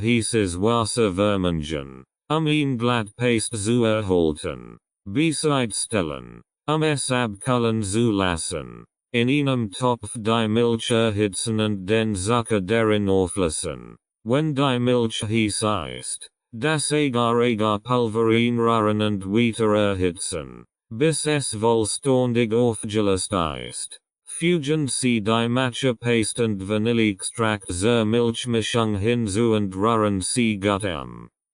heißes Wasser vermengen, ihn glatt Paste zu erhalten. Bereitstellen, es abkühlen zu lassen. In einem Topf die Milch erhitzen und den Zucker darin auflösen. Wenn die Milch heiß ist, das Agar-Agar-Pulver einrühren und weiter erhitzen, bis es vollständig aufgelöst ist. Fügen Sie die Matcha-Paste und Vanilleextrakt zur Milchmischung hinzu und rühren Sie gut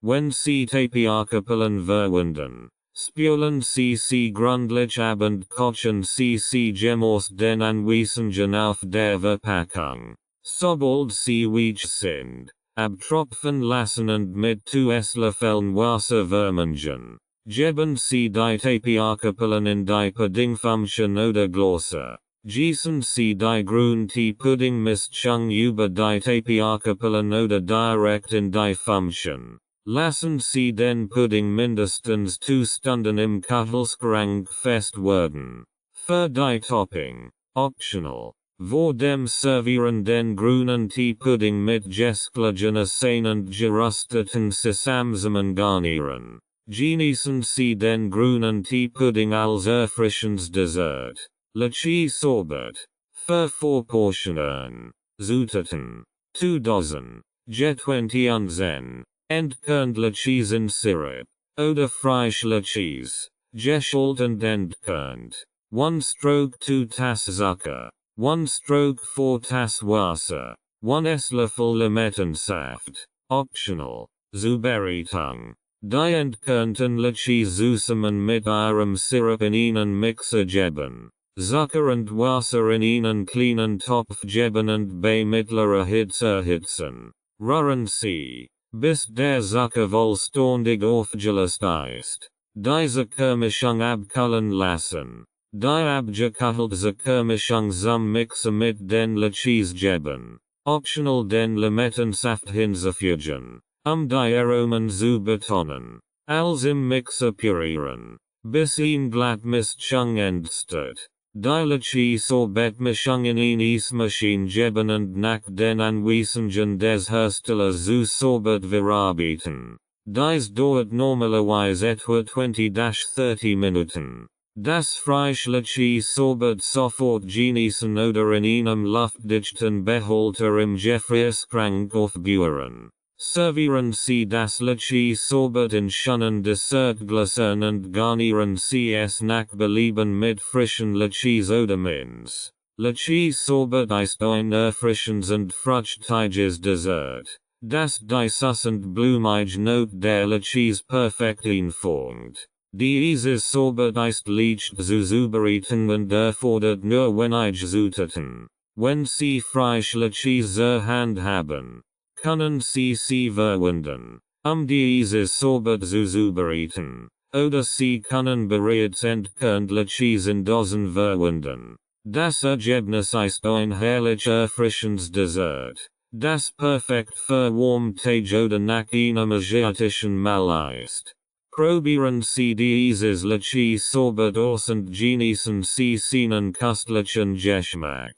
Wenn Sie Tapioca-Pullen verwenden, spülen Sie gründlich ab und kochen Sie gemäß den Anweisungen auf der Verpackung. Sobald Sie weich sind, abtropfen lassen und mit 2 Esslöffeln Wasser vermengen. Geben Sie die Tapioca-Pullen in die Puddingfläschchen oder Gläser. Gießen Sie die Grün-Tee-Pudding-Mischung über die Tapioca-Pullen oder direkt in die Fläschchen. Lassen Sie den Pudding mindestens 2 Stunden im Kühlschrank fest werden. Für die Topping, optional, vor dem Servieren den grünen Teepudding mit gestlichen Essen und gerösteten Sesamsamen garnieren. Genießen Sie den grünen Teepudding als erfrischendes Dessert. Lychee Sorbet. Für 4 Portionen. Zutaten: 2 Dozen. G20 Entkerned Lychees Syrup. Oder Frischlychees. Geschält und entkernt. 1 stroke 2 Tass Zucker. 1 stroke 4 Tass Wasser. 1 Esslöffel Limettensaft. Optional. Zubereitung: die entkernten Lychees zusammen mit ihrem Syrup in einen Mixer geben. Zucker und Wasser in einen kleinen Topf geben und bei mittlerer Hitze erhitzen. Rühren Sie, bis der Zucker vollständig aufgelöst ist. Die Zuckermischung abkühlen lassen. Die abgekühlt Zuckermischung zum Mixen mit den Cheesegeben. Optional den Limettensaft hinzufügen. Die Aromen zu betonen. Als im Mixer purieren. Bis ihn glatt Mischung entsteht. Die Cheese-Sorbet-Mischung in Eismaschine geben und nach den Anweisungen des Herstellers zu Sorbet verarbeiten. Dies dauert normalerweise etwa 20-30 Minuten. Das frische Cheese-Sorbet sofort genießen oder in einem luftdichten Behälter im Gefrierschrank aufbewahren. Servieren Sie das Cheese-Sorbet in schönen Dessertgläsern und garnieren Sie es nach Belieben mit frischen Cheese oder Minz. Cheese-Sorbet ist ein erfrischendes und fruchtiges Dessert, das die süß und blumige Note der Cheese perfekt einfängt. Dieses Sorbet ist leicht zu zubereiten und erfordert nur wenig Zutaten. Wenn Sie frische Cheese zur Hand haben, können Sie verwenden, dieses Sorbet zu zubereiten, oder Sie können bereits entkernte Cheese in Dosen verwenden. Das Ergebnis ist ein herrlich erfrischendes Dessert, das perfekt für warme Tage oder nach einem asiatischen Mahl ist. Probieren Sie dieses Cheese-Sorbet aus und genießen Sie seinen köstlichen Geschmack.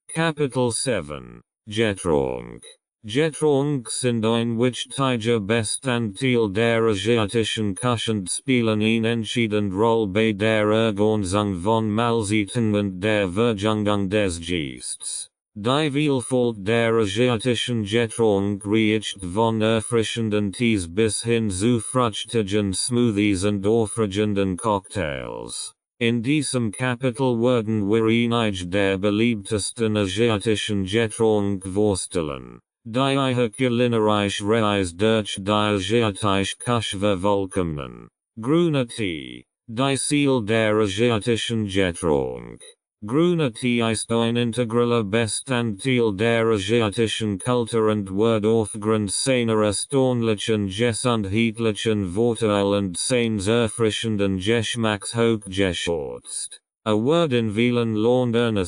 Kapitel 7. Getränk. Getränke sind ein wichtiger Bestandteil der asiatischen Küche und spielen eine entscheidende Rolle bei der Ergänzung von Mahlzeiten und der Verjüngung des Geistes. Die Vielfalt der asiatischen Getränke reicht von erfrischenden Tees bis hin zu fruchtigen Smoothies und aufregenden Cocktails. In diesem Kapitel werden wir einige der beliebtesten asiatischen Getränke vorstellen. Die ich kulinarisch Reis durch die asiatische Küche vervollkommnen. Grüner Tee. Die Ziel der asiatischen Getränke. Grüner Tee ist ein integraler Bestandteil der asiatischen Kultur und wird aufgrund seiner erstaunlichen gesundheitlichen Vorteile und seines erfrischenden Geschmacks hochgeschätzt. Wird in vielen Ländern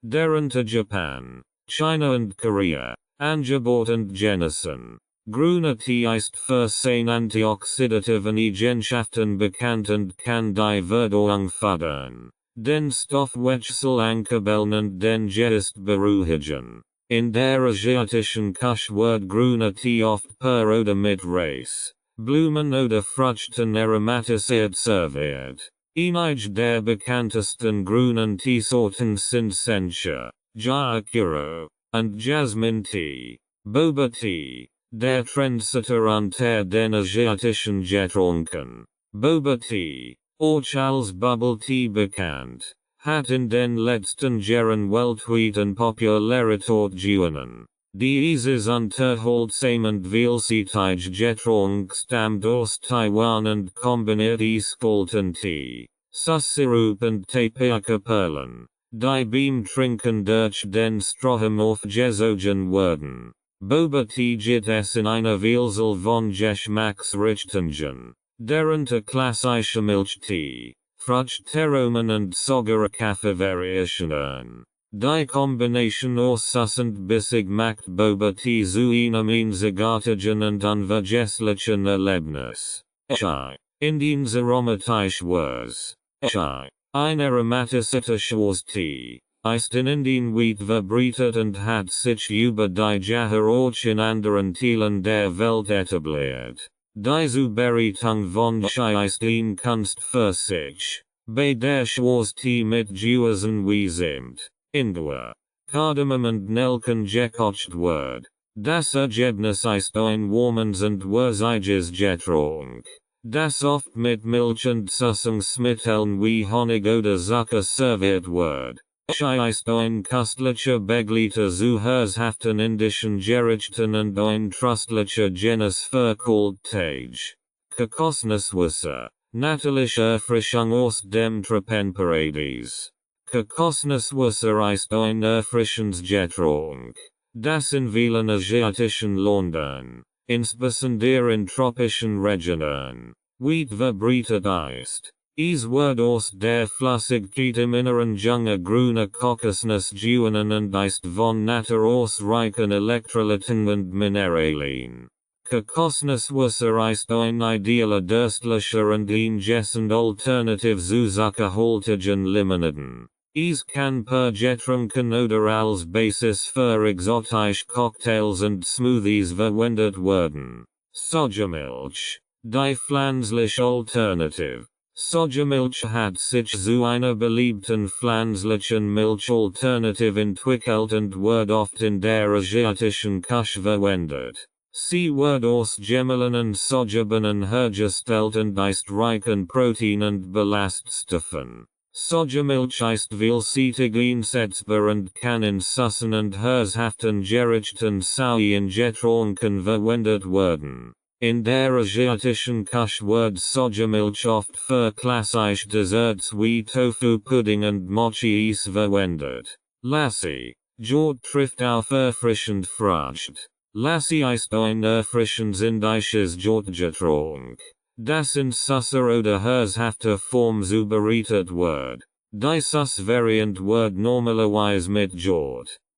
darunter Japan, China und Korea, angeboten und genossen. Grüner Tee ist für seine antioxidativen Eigenschaften bekannt und kann die Verdauung fördern. Den Stoffwechsel ankabeln und den Geist beruhigen. In der asiatischen Küche wird grüner Tee oft pur oder mit Reis, Blumen oder Früchten aromatisiert serviert. Einige der bekanntesten grünen Teesorten sind Sencha, Gyokuro, und Jasmine Tee. Boba Tee, der Trendsetter unter den asiatischen Getränken. Boba Tee, auch als Bubble Tea bekannt, hat in den letzten Jahren weltweiten Popularität gewonnen. Dieses unterhaltsamen vielseitige Getränk stammt aus Taiwan und kombiniert eiskalten Tee, Süßsirup und Tapioca-Perlen, die beim Trinken durch den Strom aufgesogen werden. Boba Tee gibt es in einer Vielzahl von Geschmacksrichtungen, darunter klassische Milchtee, Fruchtaromen und sogar Kaffeevariationen. Die Kombination aus süß und bissig macht Boba Tee zu einem einzigartigen und unvergesslichen Erlebnis. Chai. Indiens aromatisch Wurz. Chai. Ein aromatischer Schwarztee, ist in Indien weit verbreitet und hat sich über die Jahre auch in anderen Teilen der Welt etabliert. Die Zubereitung von Chai ist ein Kunst für sich, bei der Schwarztee mit Gewürzen wie Zimt, Ingwer, Kardamom und Nelken gekocht wird. Das Ergebnis ist ein warmes und würziges Getränk, das oft mit Milch und Süßungsmitteln wie Honig oder Zucker serviert wird. Chai ist ein köstlicher Begleiter zu herzhaften indischen Gerichten und ein tröstlicher Genuss für Kalttage. Kokosnusswasser, natürliche Erfrischung aus dem Tropenparadies. Kokosnusswasser ist ein erfrischendes Getränk, das in vielen asiatischen Ländern, insbesondere in tropischen Regionen, weit verbreitet ist. Es wird aus der Flüssigkeit im Inneren junger grüner Kokosnuss gewonnen und ist von Natur aus reich an Elektrolyten und Mineralien. Kokosnusswasser ist ein idealer Durstlicher und ingessend Alternative zu zuckerhaltigen Limoniden. Es kann getrunken oder als Basis für exotische Cocktails und Smoothies verwendet werden. Sojamilch. Die pflanzliche Alternative. Sojamilch hat sich zu einer beliebten pflanzlichen Milchalternative entwickelt und wird oft in der asiatischen Küche verwendet. Sie wird aus Gemüsen und Sojabohnen hergestellt und ist reich an Protein und Ballaststoffen. Sojamilch ist vielseitig einsetzbar und kann in Soßen und herzhaften Gerichten sowie in Getränken verwendet werden. In der asiatischen Küche wird Sojamilch oft für klassische Desserts wie Tofu-Pudding und Mochi-Eis verwendet. Lassi. Dort trifft auf erfrischend Frucht. Lassi ist ein erfrischend indisches Getränk, das in Süßer oder herzhafter Form zubereitet wird. Die Süß-Variant wird normalerweise mit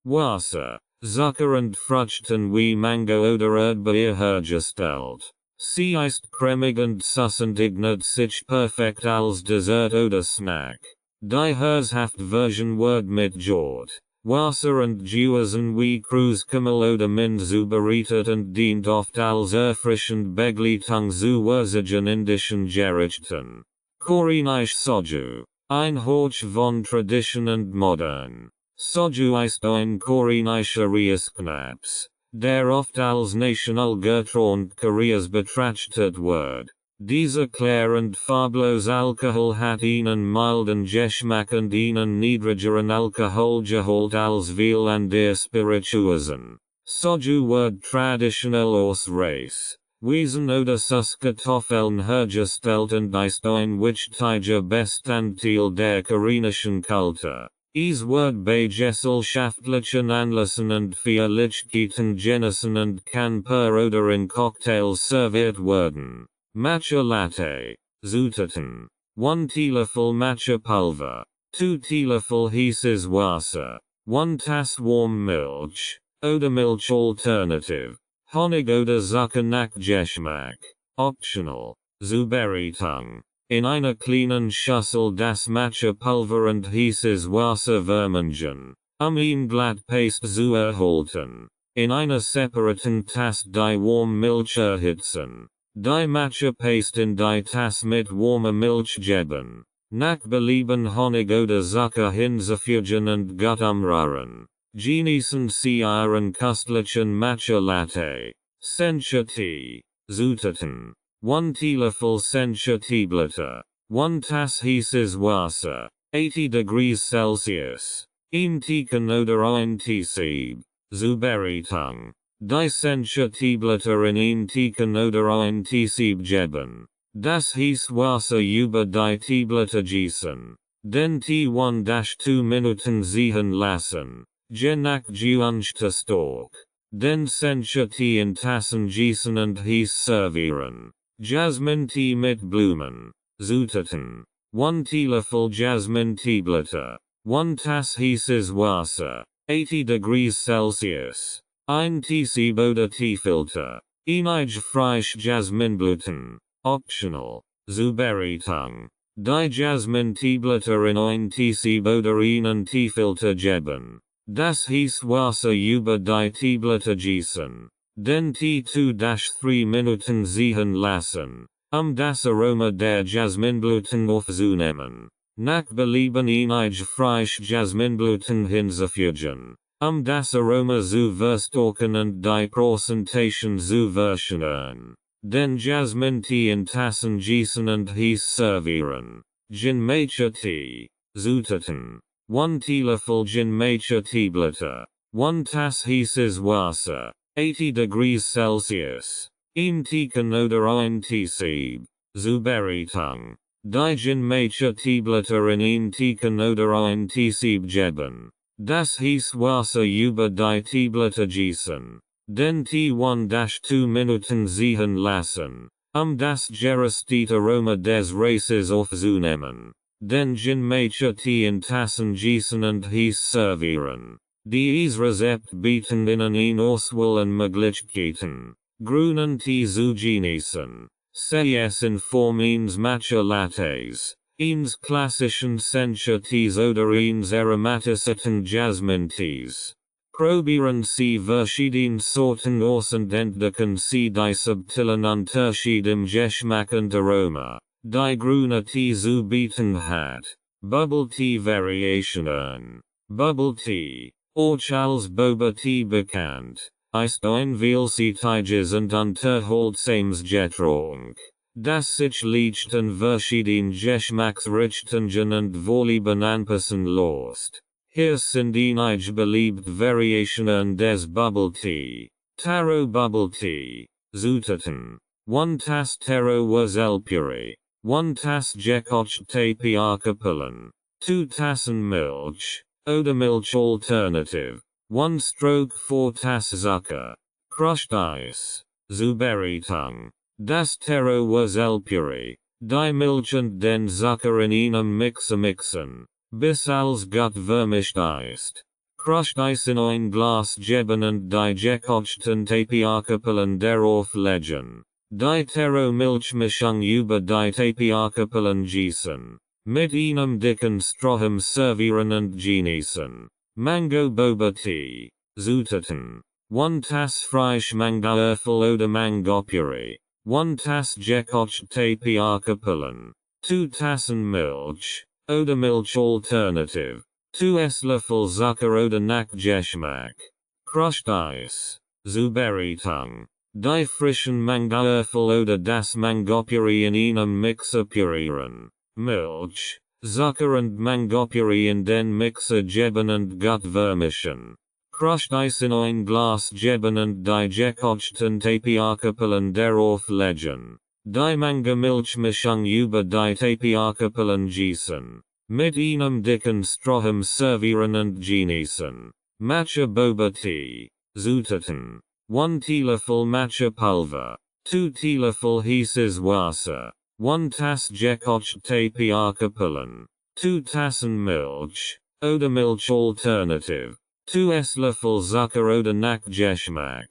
Wasser, Zucker und Früchten wie Mango oder Erdbeer hergestellt. Sie ist cremig und süß und eignet sich perfekt als Dessert oder Snack. Die herzhafte Version wird mit Wasser und Gewürzen wie Kreuzkümmel oder Mint zubereitet und dient oft als erfrischend Begleitung zu würzigen indischen Gerichten. Koreanisch Soju. Ein Horch von Tradition und Modern. Soju ist ein koreanischer Reisknaps, der oft als Nationalgetränk Koreas betrachtet wird. Dieser klar und farblos Alkohol hat einen milden Geschmack und einen niedrigeren Alkoholgehalt als viel andere Spirituosen. Soju wird traditionell aus Reis, Weizen oder Süßkartoffeln hergestellt und ist ein wichtiger Bestandteil der koreanischen Kultur. Es wird bei gesellschaftlichen Anlässen und Feierlichkeiten genossen und kann per oder in Cocktails serviert werden. Matcha Latte. Zutaten. 1 Teelöffel Matcha Pulver. 2 Teelöffel heißes Wasser. 1 Tass warm Milch. Oder Milch Alternative. Honig oder Zucker nach Geschmack. Optional. Zubereitung. In einer kleinen Schüssel das Matcha Pulver und heißes Wasser vermengen. Ihn glatt Paste zu erhalten. In einer separaten Tasse die warm Milch erhitzen. Die Matcha Paste in die Tasse mit warmer Milch geben. Nach Belieben Honig oder Zucker hinzufügen und gut umrühren. Genießen Sie Ihren köstlichen Matcha Latte. Sencha Tee. Zutaten. 1 Teelöffel Sencha Teeblätter. 1 Tass heißes Wasser. 80 degrees Celsius. 1 Teekan oder 1 Teesieb. Zubereitung. Die Sencha Teeblätter in 1 Teekan oder 1 Teesieb geben. Das heiße Wasser über die Teeblätter gießen. Den Tee 1-2 Minuten ziehen lassen. Je nach Gewünschtstock. Den Sencha Tee in Tassen gießen und heiß servieren. Jasmine Tee mit Blumen. Zutaten. 1 Teelöffel Jasmine Teeblätter. 1 Tass heißes Wasser. 80 degrees Celsius. 1 Teesieb oder Teefilter. Einige frische Jasminblüten. Optional. Zubereitung. Die Jasmine Teeblätter in 1 Teesieb oder einen Teefilter geben. Das heiße Wasser über die Teeblätter gießen. Den Tee 2-3 Minuten ziehen lassen. Das Aroma der Jasminblüten aufzunehmen. Nach Belieben einige frische Jasminblüten hinzufügen. Das Aroma zu verstärken und die Präsentation zu verschönern. Den Jasmin-Tee in Tassen gießen und heiß servieren. Jinmecha Tee. Zutaten. 1 Teelöffel Jinmecha Teeblätter. 1 Tass heißes Wasser. 80 degrees Celsius. 1 Teekan oder 1 Teesieb. Zubereitung. Die Jinmecha Teeblätter in 1 Teekan oder 1 Teesieb geben. Das heiße Wasser über die Teeblätter gießen. Den Tee 1-2 Minuten ziehen lassen. Das geresteht Aroma des Races aufzunehmen. Den Gin Macher Tee in Tassen gießen und heiß servieren. Dies Rezept bieten Ihnen Auswahlen Möglichkeiten. Grünen Tee zu genießen. Sei es in Form eines Matcha Lattes, eines klassischen Sencha Tees oder eines aromatisierten Jasmine Tees. Probieren Sie verschiedene Sorten aus und entdecken Sie die subtilen Unterschiede im Geschmack und Aroma, die grüne Tee zu bieten hat. Bubble Tea Variationen. Bubble Tea, auch als Boba Tea bekannt, ist ein vielseitiges und unterhaltsames Getränk, das sich leicht an verschiedenen Geschmacksrichtungen und Vorlieben anpassen lässt. Hier sind einige beliebte Variationen des Bubble Tea. Taro Bubble Tea. Zutaten. 1 Tass Taro Wurzel Puree. 1 Tass gekochte Tapioca-Pullen. 2 Tassen Milch. Oder Milch Alternative. 1 stroke 4 Tass Zucker. Crushed Ice. Zubereitung. Das Taro Wurzel Puree. Die Milch und den Zucker in einem Mixer mixen, bis als gut vermischt ist. Crushed Ice in ein Glas geben und die gekochten Tapioca-Pullen darauf legen. Die Taro-Milchmischung über die Tapioca-Pullen gießen. Mit einem dicken Strohhalm servieren und genießen. Mango Boba Tea. Zutaten. 1 Tass frisch Mangoäpfel oder Mango-Puree. 1 Tass gekochte Tapioca-Pullen. 2 Tassen Milch. Oder Milch Alternative. 2 Esslöffel Zucker oder nach Geschmack. Crushed Ice. Zubereitung. Die frischen Mangoäpfel oder das Mangopuree in einem Mixer pürieren. Milch, Zucker und Mangopuree in den Mixer geben und gut vermischen. Crushed Ice in ein Glas geben und die gekochten Tapioca-Pullen darauf legen. Die Mango-Milchmischung über die Tapioca-Pullen gießen. Mit einem dicken Strohhalm servieren und genießen. Matcha Boba Tea. Zutaten. 1 Teelöffel Matcha Pulver. 2 Teelöffel heißes Wasser. 1 Tass gekochte Tapioca-Pullen. 2 Tassen Milch. Oder Milch Alternative. 2 Esslöffel Zucker oder nach Geschmack.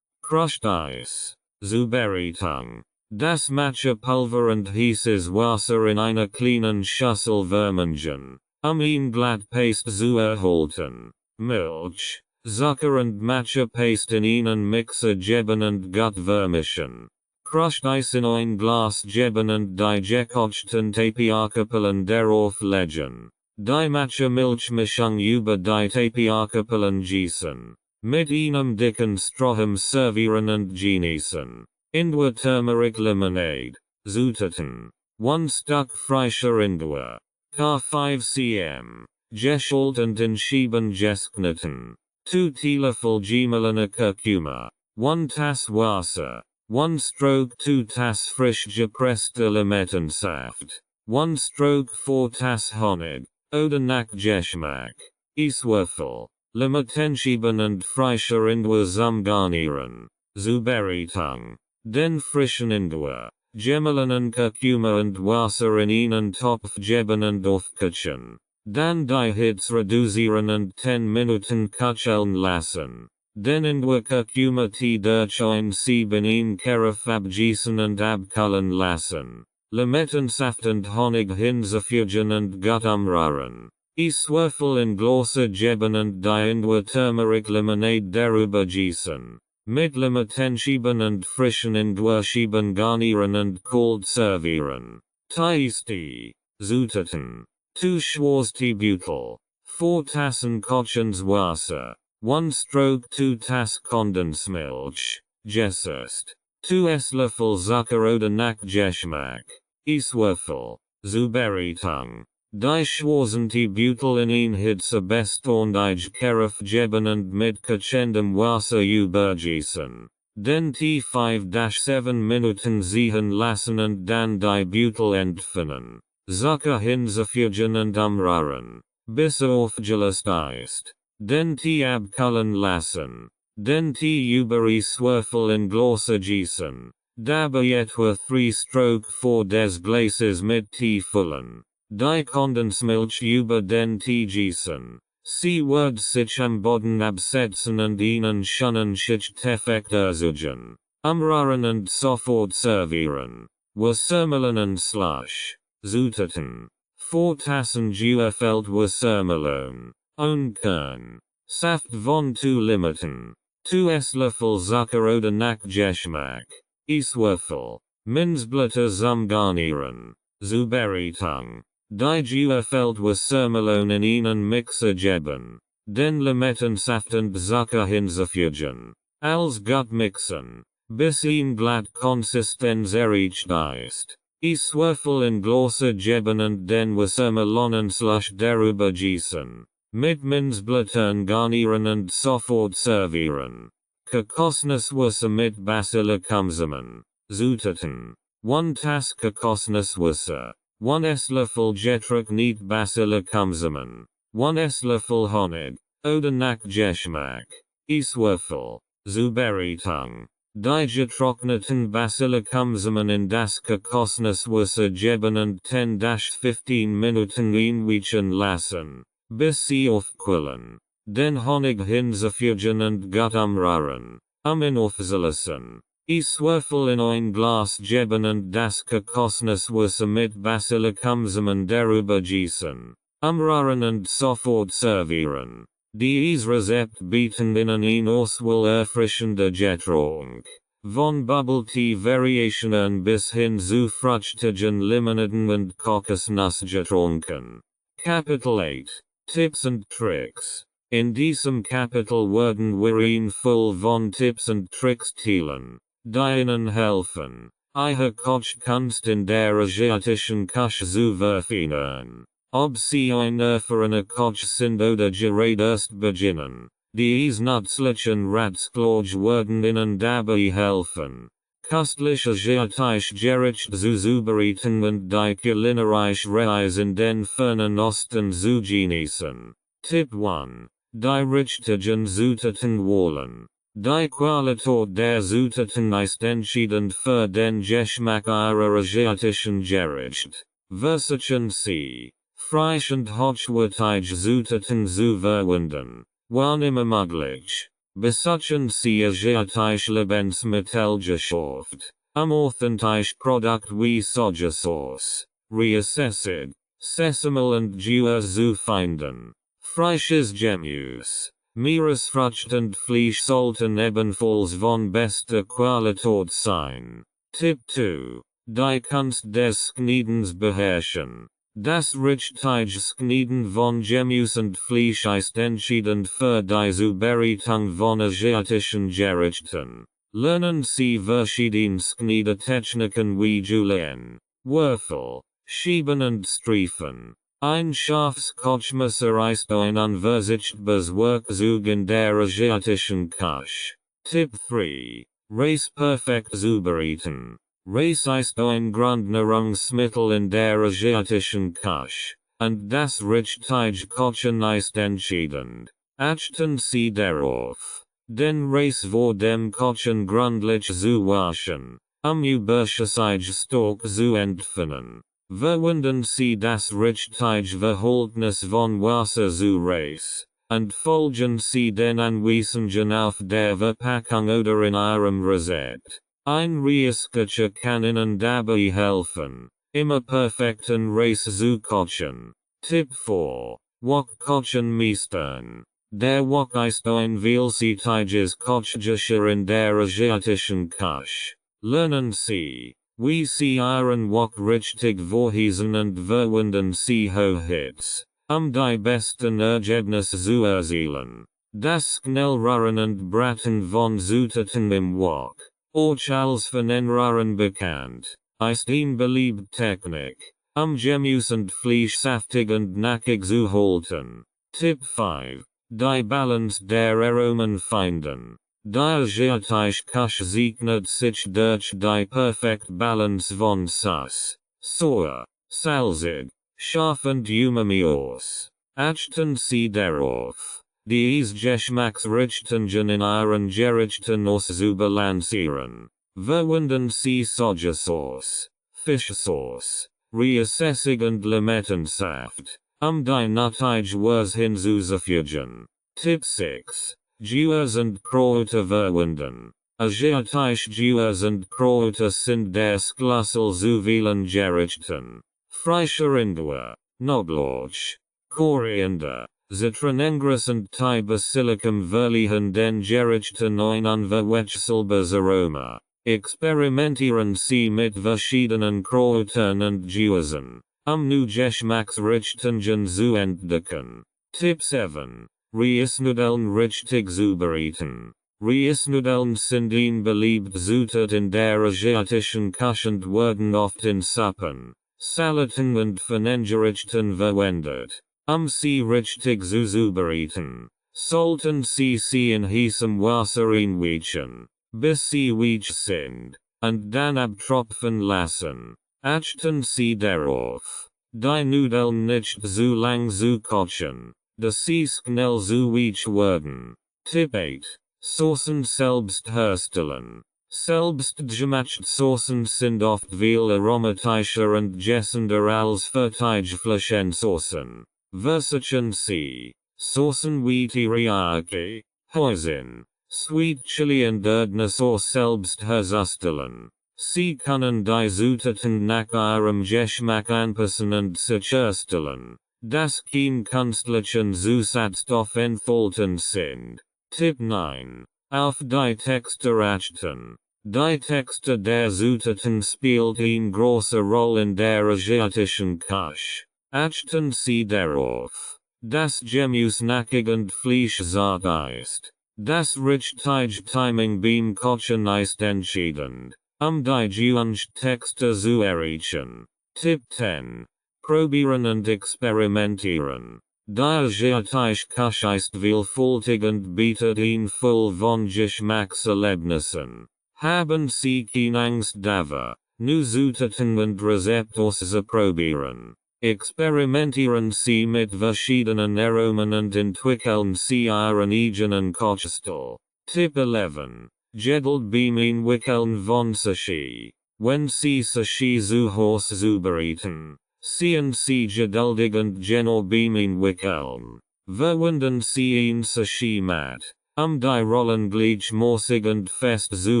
Crushed Ice. Zubereitung. Das Matcha Pulver und heißes Wasser in einer kleinen Schüssel vermengen. Ihn glatt Paste zu erhalten. Milch, Zucker und Matcha Paste in einen Mixer geben und gut vermischen. Crushed Ice in ein Glas geben und die gekochten Tapioca-Pullen darauf legen. Die Matcha Milchmischung über die Tapioca-Pullen gießen. Mit einem dicken Strohhalm servieren und genießen. Ingwer Turmeric Lemonade. Zutaten. 1 Stück frischer Ingwer. K5 cm. Geschält und in Scheiben geschnitten. 2 Teelöffel gemehlene Kurkuma. 1 Tass Wasser. 1 stroke 2 Tass frisch gepresster Limettensaft. 1 stroke 4 Tass Honig. Oder nach Geschmack. Eiswürfel. Limettenscheiben und frischer Ingwer zum Garnieren. Zubereitung. Den frischen Ingwer, gemehlenen Kurkuma und Wasser in einen Topf geben und aufkochen. Dann die Hitze reduzieren und 10 Minuten köcheln lassen. Den Ingwer Kurkuma Tee durch ein Sieb in ein Karaf abgießen und abkühlen lassen. Limettensaft und Honig hinzufügen und gut umrühren. Eiswürfel in Gläser geben und die Ingwer Turmeric Lemonade darüber gießen. Mit Limettenscheiben und frischen Ingwerscheiben garnieren und kalt servieren. Tasty. Zutaten. 2 Schwarzteebeutel. 4 Tassen kochendes Wasser. 1 stroke 2 Tass Kondensmilch. Gesüßt. 2 Esslöffel Zucker oder nach Geschmack. Eiswürfel. Zubereitung. Die Schwarzteebeutel in ein Hitze beständig Karaf geben und mit kochendem Wasser übergießen. Den Tee 5-7 Minuten ziehen lassen und dann die Beutel entfernen. Zucker hinzufügen und umrühren, bis aufgelöst ist. Den Tee abkühlen lassen. Den Tee über Eiswürfel in Gläser gießen. dabei etwa 3-4 des Glases mit Tee füllen. Die Kondensmilch über den Tee gießen. Sie wird sich am Boden absetzen und ihnen Schichteffekt erzeugen. Umrühren und sofort servieren. Wassermelon und Slush. Zutaten. 4 Tassen Gefüllt Wassermelon. Kern. Saft von 2 Limetten. 2 Esslöffel Zucker oder nach Geschmack. Eswürfel. Minzblätter zum Garnieren. Zubereitung. Die Gefüllt Wassermelon in einen Mixer geben. Den Limettensaft und Zucker hinzufügen. Als gut mixen. Bis ihn glatt Konsistenz erreicht ist. Eswürfel in Gläser geben und den Wassermelonenslush darüber gießen. Mit Minzblättern garnieren und sofort servieren. Gekossenes Wasser mit Basilikum zusammen. Zutaten. 1 Tasse gekossenes Wasser. 1 Esslöffel getrocknet Basilikum zusammen. 1 Esslöffel Honig. Oder nach Geschmack. Eswürfel. Zubereitung. Die getrockneten Basilikum zusammen in das gekossenes Wasser geben und 10-15 Minuten einweichen lassen. Bis sie aufquillen. Den Honig hinzufügen und gut umrühren. Aufzulassen. Eswürfel in ein Glas geben und das gekossenes Wasser mit Basilikum zusammen darüber gießen. Umrühren und sofort servieren. Dieses Rezept bieten Ihnen eine Auswahl erfrischender Getränke. Von Bubble Tea Variationen bis hin zu fruchtigen Limonaden und Kokosnussgetränken. Kapitel 8. Tipps and Tricks. In diesem Kapitel werden wir Ihnen voll von Tipps und Tricks teilen, die Ihnen helfen, Ihre Kochkunst in der asiatischen Küche zu verfeinern. Ob Sie ein erfahrener Koch sind oder gerade erst beginnen, diese nützlichen Ratschläge werden Ihnen dabei helfen, köstlich asiatisch Gerichte zu zubereiten und die kulinarische Reise in den fernen Osten zu genießen. Tipp 1. Die richtigen Zutaten wählen. Die Qualität der Zutaten ist entscheidend für den Geschmack Ihrer asiatischen Gerichte. Versuchen Sie, frisch und hochwertige Zutaten zu verwenden, wann immer möglich. Besuchen Sie asiatische Lebensmittelgeschäfte, authentische Produkte wie Sojasauce, Reassessed, Sesame und Dua zu finden. Frisches Gemüse, Meeresfrüchte und Fleisch sollten ebenfalls von bester Qualität sein. Tipp 2. Die Kunst des Schneidens beherrschen. Das richtige Schneiden von Gemüse und Fleisch ist entscheidend für die Zubereitung von asiatischen Gerichten. Lernen Sie verschiedene Schneidetechniken wie Julienne, Würfel, Schieben und Streifen. Ein scharfes Kochmesser ist ein unverzichtbares Werkzeug in der asiatischen Küche. Tipp 3. Reis perfekt zubereiten. Reis ist ein Grundnahrungsmittel in der asiatischen Küche, und das richtige Kochen ist entscheidend. Achten Sie darauf, den Reis vor dem Kochen gründlich zu waschen, überschüssige Stock zu entfernen. Verwenden Sie das richtige Verhältnis von Wasser zu Reis, und folgen Sie den Anweisungen auf der Verpackung oder in Ihrem Rezept. Ein Reiskocher kann Ihnen dabei helfen, immer perfekten Reis zu kochen. Tipp 4. Wok-Kochen meistern. Der Wok ist ein vielseitiges Kochgeschirr in der asiatischen Küche. Lernen Sie, wie Sie Ihren Wok richtig vorheizen und verwenden Sie Hochhitze, die besten Ergebnisse zu erzielen. Das Schnellrühren und Braten von Zutaten im Wok, auch als Vernenrühren bekannt, ist eine beliebte Technik, Gemüse und Fleisch saftig und nackig zu halten. Tipp 5. Die Balance der Aromen finden. Die asiatische Küche zeichnet sich durch die perfekte Balance von Süß, sauer, salzig, scharf und umami aus. Achten Sie darauf, diese Geschmacksrichtungen in Ihren Gerichten auszubalancieren. Verwenden Sie Soja-Sauce, Fischsauce, reassessigen Limettensaft, die nuttige Wurst hinzuzufügen. Tipp 6. Gewürze und Kräuter verwenden. Asiatisch Gewürze und Kräuter sind der Schlüssel zu vielen Gerichten. Frischer Ingwer, Knoblauch, Koriander, Zitronengras und Thai Basilicum verleihen den Gerichten ein unverwechselbares Aroma. Experimentieren Sie mit verschiedenen Kräutern und Gewürzen, neue Geschmacksrichtungen zu entdecken. Tipp 7. Reisnudeln richtig zubereiten. Reisnudeln sind ein beliebt Zutat in der asiatischen Küche und werden oft in Suppen, Salaten und Pfannengerichten verwendet. Sie richtig zu zubereiten, sollten Sie sie in heißem Wasser einweichen, bis sie weich sind, und dann abtropfen lassen. Achten Sie darauf, die Nudeln nicht zu lang zu kochen, dass sie schnell zu weich werden. Tipp 8. Soßen selbst herstellen. Selbstgemachte Soßen sind oft viel aromatischer und gesünder als Fertigfläschensoßen. Versichern Sie, Soßen wie Teriyaki, Hoisin, Sweet Chili und Erdnusssoße selbst herstellen. Sie können die Zutaten nach Ihrem Geschmack anpassen und sicherstellen, dass kein künstlichen Zusatzstoff enthalten sind. Tipp 9. Auf die Texte achten. Die Texte der Zutaten spielt eine große Rolle in der asiatischen Küche. Achten Sie darauf, dass Gemüse nackig und Fleisch zart ist. Das richtige Timing beim Kochen ist entscheidend, die gewünschten Texte zu erreichen. Tipp 10. Probieren und experimentieren. Die asiatische Küche ist vielfältig und bietet ein voll von Geschmackserlebnissen. Haben Sie keine Angst davor, neue Zutaten und Rezepte auszuprobieren. Experimentieren Sie mit verschiedenen Aromen und entwickeln Sie Ihren eigenen Kochstil. Tipp 11. Geduld beim Entwickeln von Sushi. Wenn Sie Sushi zu Hause zubereiten, seien Sie geduldig und genau beim Entwickeln. Verwenden Sie ein Sushi-Mat, die Rollen gleichmäßig und fest zu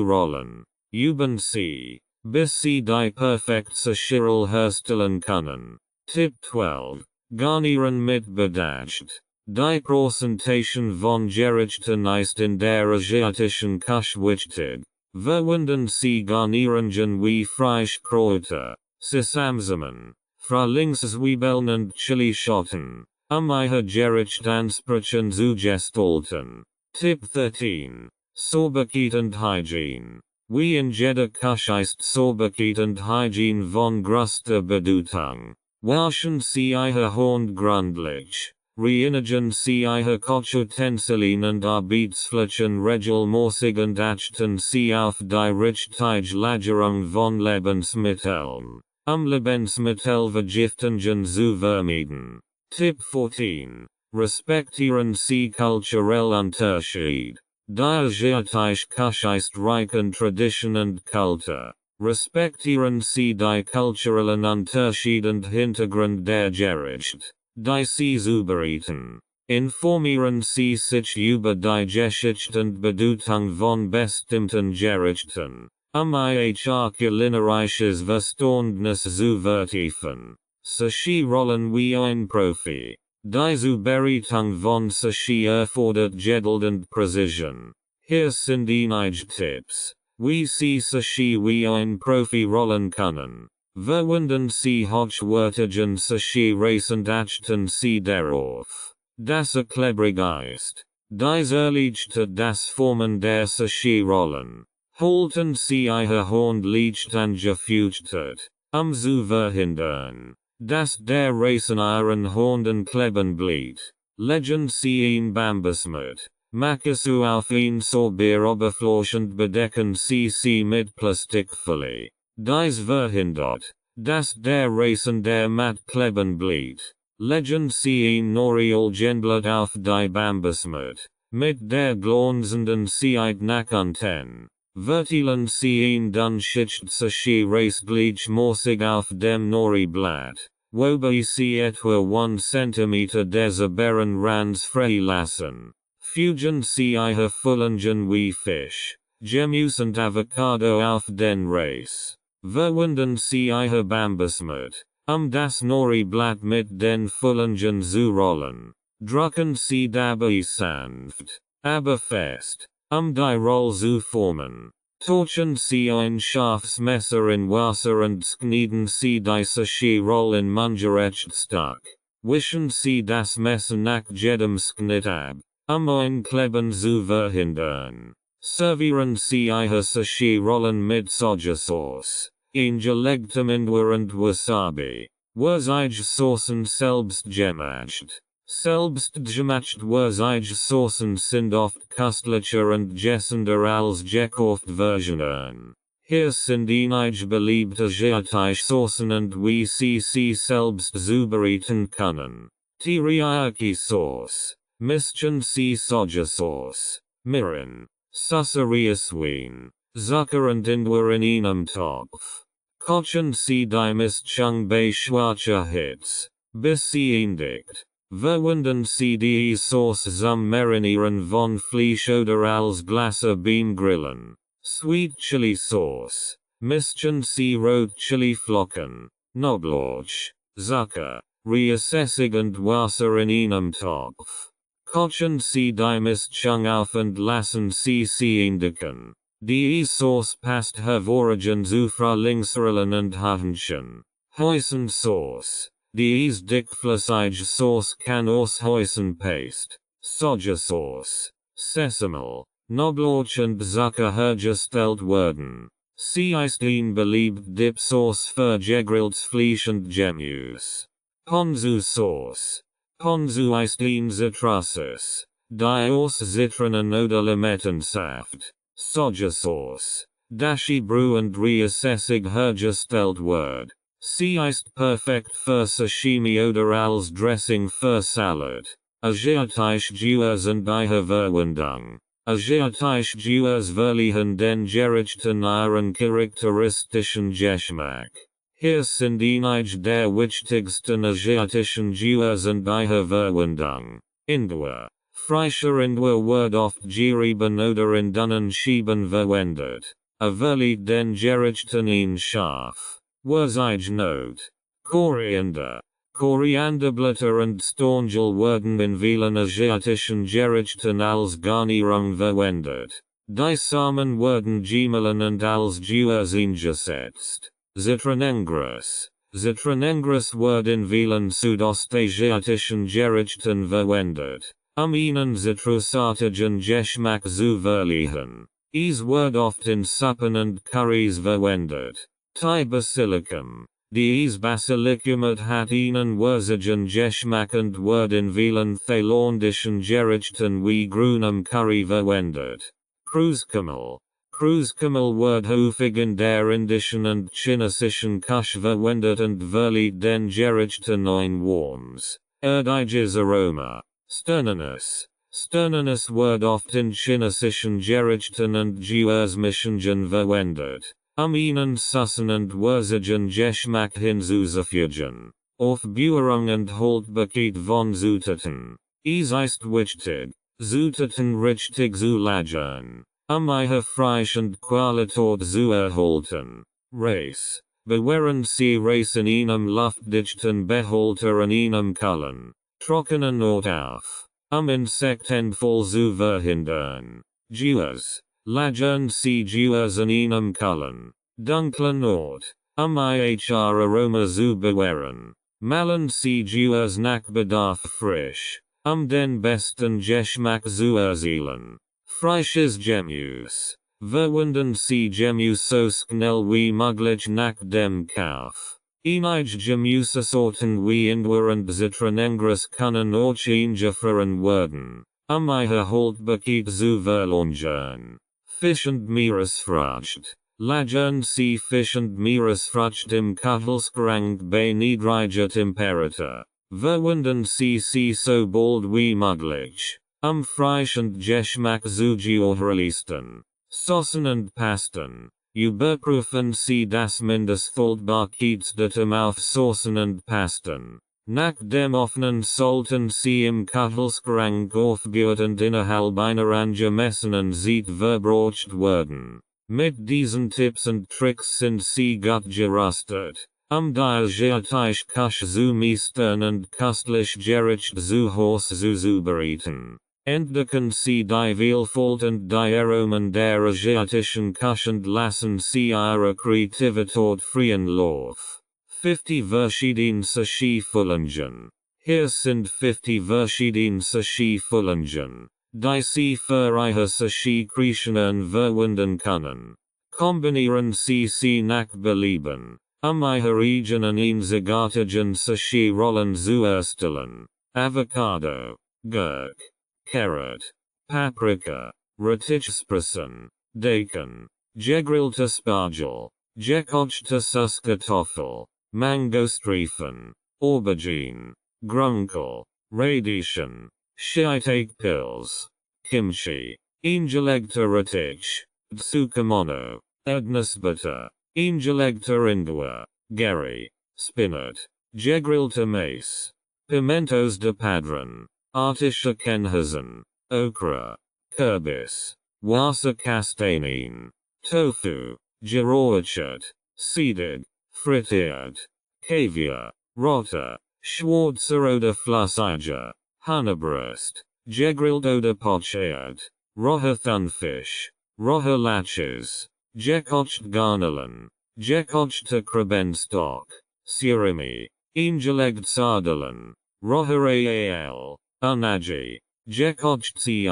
rollen. Üben Sie, bis Sie die perfekte Sushi-Roll herstellen können. Tipp 12. Garnieren mit Bedacht. Die Präsentation von Gerichten ist in der asiatischen Küche wichtig. Verwenden Sie Garnierungen wie Frischkräuter, Sesamsamen, Frühlingszwiebeln und Chilischoten, Ihr Gericht ansprechen zu gestalten. Tipp 13. Sauberkeit und Hygiene. Wie in jeder Küche ist Sauberkeit und Hygiene von größter Bedeutung. Waschen Sie Ihre Hände gründlich. Reinigen Sie Ihre Kochutensilien und Arbeitsflächen regelmäßig und achten Sie auf die richtige Lagerung von Lebensmitteln, Lebensmittelvergiftungen zu vermeiden. Tipp 14. Respektieren Sie kulturellen Unterschied. Die asiatische Küche ist reich an Tradition und Kultur. Respektieren Sie die kulturellen Unterschiede und Hintergrund der Gerichte, die Sie zubereiten. Informieren Sie sich über die Geschichte und Bedeutung von bestimmten Gerichten, Ihr kulinarisches Verständnis zu vertiefen. Sushi-Rollen wie ein Profi. Die Zubereitung von Sushi erfordert Geduld und Precision. Hier sind einige Tipps, wie Sie Sushi wie ein Profi rollen können. Verwenden Sie hochwertigen Sushi-Reis und achten Sie darauf, dass klebrig ist. Dies erleichtert das Formen der Sushi-Rollen. Halten Sie Ihre Hand leicht angefeuchtet, zu verhindern, dass der Reis in Ihren Händen kleben bleibt. Legen Sie ein Bambusmat, Makasu auf ein sauber Oberfläche und bedecken Sie mit Plastikfolie. Dies verhindert, dass der Reis in der Mat kleben bleibt. Legen Sie ein Norialgenblatt auf die Bambusmat, mit der glänzenden Seite nach unten. Vertilen sien dun schichtse shi race bleach morsig auf dem nori blatt. Wobei sie etwa 1 cm des Bären rands freilassen. Fugen sie ihre Fullengen wie Fisch. Gemüse und Avocado auf den Reis. Verwenden sie ihre Bambus mit. Das nori blatt mit den Fullengen zu rollen. Drucken sie dabei sanft, aber fest. Die Roll zu formen. Torchen sie ein Schafsmesser in Wasser und schneiden sie diese Ski-Roll in Mungerechtstock. Wischen sie das Messer nach jedem Schnitt ab, Einkleben zu verhindern. Servieren sie ihre Ski-Rollen mit Sojasauce, eingelegtem Ingwer und Wasabi. Wurzeige-Saucen selbst gemacht. Selbstgemacht Wurzeige-Saucen sind oft köstlicher und gesünder als gekauft Versionen. Hier sind einige beliebte asiatische Saucen und wie sie selbst zubereiten können. Teriyaki-Sauce. Mischen sie Sojasauce, Mirin, Susserierswein, Zucker und Ingwer in einem Topf. Kochen sie die Mischung bei schwarzer Hitze, bis sie eindigt. Verwenden sie die Sauce zum Marinieren von Fleisch oder als Glasse beim Grillen. Sweet Chili Sauce. Mischen sie Rot Chili Flocken, Knoblauch, Zucker, Reissig und Wasser in einem Topf. Kochen sie die Mischung auf und lassen sie eindicken. Die Sauce passt hervorragend zu Frühlingsrollen und Hähnchen. Häusensauce. Die dickflüssige Sauce kann aus Häusenpaste, Sojasauce, Sesame, Knoblauch und Zucker hergestellt werden. Sie ist ein beliebt Dip-Sauce für gegrilltes Fleisch und Gemüse. Ponzu-Sauce. Ponzu ist ein Zitrussus, die aus Zitronen oder Limettensaft, Sojasauce, Dashi Brew und Reissig hergestellt wird. Sie ist perfekt für Sashimi oder als Dressing für Salad. Asiatische Gewürze sind ihre Verwendung. Asiatische Gewürze verleihen den gerichten ihren charakteristischen Geschmack. Hier sind einige der wichtigsten asiatischen Gewürze und ihre Verwendung. Ingwer. Frischer Ingwer wird oft gerieben oder in dünnen Scheiben verwendet. Verleiht den gerichten ein scharf. Wurzeige-Note. Koriander. Korianderblätter und Storngel werden in vielen asiatischen Gerichten als Garnierung verwendet. Die Samen werden gemahlen und als Gewürz eingesetzt. Zitronengras. Zitronengras wird in vielen südostasiatischen Gerichten verwendet, ihnen zitrusartigen Geschmack zu verleihen. Es wird oft in Suppen und Currys verwendet. Thai Basilicum. Dies Basilicum hat einen würzigen Geschmack und wird in vielen thailändischen Gerichten wie grünem Curry verwendet. Kreuzkümmel. Kreuzkümmel wird häufig in der indischen und chinesischen Küche verwendet und verleiht den Gerichten ein warmes, erdiges Aroma. Sterninus. Sterninus wird oft in chinesischen Gerichten und Gewürzmischungen verwendet, ihnen Süßen und würzigen Geschmack hinzuzufügen. Aufbewahrung und Haltbarkeit von Zutaten. Es ist wichtig, Zutaten richtig zu lagern, ihre Frische und Qualität zu erhalten. Reis. Bewahren Sie Reis in einem luftdichten Behälter in einem kühlen, trockenen Ort auf, Insektenfall zu verhindern. Gewürze. Lagern Sie Gewürze in einem kühlen, dunklen Ort, ihr Aroma zu bewahren. Malen Sie Gewürze nach Bedarf frisch, den besten Geschmack zu erzielen. Frisches Gemüse. Verwenden Sie Gemüse so schnell wie möglich nach dem Kauf. Einige Gemüsesorten wie Ingwer und Zitronengras können auch eingefroren werden, ihre Haltbarkeit zu verlängern. Fisch und Meeresfrüchte. Lagern Sie Fisch und Meeresfrüchte im Kühlschrank bei niedriger Temperatur. Verwenden Sie so bald wie möglich, frisch und Geschmack zu gewährleisten. Sossen und Pasten. Überprüfen Sie das Mindesthaltbarkeitsdatum auf Soßen und Pasten. Nach dem Öffnen sollten Sie im Kühlschrank aufbewahrend innerhalb einer angemessenen Zeit verbraucht werden. Mit diesen Tipps und Tricks sind Sie gut gerüstet, die asiatisch Küche zu meistern und köstlich Gerichte zu Hause zu zubereiten. Entdecken Sie die Vielfalt und die Aromen der asiatischen Küche und lassen Sie Ihre Kreativität freien Lauf. 50 verschiedene Sushi-Füllungen. Hier sind 50 verschiedene Sushi-Füllungen, die Sie für Ihre Sushi-Kreationen verwenden können. Kombinieren Sie nach Belieben, Ihre eigenen einzigartigen Sushi-Rollen zu erstellen. Avocado, Gurk, Carrot, Paprika, Ratichspressen, Daikon, gegrillte Spargel, gekochte Süßkartoffel, Mangostreifen, Aubergine, Grunkel, Radieschen, Shiitake-Pilz, Kimchi, eingelegte Rettich, Tsukemono, Erdnussbutter, eingelegte Ingwer, Gary, Spinat, gegrillte Mace, Pimentos de Padron, Artischokenhasen, Okra, Kürbis, Wasserkastanien, Tofu, Geräuchert, Seeded, Frittiert, Caviar, Rotter, Schwarzer oder Flüssiger, Hannebrust, gegrillt oder pochiert, roher Thunfisch, roher Lachs, gekocht Garnelen, gekochte Krabbenstock, Surimi, eingelegt Sardellen, roher Aal, Unagi, gekocht Ci,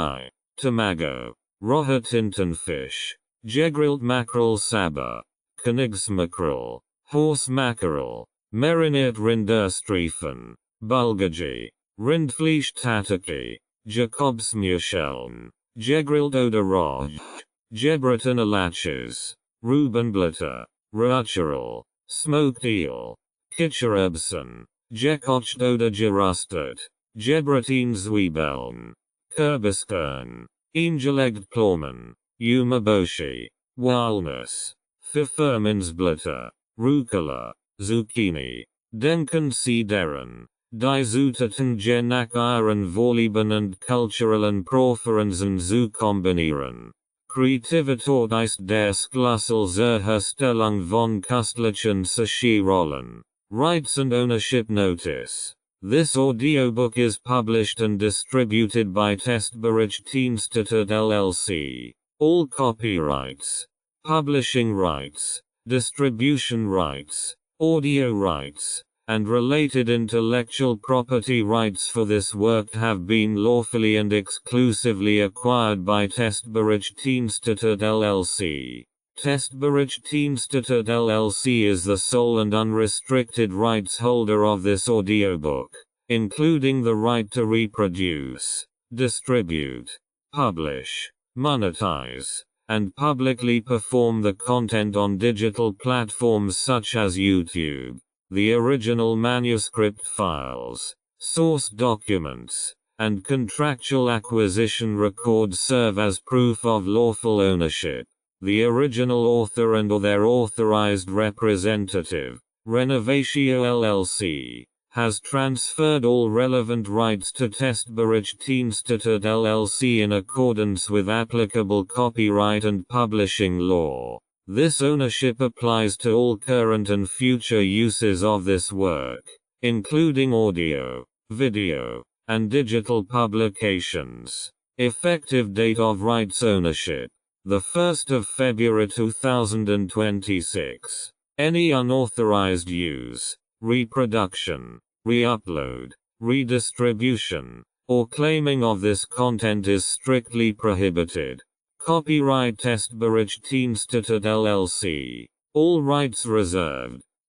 Tamago, roher Tintenfisch, gegrillt Mackerel Saba, Königsmackerel, Horse Mackerel, mariniert Rinderstreifen, Bulgogi, Rindfleisch Tataki, Jakobsmuscheln, gegrillt oder roh, gebratene Lachs, Rubenblätter, Röcherl, smoked eel, Kichererbsen, gekocht oder geröstet, Gebratine-Zwiebeln, Kürbiskern, eingelegt Plomen, Umeboshi, Walnuss, Pfefferminzblätter, Rucola, Zucchini. Denken Sie daran, die Zutaten je nach Ihren Vorlieben und kulturellen Präferenzen zu kombinieren. Kreativität ist der Schlüssel zur Herstellung von köstlichen Sushi-Rollen. Rights and ownership notice. This audiobook is published and distributed by Testberichtdienste LLC. All copyrights, publishing rights, distribution rights, audio rights, and related intellectual property rights for this work have been lawfully and exclusively acquired by Testberichtdienste LLC. Testberichtdienste LLC is the sole and unrestricted rights holder of this audiobook, including the right to reproduce, distribute, publish, monetize, and publicly perform the content on digital platforms such as YouTube. The original manuscript files, source documents, and contractual acquisition records serve as proof of lawful ownership. The original author and/or their authorized representative, Renovatio LLC, has transferred all relevant rights to Testberichtdienste LLC in accordance with applicable copyright and publishing law. This ownership applies to all current and future uses of this work, including audio, video, and digital publications. Effective date of rights ownership: the 1st of February 2026. Any unauthorized use, reproduction, re-upload, redistribution, or claiming of this content is strictly prohibited. Copyright Testberichtdienste LLC. All rights reserved.